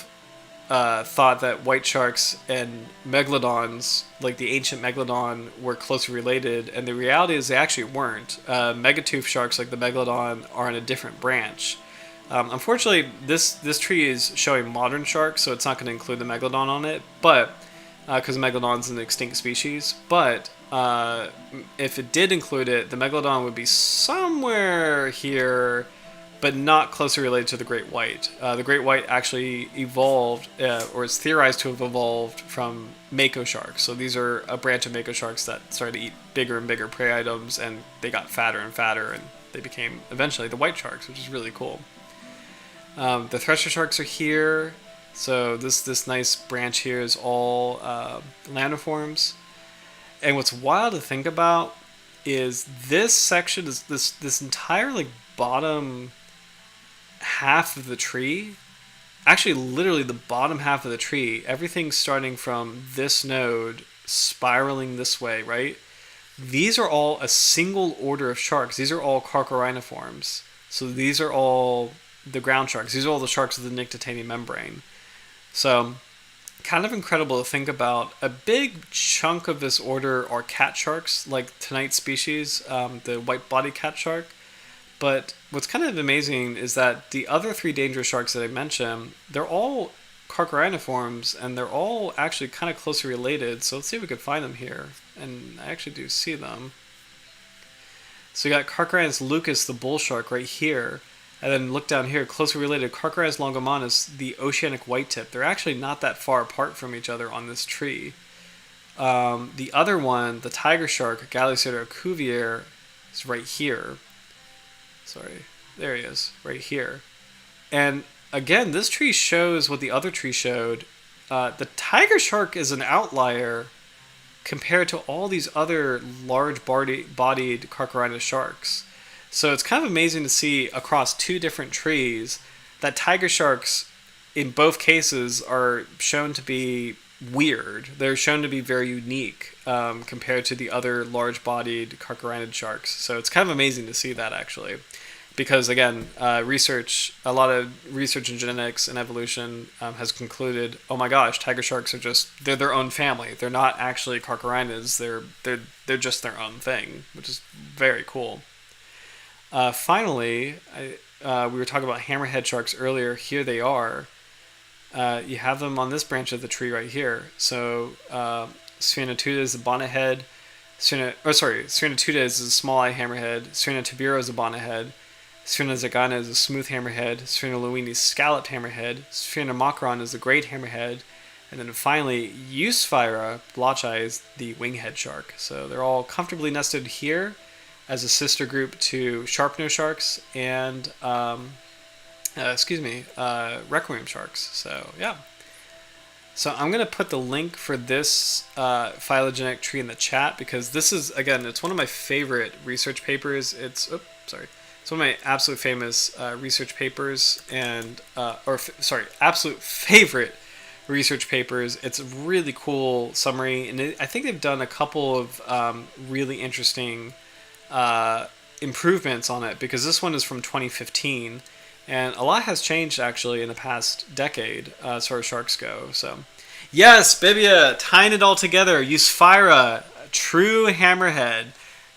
have thought that white sharks and megalodons, like the ancient megalodon, were closely related, and the reality is they actually weren't. Megatooth sharks like the megalodon are in a different branch. Unfortunately, this tree is showing modern sharks, so it's not going to include the megalodon on it, but because megalodon's an extinct species. But if it did include it, the megalodon would be somewhere here, but not closely related to the great white. The great white actually evolved, or is theorized to have evolved from mako sharks. So these are a branch of mako sharks that started to eat bigger and bigger prey items, and they got fatter and fatter, and they became eventually the white sharks, which is really cool. The thresher sharks are here. So this nice branch here is all lamiiforms. And what's wild to think about is this section is this entire like bottom half of the tree, actually literally the bottom half of the tree, everything starting from this node spiraling this way, right? These are all a single order of sharks. These are all carchariniforms. So these are all the ground sharks. These are all the sharks with the nictitating membrane. So kind of incredible to think about. A big chunk of this order are cat sharks, like tonight's species, the white-bodied catshark. But what's kind of amazing is that the other three dangerous sharks that I mentioned, they're all carchariniforms, and they're all actually kind of closely related. So let's see if we could find them here. And I actually do see them. So you got Carcharinus lucus, the bull shark, right here. And then look down here, closely related, Carcharinus longomanus, the oceanic white-tip. They're actually not that far apart from each other on this tree. The other one, the tiger shark, Gallicera cuvier, is right here. Sorry, there he is, right here. And again, this tree shows what the other tree showed. The tiger shark is an outlier compared to all these other large-bodied Carcharinus sharks. So it's kind of amazing to see across two different trees that tiger sharks, in both cases, are shown to be weird. They're shown to be very unique compared to the other large-bodied carcharinid sharks. So it's kind of amazing to see that, actually. Because, again, a lot of research in genetics and evolution has concluded, oh my gosh, tiger sharks are they're their own family. They're not actually carcharinids. They're just their own thing, which is very cool. Finally, we were talking about hammerhead sharks earlier. Here they are. You have them on this branch of the tree right here. So, Sphenatuda is the bonnethead. Sphenatuda is a small eye hammerhead. Sphenotibiro is a bonnethead. Sphenozagana is a smooth hammerhead. Sphenolewini scalloped hammerhead. Sphenomacron is the great hammerhead. And then finally, Eusphyra blotchi is the winghead shark. So they're all comfortably nested here as a sister group to sharp-nosed sharks and, requiem sharks. So, yeah. So I'm going to put the link for this phylogenetic tree in the chat because this is, again, it's one of my favorite research papers. It's one of my absolute famous research papers absolute favorite research papers. It's a really cool summary, and I think they've done a couple of really interesting improvements on it because this one is from 2015 and a lot has changed actually in the past decade as far as sharks go. So yes, Bibia, tying it all together, Eusphyra, True Hammerhead.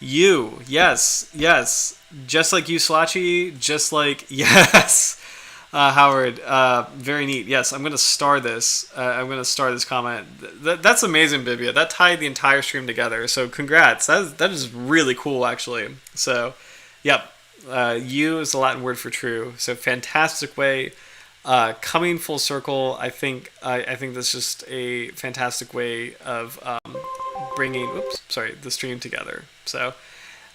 Yes. Just like you, Slachi. Just like, yes. Howard, very neat. Yes, I'm going to star this. I'm going to star this comment. That's amazing, Bibia. That tied the entire stream together. So congrats. That is really cool, actually. So, yep. You is the Latin word for true. So fantastic way. Coming full circle. I think that's just a fantastic way of bringing the stream together. So,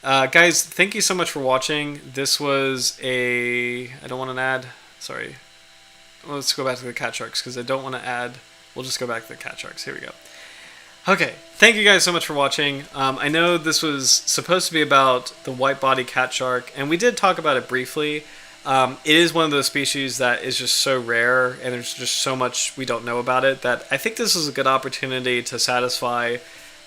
guys, thank you so much for watching. This was I don't want an ad. Sorry. Let's go back to the Catsharks because I don't want to add. We'll just go back to the Catsharks. Here we go. Okay. Thank you guys so much for watching. I know this was supposed to be about the white-bodied Catshark, and we did talk about it briefly. It is one of those species that is just so rare, and there's just so much we don't know about it that I think this is a good opportunity to satisfy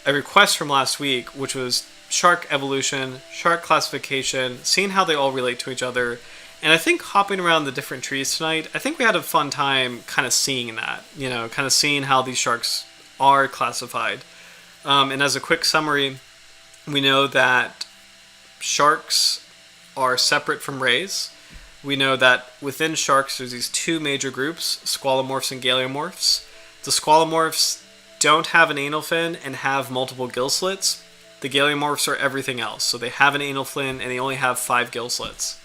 a request from last week, which was shark evolution, shark classification, seeing how they all relate to each other. And I think hopping around the different trees tonight, I think we had a fun time kind of seeing that, kind of seeing how these sharks are classified. And as a quick summary, we know that sharks are separate from rays. We know that within sharks, there's these two major groups, squalomorphs and galeomorphs. The squalomorphs don't have an anal fin and have multiple gill slits. The galeomorphs are everything else. So they have an anal fin and they only have 5 gill slits.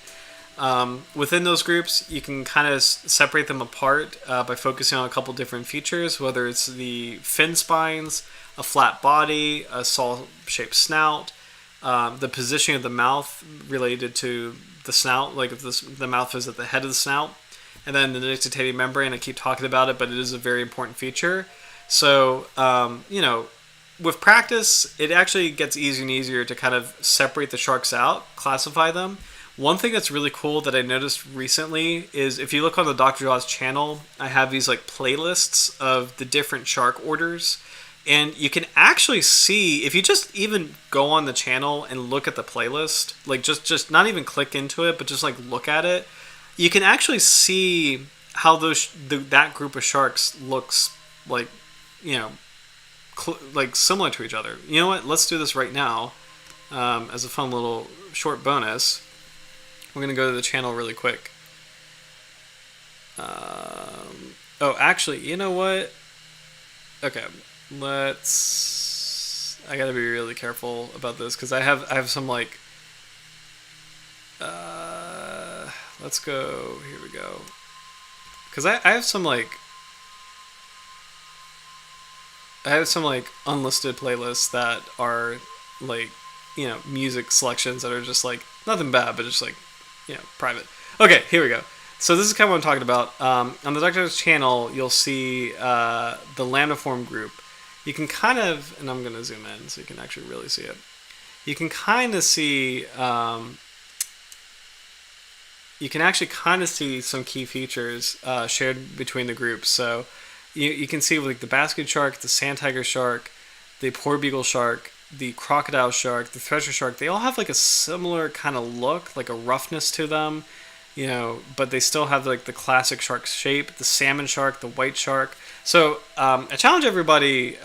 Within those groups, you can kind of separate them apart by focusing on a couple different features, whether it's the fin spines, a flat body, a saw-shaped snout, the positioning of the mouth related to the snout, like if the mouth is at the head of the snout, and then the nictitating membrane. I keep talking about it, but it is a very important feature. So, with practice, it actually gets easier and easier to kind of separate the sharks out, classify them. One thing that's really cool that I noticed recently is if you look on the Dr. Jaws channel, I have these like playlists of the different shark orders. And you can actually see, if you just even go on the channel and look at the playlist, like just not even click into it, but just like look at it, you can actually see how that group of sharks looks like, like similar to each other. You know what? Let's do this right now as a fun little short bonus. We're going to go to the channel really quick. Actually, you know what? Okay, I gotta be really careful about this because I have some like, let's go, here we go. Because I have some like unlisted playlists that are like, music selections that are just like nothing bad, but just like, private. Okay, here we go. So this is kind of what I'm talking about. On the Doctor's channel, you'll see the lambdaform group. You can kind of, and I'm going to zoom in so you can actually really see it. You can kind of see, some key features shared between the groups. So you can see like the basket shark, the sand tiger shark, the porbeagle shark, the crocodile shark, the thresher shark. They all have like a similar kind of look, like a roughness to them. But they still have like the classic shark shape, the salmon shark, the white shark. So I challenge everybody,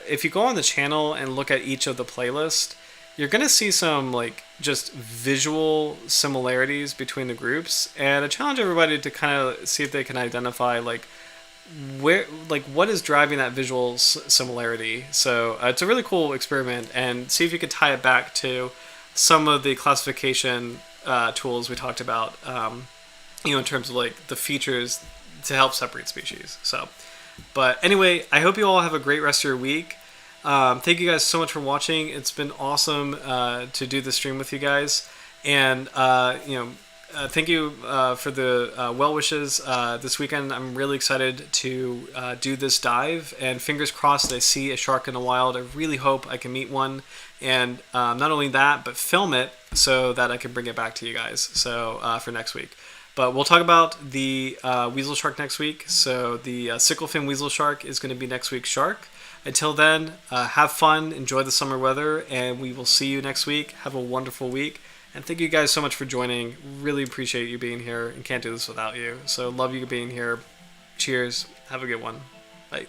if you go on the channel and look at each of the playlists, you're going to see some like just visual similarities between the groups. And I challenge everybody to kind of see if they can identify like what is driving that visual similarity. So it's a really cool experiment, and see if you could tie it back to some of the classification tools we talked about, in terms of like the features to help separate species. So, but anyway, I hope you all have a great rest of your week. Thank you guys so much for watching. It's been awesome to do the stream with you guys, and thank you for the well wishes this weekend. I'm really excited to do this dive, and fingers crossed that I see a shark in the wild. I really hope I can meet one, and not only that, but film it so that I can bring it back to you guys. So for next week. But we'll talk about the weasel shark next week. So the sickle fin weasel shark is going to be next week's shark. Until then, have fun, enjoy the summer weather, and we will see you next week. Have a wonderful week. And thank you guys so much for joining. Really appreciate you being here, and can't do this without you. So love you being here. Cheers. Have a good one. Bye.